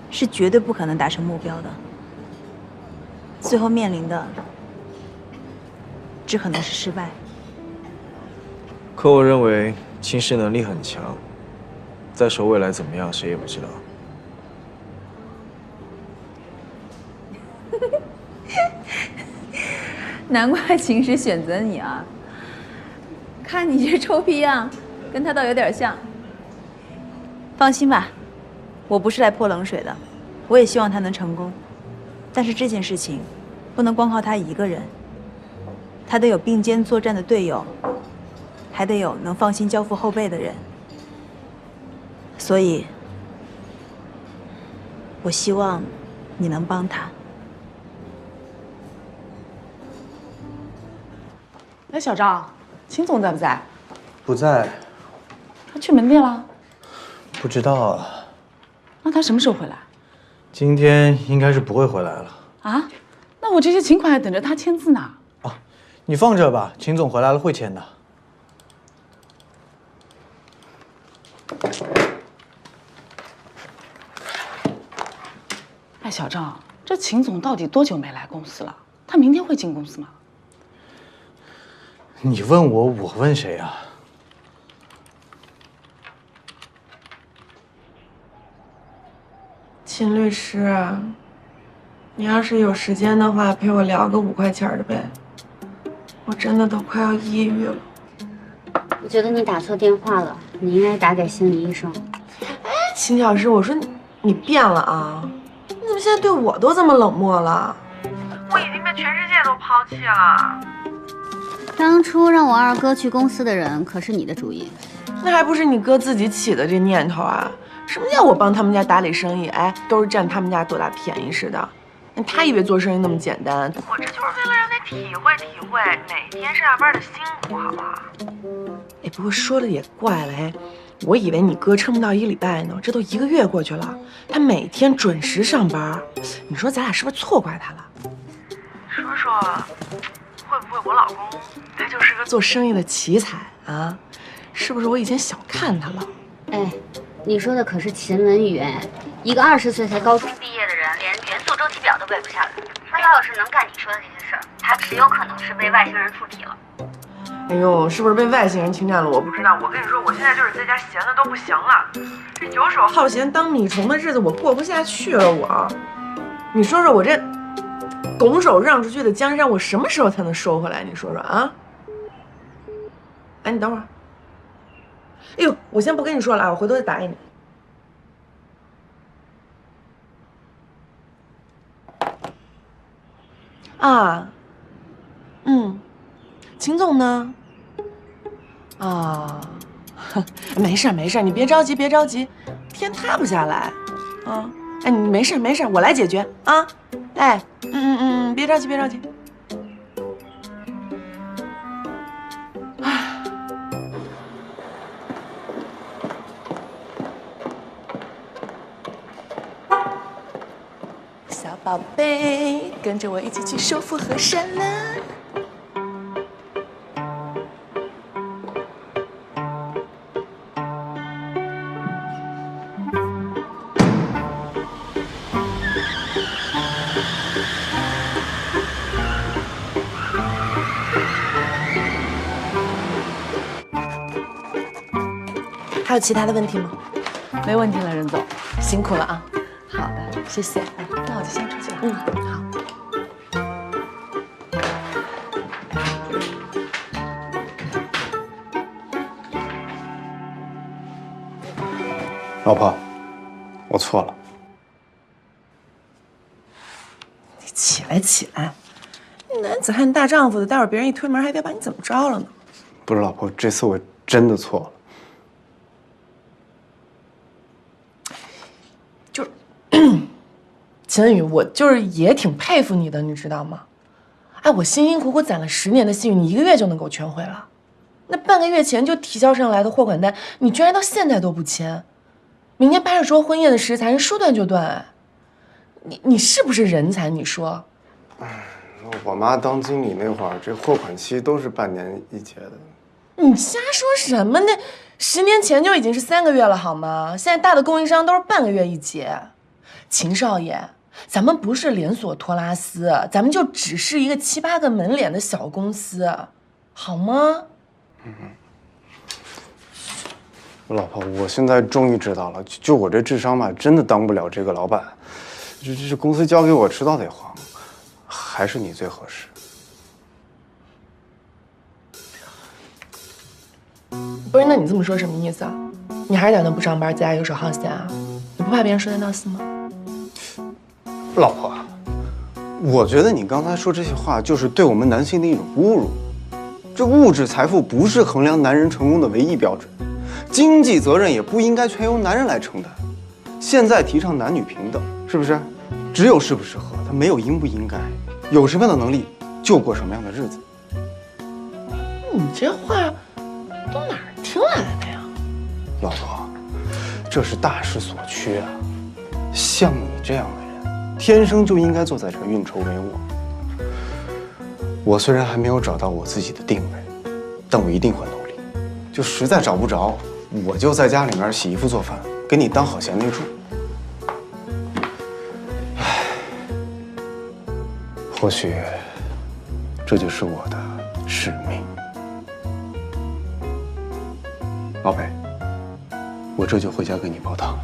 是绝对不可能达成目标的。最后面临的，只可能是失败。可我认为秦师能力很强，再说未来怎么样，谁也不知道。难怪秦师选择你啊！看你这臭屁样，跟他倒有点像。放心吧，我不是来泼冷水的，我也希望他能成功。但是这件事情不能光靠他一个人，他得有并肩作战的队友，还得有能放心交付后辈的人。所以，我希望你能帮他。哎，小张，秦总在不在？不在。他去门店了？不知道啊。那他什么时候回来？今天应该是不会回来了。啊？那我这些请款还等着他签字呢。你放这吧，秦总回来了会签的。哎，小赵，这秦总到底多久没来公司了？他明天会进公司吗？你问我，我问谁啊？秦律师，你要是有时间的话，陪我聊个5块钱的呗。我真的都快要抑郁了。我觉得你打错电话了，你应该打给心理医生。哎，秦老师，我说你变了啊！你怎么现在对我都这么冷漠了？我已经被全世界都抛弃了。当初让我二哥去公司的人可是你的主意，那还不是你哥自己起的这念头啊？什么叫我帮他们家打理生意？哎，都是占他们家多大便宜似的。那他以为做生意那么简单？我这就是为了让他体会体会每天上下班的辛苦，好不好？哎，不过说的也怪了，哎，我以为你哥撑不到1礼拜呢，这都1个月过去了，他每天准时上班，你说咱俩是不是错怪他了？说说，会不会我老公他就是个做生意的奇才啊？是不是我以前小看他了？哎，你说的可是秦文宇，一个20岁才高中毕业的人，连元素周期表都背不下来。他要是能干你说的这些事儿，他只有可能是被外星人附体了。哎呦，是不是被外星人侵占了？我不知道。我跟你说，我现在就是在家闲的都不行了，这游手好闲当米虫的日子我过不下去了。你说说我这拱手让出去的江山，我什么时候才能收回来？你说说啊？哎，你等会儿。哎呦，我先不跟你说了啊，我回头再打给你。啊，秦总呢？啊，没事没事，你别着急别着急，天塌不下来，啊，哎，你没事没事，我来解决啊，哎，别着急别着急。小宝贝，跟着我一起去收复河山啦！还有其他的问题吗？没问题了，任总，辛苦了啊！好的，谢谢。那我就先出去了。好。老婆，我错了。你起来起来，男子汉大丈夫的，待会儿别人一推门，还别把你怎么着了呢？不是老婆，这次我真的错了。秦文宇，我就是也挺佩服你的，你知道吗？哎，我辛辛苦苦攒了10年的信誉，你1个月就能给我全回了。那半个月前就提交上来的货款单，你居然到现在都不签。明天80桌婚宴的食材，人说断就断。哎，你是不是人才？你说？我妈当经理那会儿，这货款期都是半年一结的。你瞎说什么？那10年前就已经是3个月了，好吗？现在大的供应商都是半个月一结。秦少爷，咱们不是连锁托拉斯，咱们就只是一个7、8个门脸的小公司，好吗？老婆，我现在终于知道了，就我这智商吧，真的当不了这个老板。这公司交给我，迟早得还，还是你最合适。不是，那你这么说什么意思啊？你还是打算不上班，在家游手好闲啊？你不怕别人说三道四吗？老婆，我觉得你刚才说这些话，就是对我们男性的一种侮辱。这物质财富不是衡量男人成功的唯一标准，经济责任也不应该全由男人来承担。现在提倡男女平等，是不是？只有适不适合，他没有应不应该，有什么样的能力就过什么样的日子。你这话都哪儿听来的呀？老婆，这是大势所趋啊！像你这样的人，天生就应该坐在这儿运筹帷幄。我虽然还没有找到我自己的定位，但我一定会努力。就实在找不着，我就在家里面洗衣服做饭，给你当好贤内助。唉，或许这就是我的使命。宝贝，我这就回家给你煲汤。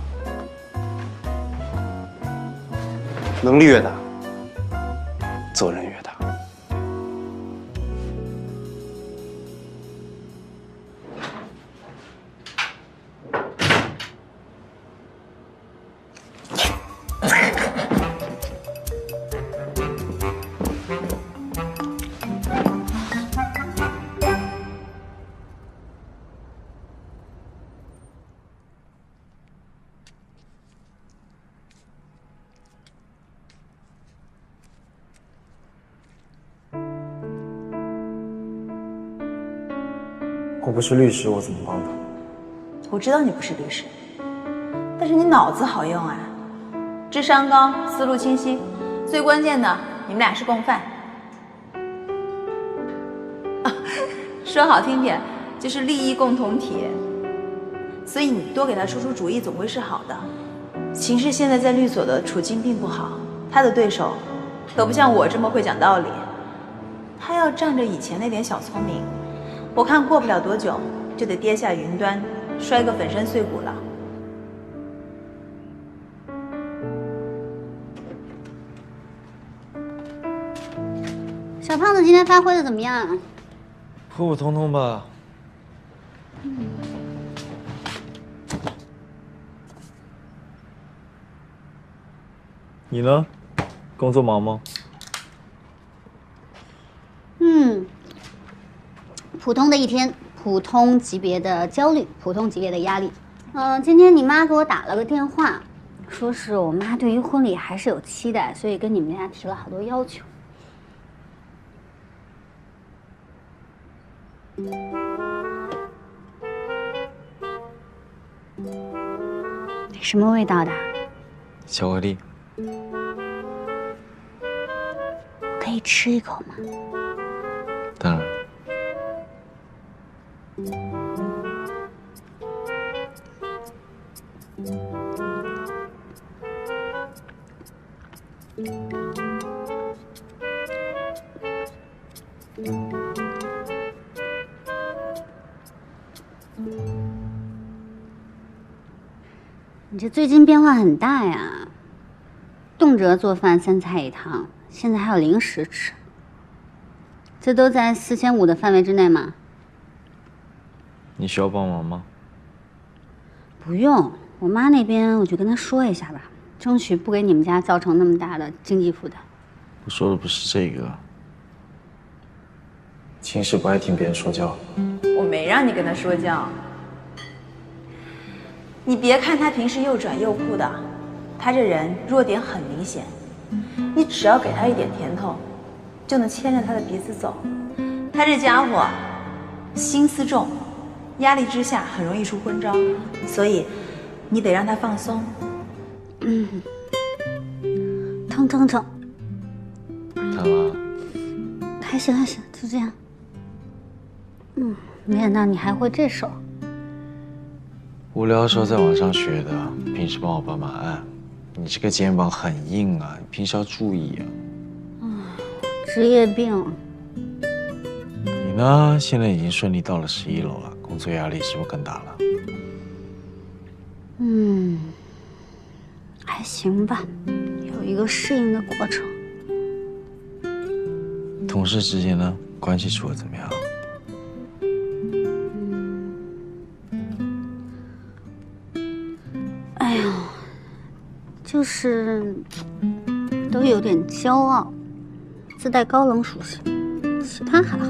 能力越大，责任越大。我不是律师，我怎么帮他？我知道你不是律师，但是你脑子好用啊，智商高，思路清晰，最关键的，你们俩是共犯。说好听点，就是利益共同体。所以你多给他出出主意，总归是好的。秦氏现在在律所的处境并不好，他的对手可不像我这么会讲道理，他要仗着以前那点小聪明。我看过不了多久就得跌下云端，摔个粉身碎骨了。小胖子今天发挥的怎么样？普普通通吧。你呢？工作忙吗？普通的一天，普通级别的焦虑，普通级别的压力。今天你妈给我打了个电话，说是我妈对于婚礼还是有期待，所以跟你们家提了好多要求。什么味道的？巧克力。可以吃一口吗？当然。你这最近变化很大呀，动辄做饭3菜1汤，现在还有零食吃，这都在4500的范围之内吗？你需要帮忙吗？不用，我妈那边我就跟她说一下吧，争取不给你们家造成那么大的经济负担。我说的不是这个。秦氏不爱听别人说教。我没让你跟她说教。你别看他平时又拽又酷的，他这人弱点很明显，你只要给他一点甜头，就能牵着他的鼻子走。他这家伙心思重，压力之下很容易出昏招，所以你得让他放松。疼。疼啊？还行，就这样。没想到你还会这手。无聊的时候在网上学的，平时帮我爸妈按。你这个肩膀很硬啊，你平时要注意啊。职业病。你呢？现在已经顺利到了11楼了，工作压力是不是更大了？还行吧，有一个适应的过程。同事之间呢，关系处得怎么样？哎呦，就是都有点骄傲，自带高冷属性，其他还好。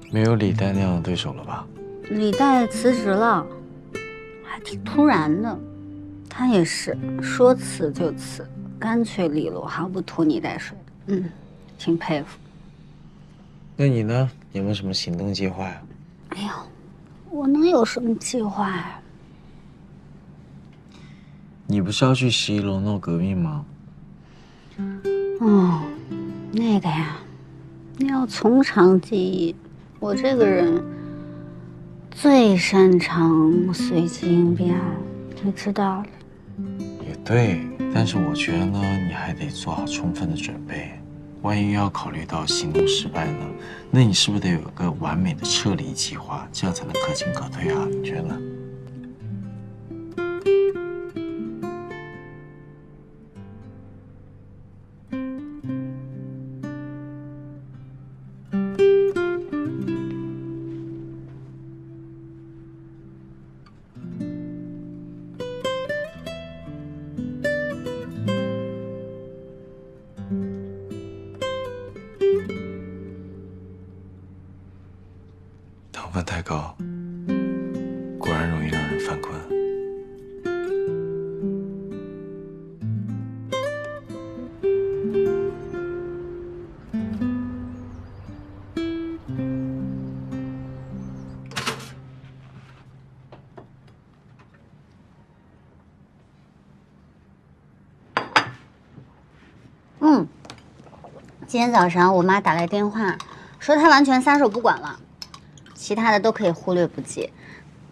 没有李代那样的对手了吧？李代辞职了，还挺突然的。他也是说辞就辞，干脆利落，毫不拖泥带水的。挺佩服。那你呢？有没有什么行动计划呀？哎呦，我能有什么计划呀？你不是要去11楼闹革命吗？哦，那个呀，你要从长计议。我这个人最擅长随机应变，你知道的。也对，但是我觉得呢，你还得做好充分的准备。万一要考虑到行动失败呢，那你是不是得有个完美的撤离计划，这样才能可进可退啊？你觉得呢？糖分太高，果然容易让人犯困。今天早上我妈打来电话，说她完全撒手不管了。其他的都可以忽略不计，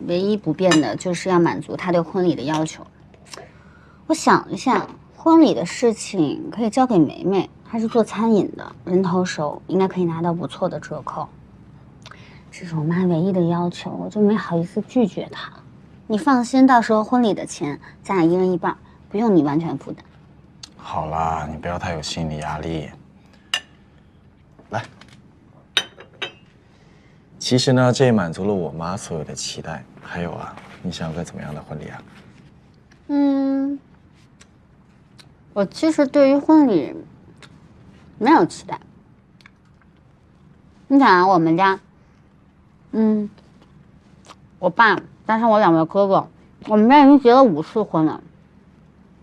唯一不变的就是要满足他对婚礼的要求。我想了下，婚礼的事情可以交给梅梅，她是做餐饮的，人头熟，应该可以拿到不错的折扣。这是我妈唯一的要求，我就没好意思拒绝她。你放心，到时候婚礼的钱咱俩一人一半，不用你完全负担。好啦，你不要太有心理压力。来。其实呢，这也满足了我妈所有的期待。还有啊，你想要个怎么样的婚礼啊？我其实对于婚礼没有期待。你想啊，我们家，我爸加上我2个哥哥，我们家已经结了5次婚了。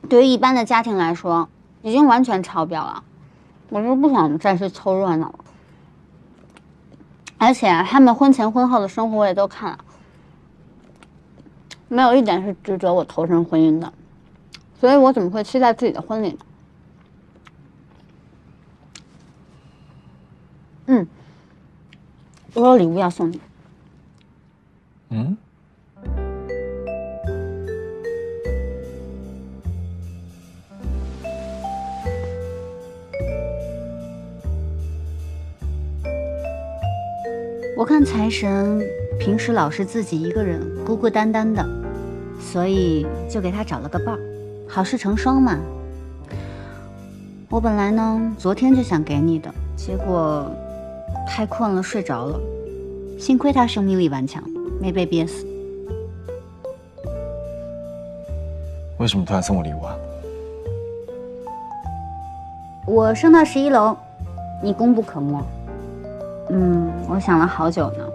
对于一般的家庭来说，已经完全超标了。我就不想再去凑热闹了。而且他们婚前婚后的生活我也都看了，没有一点是值得我投身婚姻的，所以我怎么会期待自己的婚礼呢？我有礼物要送你。我看财神平时老是自己一个人孤孤单单的，所以就给他找了个伴儿，好事成双嘛。我本来呢昨天就想给你的，结果太困了睡着了，幸亏他生命力顽强，没被憋死。为什么突然送我礼物啊？我升到11楼，你功不可没。我想了好久呢。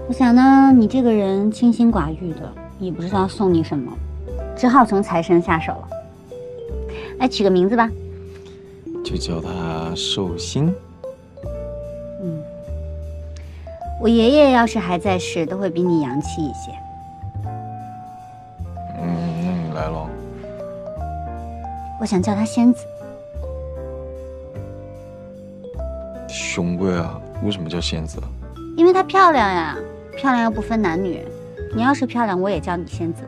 我想呢，你这个人清心寡欲的，也不知道送你什么，只好从财神下手了。来取个名字吧。就叫他寿星。我爷爷要是还在世，都会比你洋气一些。那你来咯。我想叫他仙子。雄贵啊，为什么叫仙子？因为她漂亮呀，漂亮又不分男女。你要是漂亮，我也叫你仙子。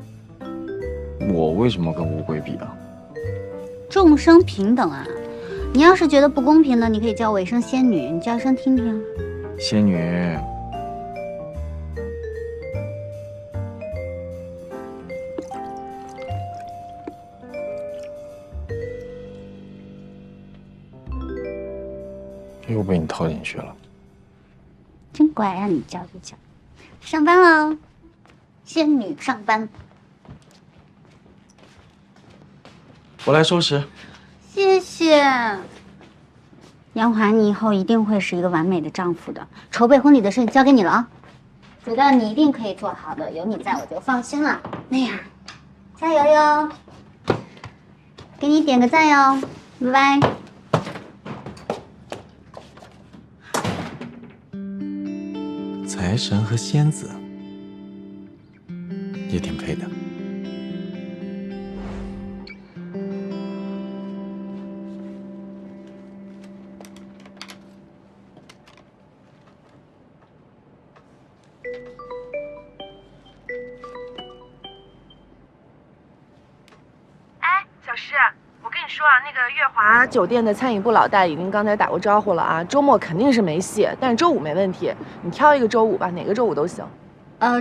我为什么跟乌龟比啊？众生平等啊！你要是觉得不公平呢，你可以叫我一声仙女，你叫声听听。仙女。又被你套进去了，真乖，让你叫就叫。上班喽，仙女上班。我来收拾。谢谢。杨华，你以后一定会是一个完美的丈夫的。筹备婚礼的事交给你了啊，觉得你一定可以做好的，有你在我就放心了。那样，加油哟！给你点个赞哟，拜拜。财神和仙子也挺配的。跟你说啊，那个月华酒店的餐饮部老大已经刚才打过招呼了啊，周末肯定是没戏，但是周五没问题，你挑一个周五吧，哪个周五都行。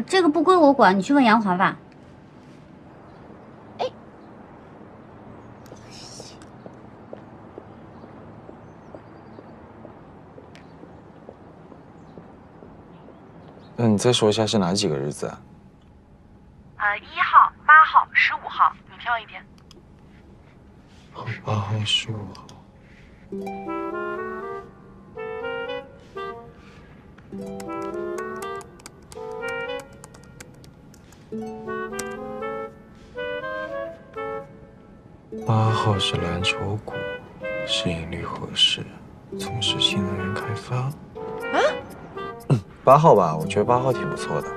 这个不归我管，你去问杨华吧。哎，那你再说一下是哪几个日子啊1号、8号、15号，你挑一天。 8号、15号。8号是蓝筹股，市盈率合适，从事新能源开发。啊？8号吧，我觉得8号挺不错的。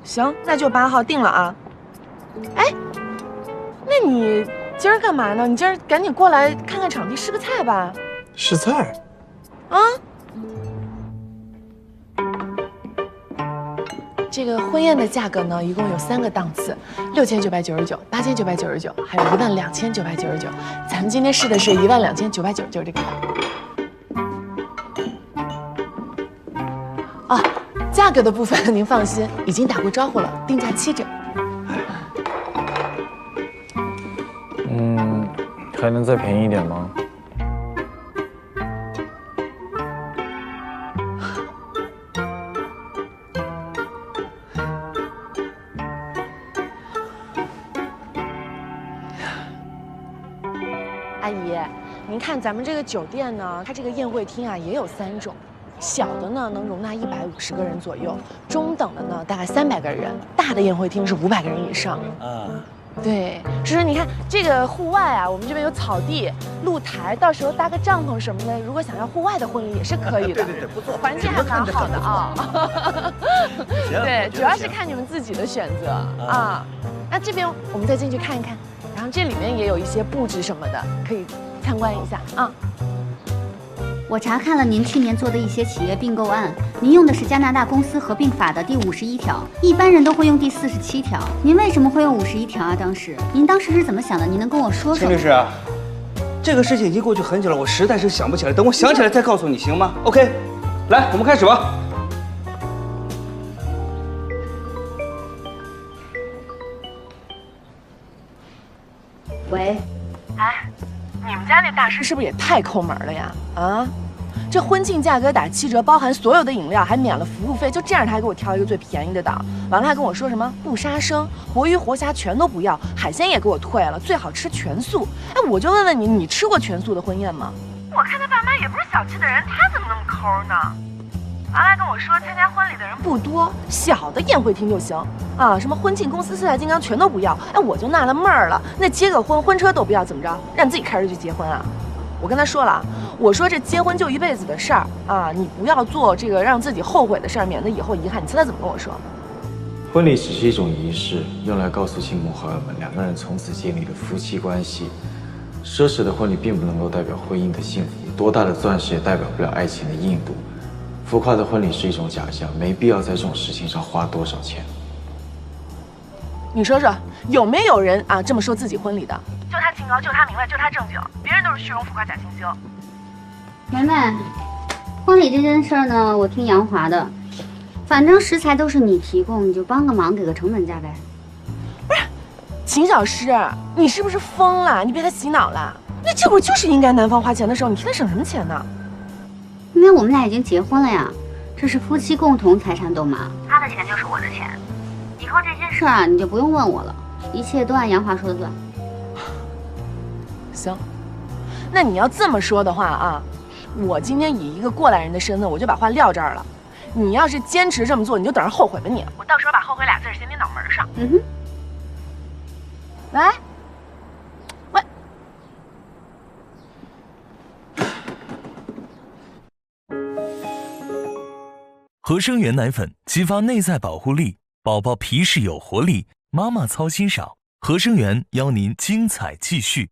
行，那就8号定了啊。哎，那你今儿干嘛呢？你今儿赶紧过来看看场地，试个菜吧。试菜？啊？这个婚宴的价格呢，一共有3个档次，6999、8999，还有12999。咱们今天试的是12999这个档。啊，价格的部分您放心，已经打过招呼了，定价7折。还能再便宜一点吗？阿姨，您看咱们这个酒店呢，它这个宴会厅啊也有3种，小的呢能容纳150个人左右，中等的呢大概300个人，大的宴会厅是500个人以上。啊。 对，叔叔，你看这个户外啊，我们这边有草地、露台，到时候搭个帐篷什么的，如果想要户外的婚礼也是可以的。对，不错，环境还蛮好的啊。对，主要是看你们自己的选择啊。那这边我们再进去看一看，然后这里面也有一些布置什么的，可以参观一下啊。我查看了您去年做的一些企业并购案，您用的是加拿大公司合并法的第51条，一般人都会用第47条。您为什么会用51条啊？您当时是怎么想的？您能跟我说说？秦律师，这个事情已经过去很久了，我实在是想不起来，等我想起来再告诉你，行吗 ？OK， 来，我们开始吧。喂，哎，你们家那大师是不是也太抠门了呀？啊，这婚庆价格打7折，包含所有的饮料，还免了服务费，就这样他还给我挑一个最便宜的档，完了还跟我说什么不杀生，活鱼活虾全都不要，海鲜也给我退了，最好吃全素。哎，我就问问你，你吃过全素的婚宴吗？我看他爸妈也不是小气的人，他怎么那么抠呢？完了还跟我说参加婚礼的人不多，小的宴会厅就行啊，什么婚庆公司、四大金刚全都不要。哎，我就纳了闷儿了，那结个婚，婚车都不要，怎么着？让你自己开着去结婚啊？我跟他说了啊，我说这结婚就一辈子的事儿啊，你不要做这个让自己后悔的事儿，免得以后遗憾。你猜他怎么跟我说？婚礼只是一种仪式，用来告诉亲朋好友们2个人从此建立了夫妻关系。奢侈的婚礼并不能够代表婚姻的幸福，多大的钻石也代表不了爱情的硬度。浮夸的婚礼是一种假象，没必要在这种事情上花多少钱。你说说，有没有人啊这么说自己婚礼的？就他清高，就他明白，就他正经，别人都是虚荣、浮夸、假惺惺。梅梅，婚礼这件事儿呢，我听杨华的，反正食材都是你提供，你就帮个忙，给个成本价呗。不是，秦小诗，你是不是疯了？你被他洗脑了？那这会儿就是应该男方花钱的时候，你替他省什么钱呢？因为我们俩已经结婚了呀，这是夫妻共同财产斗码，他的钱就是我的钱，以后这些事儿啊，你就不用问我了，一切都按杨华说的算。行，那你要这么说的话啊，我今天以一个过来人的身份，我就把话撂这儿了。你要是坚持这么做，你就等着后悔吧你！我到时候把后悔俩字写你脑门上。嗯哼。喂。合生元奶粉激发内在保护力，宝宝皮实有活力，妈妈操心少。合生元邀您精彩继续。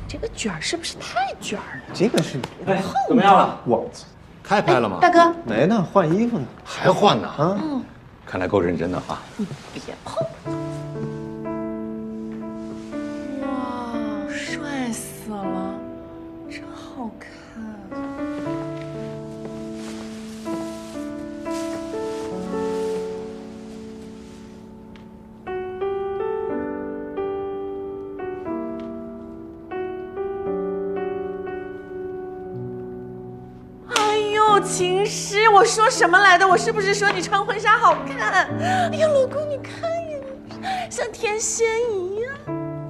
这个卷儿是不是太卷了？这个是，哎，怎么样了？网子开拍了吗？大哥，没呢，换衣服呢。还换呢？啊，看来够认真的啊。你别碰！哇，帅死了，真好看。情诗，我说什么来的？我是不是说你穿婚纱好看？哎呀，老公，你看呀，像天仙一样。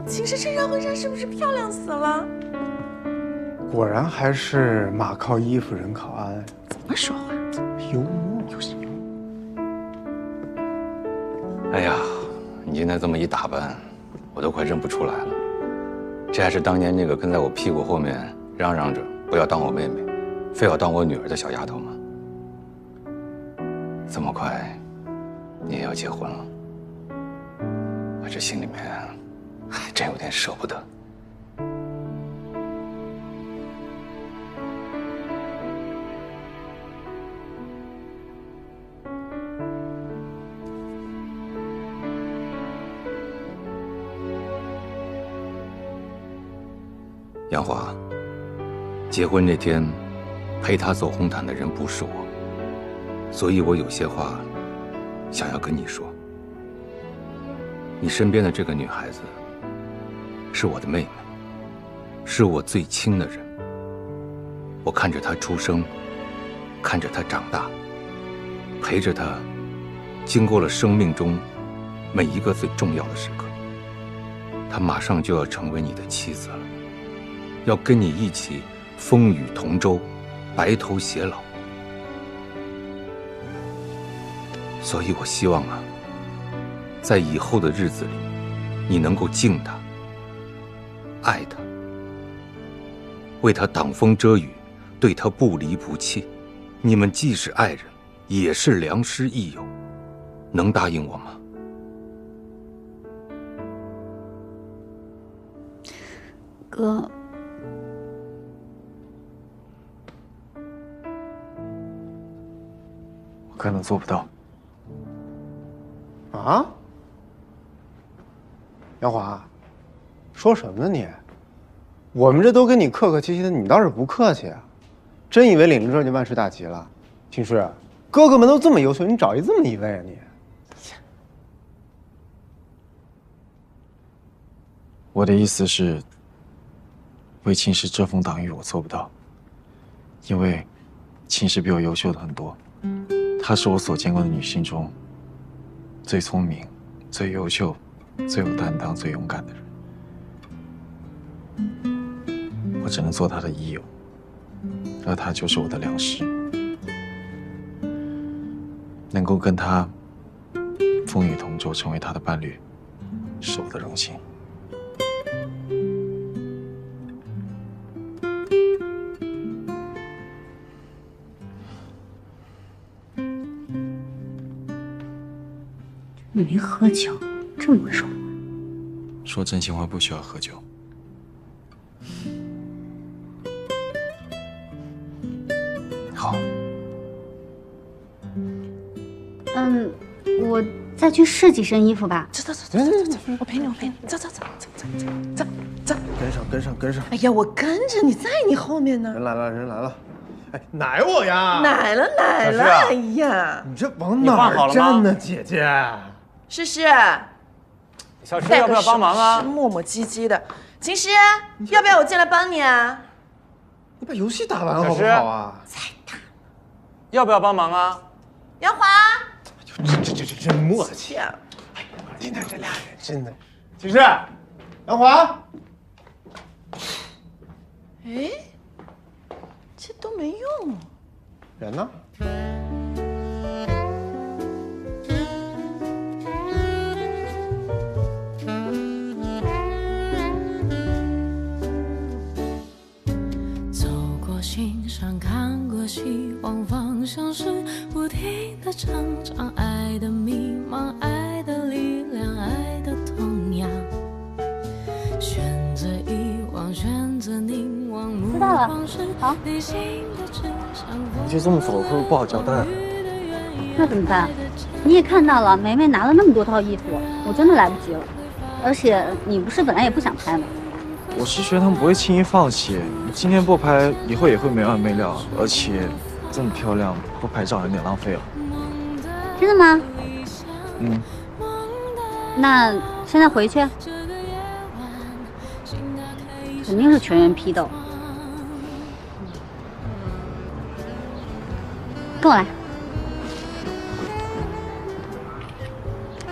情诗这身婚纱是不是漂亮死了？果然还是马靠衣服，人靠鞍。怎么说话？幽默就是幽默。哎呀，你今天这么一打扮，我都快认不出来了。这还是当年那个跟在我屁股后面嚷嚷着不要当我妹妹，非要当我女儿的小丫头吗？这么快，你也要结婚了？我这心里面还真有点舍不得。杨华，结婚那天陪他走红毯的人不是我，所以我有些话想要跟你说。你身边的这个女孩子是我的妹妹，是我最亲的人。我看着她出生，看着她长大，陪着她经过了生命中每一个最重要的时刻。她马上就要成为你的妻子了，要跟你一起风雨同舟，白头偕老。所以我希望啊，在以后的日子里，你能够敬她，爱她，为她挡风遮雨，对她不离不弃。你们既是爱人，也是良师益友，能答应我吗？哥，我可能做不到。啊？杨华，说什么呢你？我们这都跟你客客气气的，你倒是不客气啊！真以为领了证就万事大吉了？秦诗，哥哥们都这么优秀，你找这么一位啊你？我的意思是，为秦诗遮风挡雨，我做不到，因为秦诗比我优秀的很多，她是我所见过的女性中最聪明、最优秀、最有担当、最勇敢的人。我只能做她的益友，而她就是我的良师。能够跟她风雨同舟，成为她的伴侣，是我的荣幸。你没喝酒，这么会说话？说真心话不需要喝酒。好。我再去试几身衣服吧。走，我陪你，走，跟上！哎呀，我跟着你，在你后面呢。人来了！哎，奶我呀！奶了！哎呀，你这往哪儿站呢，姐姐？诗诗，小诗要不要帮忙啊？磨磨唧唧的。秦诗，要不要我进来帮你啊？你把游戏打完好不好啊？再打。要不要帮忙啊？杨华，真默契啊！哎，今天这俩人真的。秦诗，杨华。哎，这都没用。人呢？欣赏看过希望方向是不停的成长，爱的迷茫，爱的力量，爱的痛痒，选择遗忘，选择凝望，目光是内心的真相。你就这么走会不会不好交代？那怎么办？你也看到了，梅梅拿了那么多套衣服，我真的来不及了。而且你不是本来也不想拍吗？我是觉得他们不会轻易放弃，今天不拍，以后也会没完没了。而且这么漂亮，不拍照有点浪费了。真的吗？嗯。那现在回去，肯定是全员批斗。跟我来，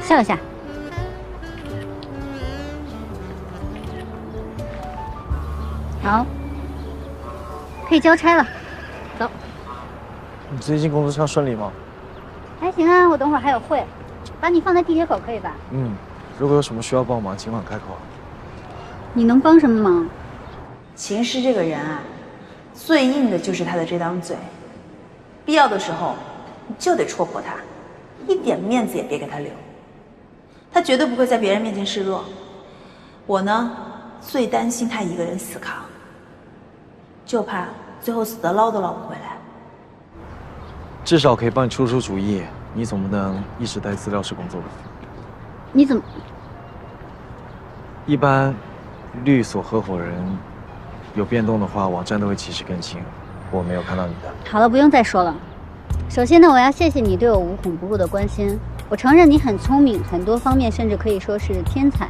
笑一下。好，可以交差了，走。你最近工作上顺利吗？还行啊，我等会儿还有会，把你放在地铁口可以吧？嗯，如果有什么需要帮忙，尽管开口。你能帮什么忙？秦师这个人啊，最硬的就是他的这张嘴，必要的时候你就得戳破他，一点面子也别给他留。他绝对不会在别人面前示弱。我呢，最担心他一个人死扛，就怕最后死的捞都捞不回来。至少可以帮你出主意，你总不能一直在资料室工作吧？你怎么？一般律所合伙人有变动的话，网站都会及时更新。我没有看到你的。好了，不用再说了。首先呢，我要谢谢你对我无孔不入的关心。我承认你很聪明，很多方面甚至可以说是天才。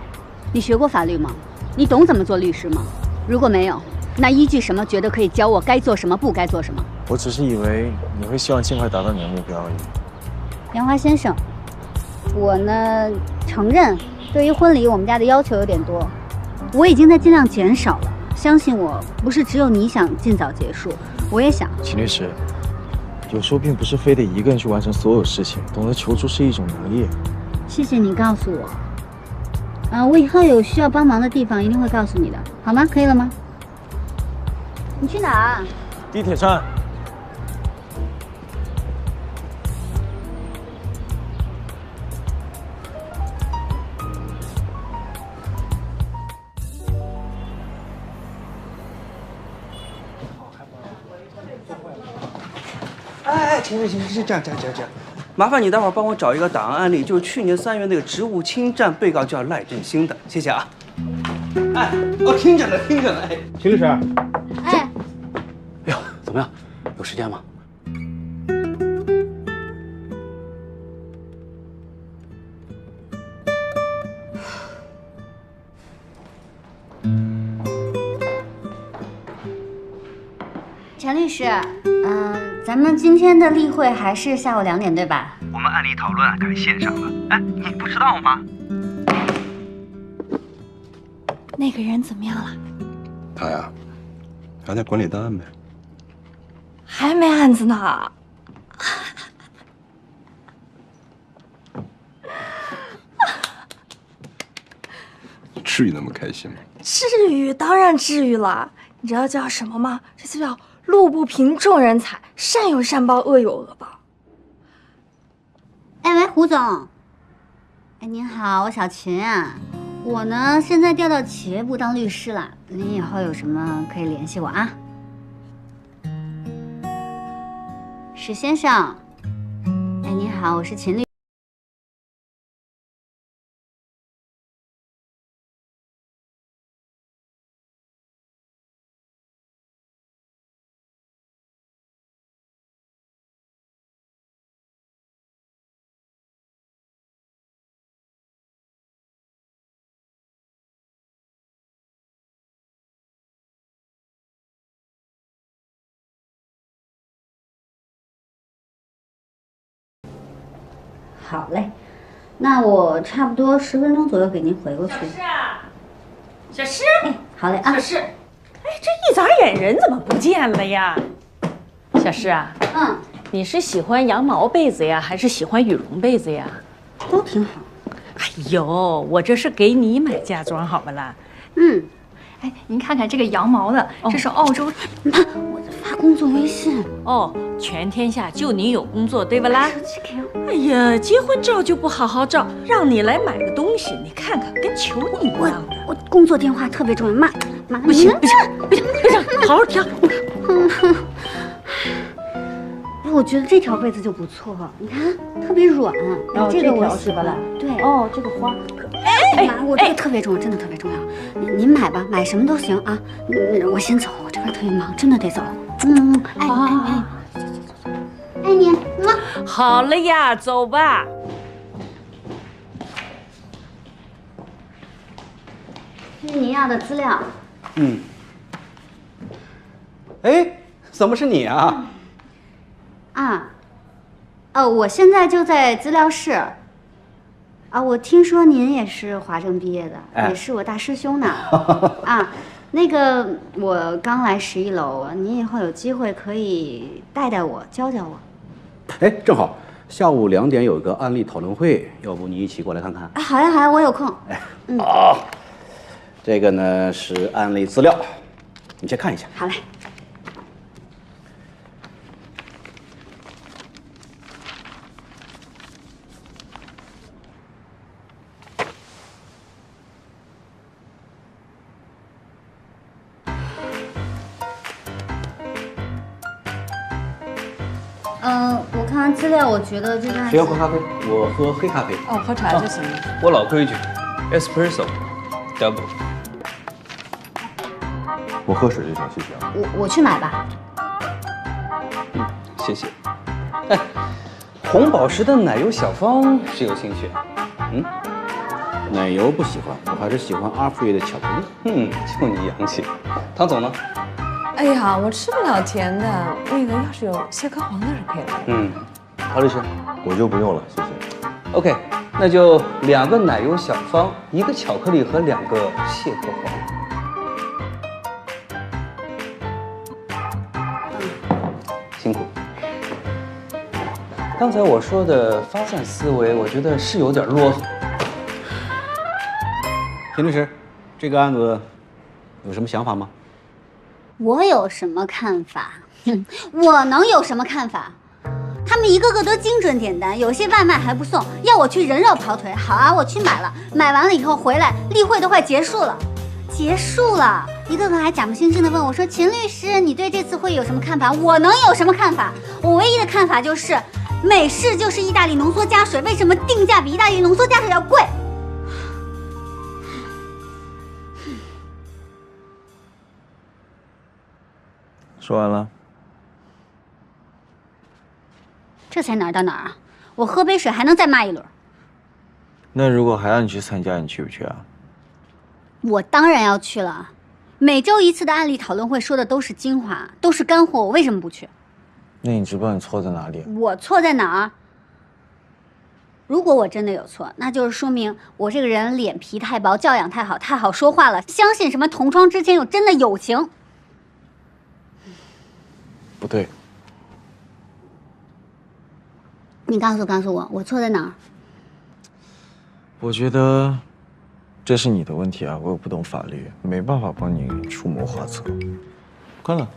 你学过法律吗？你懂怎么做律师吗？如果没有，那依据什么觉得可以教我该做什么，不该做什么？我只是以为你会希望尽快达到你的目标而已。杨华先生，我呢承认，对于婚礼我们家的要求有点多，我已经在尽量减少了。相信我，不是只有你想尽早结束，我也想。秦律师，有时候并不是非得一个人去完成所有事情，懂得求助是一种能力。谢谢你告诉我。我以后有需要帮忙的地方一定会告诉你的，好吗？可以了吗？你去哪儿？地铁站。哎，秦是这样，麻烦你待会儿帮我找一个档案案例，就是去年3月那个职务侵占被告叫赖振兴的，谢谢啊。哎，我听着呢，哎，秦律师。哎，哟，怎么样？有时间吗？陈律师，咱们今天的例会还是下午2点对吧？我们案例讨论改线上了。哎，你不知道吗？那个人怎么样了？他呀，还在管理档案呗。还没案子呢。你至于那么开心吗？至于，当然至于了。你知道叫什么吗？这就叫路不平众人踩，善有善报，恶有恶报。哎喂，胡总。哎，您好，我小秦啊。我呢，现在调到企业部当律师了。您以后有什么可以联系我啊。史先生。哎，你好，我是秦律。好嘞，那我差不多10分钟左右给您回过去。小诗，哎，好嘞啊。小诗，哎，这一眨眼人怎么不见了呀？小诗啊，你是喜欢羊毛被子呀，还是喜欢羽绒被子呀？都挺好。哎呦，我这是给你买嫁妆，好不啦？哎，您看看这个羊毛的，这是澳洲。你看我在发工作微信。哦，全天下就你有工作，对不啦？手机给我。哎呀，结婚照就不好好照，让你来买个东西，你看看跟求你一样的。我工作电话特别重要，妈，不行，好好调。我我觉得这条被子就不错，你看特别软。哦，这个我是吧？对。哦，这个花。妈，我这个特别重要，真的特别重要。您买吧，买什么都行啊。我先走，我这边特别忙，真的得走。爱你。好了呀，走吧。这是您要的资料。哎，怎么是你啊？我现在就在资料室。我听说您也是华政毕业的，也是我大师兄呢。那个我刚来11楼，您以后有机会可以带带我，教教我。哎，正好下午2点有个案例讨论会，要不你一起过来看看？好呀好呀，我有空。这个呢是案例资料，你先看一下。好嘞。我看完资料，我觉得这个案谁要喝咖啡？我喝黑咖啡。哦，喝茶就行了。我老规矩 ，espresso double。我喝水就行，谢谢啊。我去买吧。谢谢。哎，红宝石的奶油小方是有兴趣？奶油不喜欢，我还是喜欢阿芙瑞的巧克力。就你洋气。唐总呢？哎呀，我吃不了甜的，那个要是有蟹壳黄的是可以来。曹律师，我就不用了，谢谢。 OK， 那就2个奶油小方，1个巧克力和2个蟹壳黄。辛苦。刚才我说的发散思维，我觉得是有点啰嗦。田律师，这个案子有什么想法吗？我有什么看法？我能有什么看法？他们一个个都精准点单，有些外卖还不送，要我去人肉跑腿。好啊，我去买了，买完了以后回来，例会都快结束了，一个个还假模惺惺的问我说：“秦律师，你对这次会有什么看法？”我能有什么看法？我唯一的看法就是，美式就是意大利浓缩加水，为什么定价比意大利浓缩加水要贵？说完了。这才哪儿到哪儿啊！我喝杯水还能再骂一轮。那如果还让你去参加，你去不去啊？我当然要去了。每周1次的案例讨论会说的都是精华，都是干货，我为什么不去？那你知不知道你错在哪里？我错在哪儿？如果我真的有错，那就是说明我这个人脸皮太薄，教养太好，太好说话了，相信什么同窗之间有真的友情。不对。你告诉我，我错在哪儿？我觉得这是你的问题啊，我又不懂法律，没办法帮你出谋划策。关了。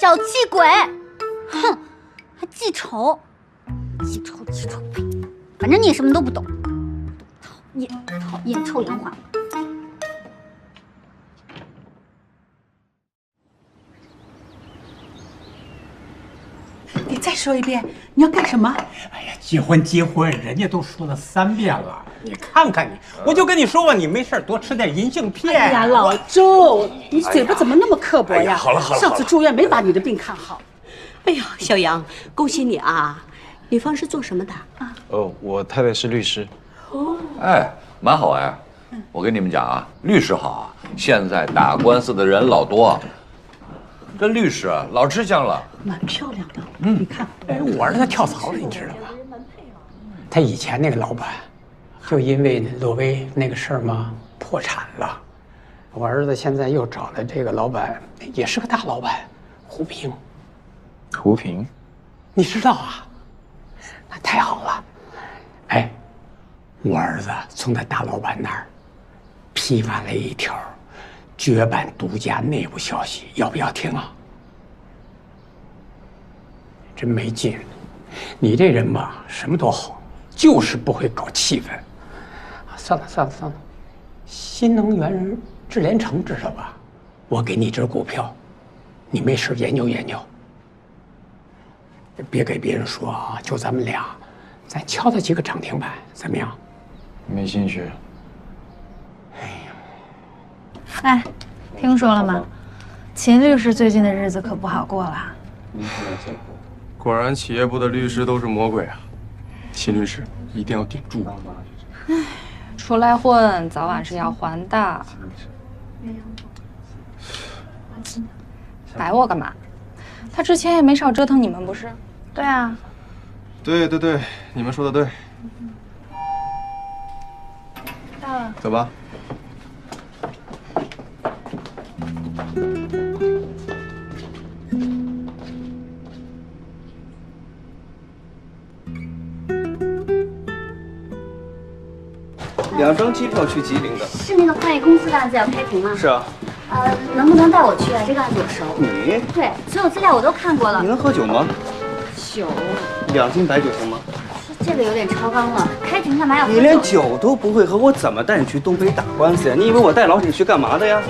小气鬼，哼，还记仇，反正你也什么都不懂，讨厌臭洋话。你再说一遍，你要干什么？哎呀，结婚，人家都说了3遍了。你看看你，我就跟你说吧，你没事多吃点银杏片。哎呀，老周，你嘴巴怎么那么刻薄呀？好了，上次住院没把你的病看好。哎呀，小杨，恭喜你啊！女方是做什么的啊？我太太是律师。哦，哎，蛮好哎。我跟你们讲啊，律师好啊，现在打官司的人老多。这律师啊，老吃香了，蛮漂亮的。你看，哎，我儿子跳槽了，你知道吗？他以前那个老板，就因为洛威那个事儿嘛，破产了。我儿子现在又找了这个老板，也是个大老板，胡平。胡平，你知道啊？那太好了。哎，我儿子从他大老板那儿批完了一条绝版独家内部消息，要不要听啊？真没劲，你这人吧，什么都好，就是不会搞气氛。算了，新能源智联城知道吧？我给你只股票，你没事研究研究。别给别人说啊，就咱们俩，咱敲他几个涨停板，怎么样？没兴趣。哎，听说了吗？秦律师最近的日子可不好过了。果然，企业部的律师都是魔鬼啊！秦律师一定要顶住。唉，出来混，早晚是要还的。摆我干嘛？他之前也没少折腾你们，不是？对啊。对对对，你们说的对。到了。走吧。2张机票去吉林的。是那个换译公司的案子要开庭吗？是啊。能不能带我去啊？这个案子我熟。你？对，所有资料我都看过了。你能喝酒吗？酒2斤白酒行吗？这个有点超纲了，开庭干嘛要喝酒？你连酒都不会喝，我怎么带你去东北打官司呀？你以为我带老沈去干嘛的呀？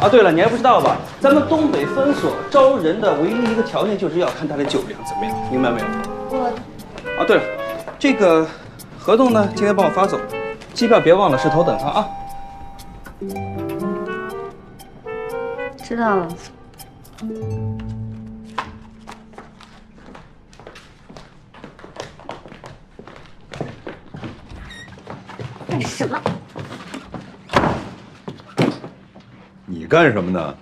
啊，对了，你还不知道吧？咱们东北分所招人的唯一一个条件就是要看他的酒量怎么样，明白没有？我。啊，对了，这个合同呢，今天帮我发走，机票别忘了是头等舱啊。知道了。干什么？你干什么呢？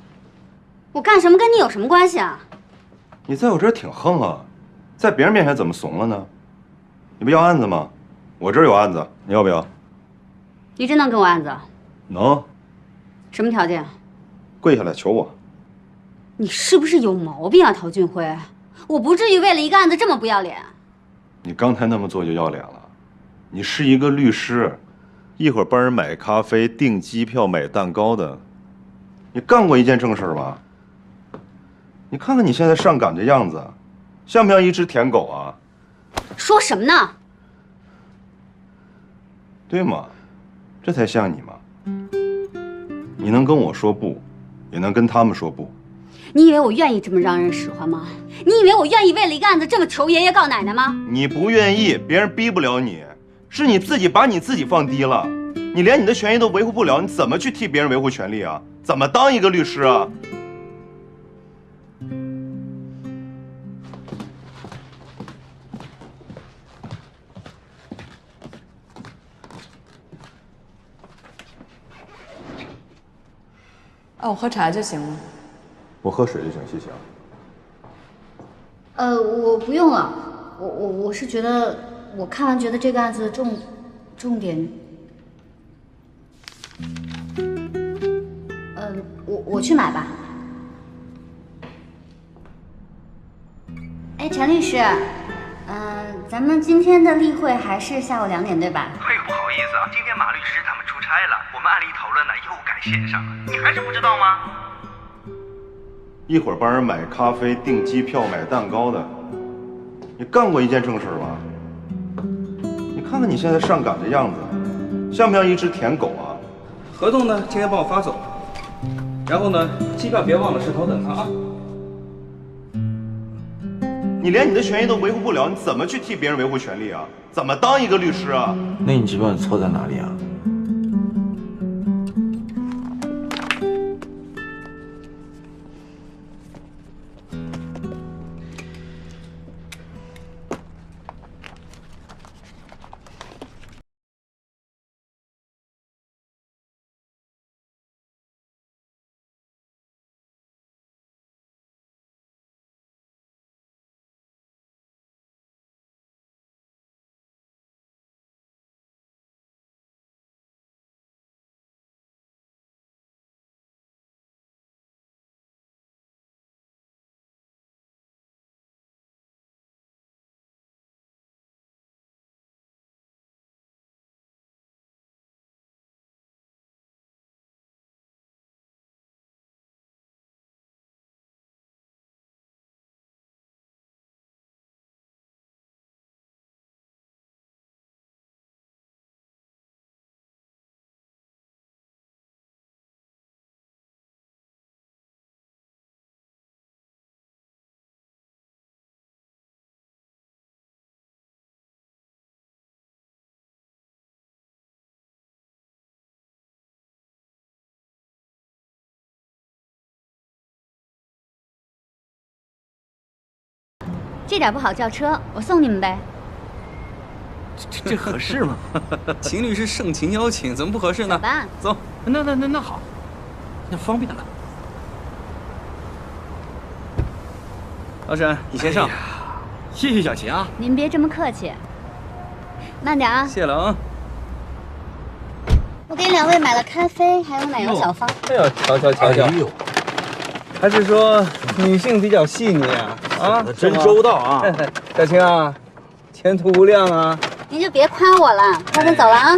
我干什么跟你有什么关系啊？你在我这儿挺横啊，在别人面前怎么怂了呢？你不要案子吗？我这儿有案子，你要不要？你真能跟我案子？能。什么条件？跪下来求我。你是不是有毛病啊，陶俊辉？我不至于为了一个案子这么不要脸。你刚才那么做就要脸了？你是一个律师，一会儿帮人买咖啡、订机票、买蛋糕的，你干过一件正事吧？你看看你现在上岗这样子，像不像一只舔狗啊？说什么呢？对吗？这才像你嘛！你能跟我说不，也能跟他们说不。你以为我愿意这么让人使唤吗？你以为我愿意为了一个案子这么求爷爷告奶奶吗？你不愿意，别人逼不了你，是你自己把你自己放低了。你连你的权益都维护不了，你怎么去替别人维护权利啊？怎么当一个律师啊？哦，我喝茶就行了。我喝水就行，谢谢啊。我不用了。我是觉得，我看完觉得这个案子重点，我去买吧。哎，陈律师，咱们今天的例会还是下午2点对吧？哎呦，不好意思啊，今天马律师他们出差了，我们案例讨论呢又改线上了，你还是不知道吗？一会儿帮人买咖啡、订机票、买蛋糕的，你干过一件正事吧？你看看你现在上岗这样子，像不像一只舔狗啊？合同呢，今天帮我发走，然后呢，机票别忘了是头等舱啊。你连你的权益都维护不了，你怎么去替别人维护权利啊？怎么当一个律师啊？那你知道你错在哪里啊？这点不好叫车，我送你们呗。这合适吗？秦律师盛情邀请，怎么不合适呢？走，那好，那方便了。老沈，你先上。谢谢小秦啊。您别这么客气，慢点啊。谢了啊。我给2位买了咖啡，还有奶油小方。哎呦，瞧，还是说女性比较细腻啊？啊，真周到啊！小秦啊，前途无量啊！您就别夸我了，那咱走了啊。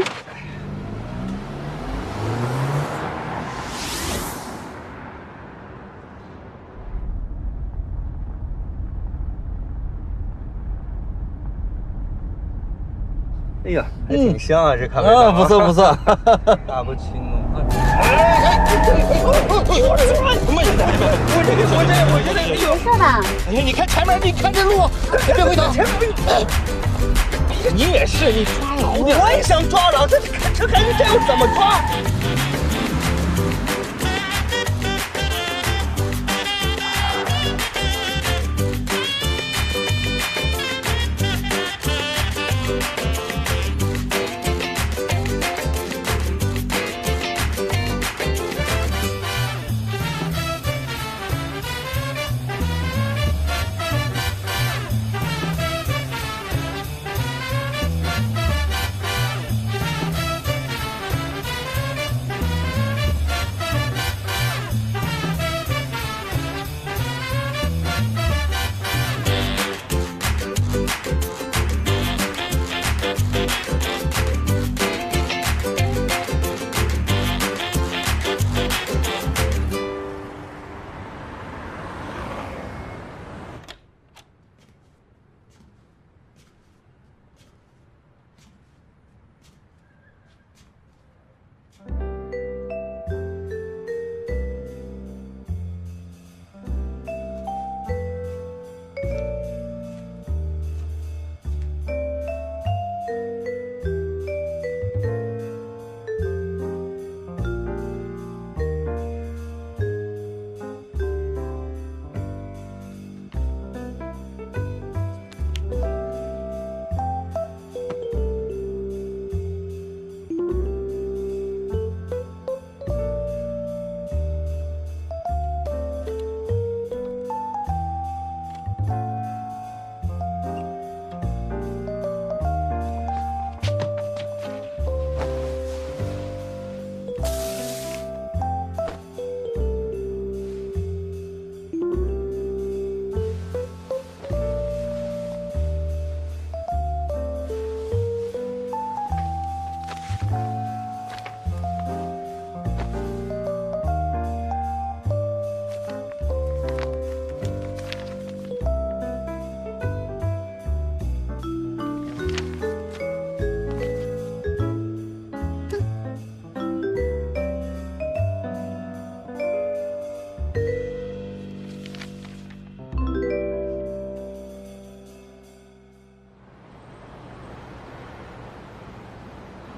哎呀，还挺香啊，这咖啡豆。不错。卡布奇诺。没事吧？哎呀，你看前面，你看这路，别回头。你也是，你抓牢点。我也想抓牢，这还是这样怎么抓？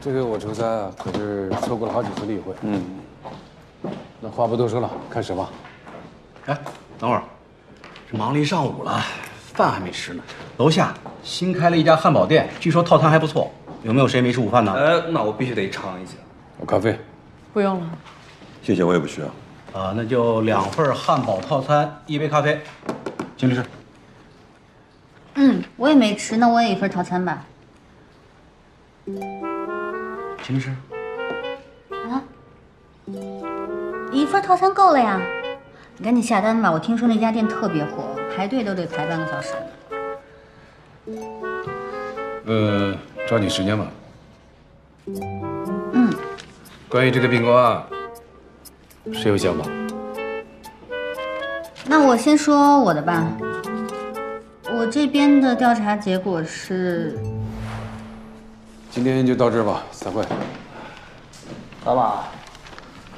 这个我周三啊，可是错过了好几次例会。那话不多说了，开始吧。哎，等会儿，这忙了一上午了，饭还没吃呢。楼下新开了一家汉堡店，据说套餐还不错。有没有谁没吃午饭呢？那我必须得尝一下。有咖啡？不用了。谢谢，我也不需要。那就2份汉堡套餐，1杯咖啡。金律师。我也没吃，那我也1份套餐吧。秦律师。啊，1份套餐够了呀，你赶紧下单吧。我听说那家店特别火，排队都得排半个小时。抓紧时间吧。关于这个并购案，谁有想法？那我先说我的吧。我这边的调查结果是，今天就到这儿吧，散会。老马，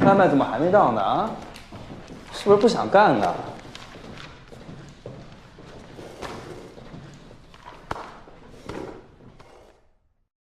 外卖怎么还没到呢？啊？是不是不想干呢？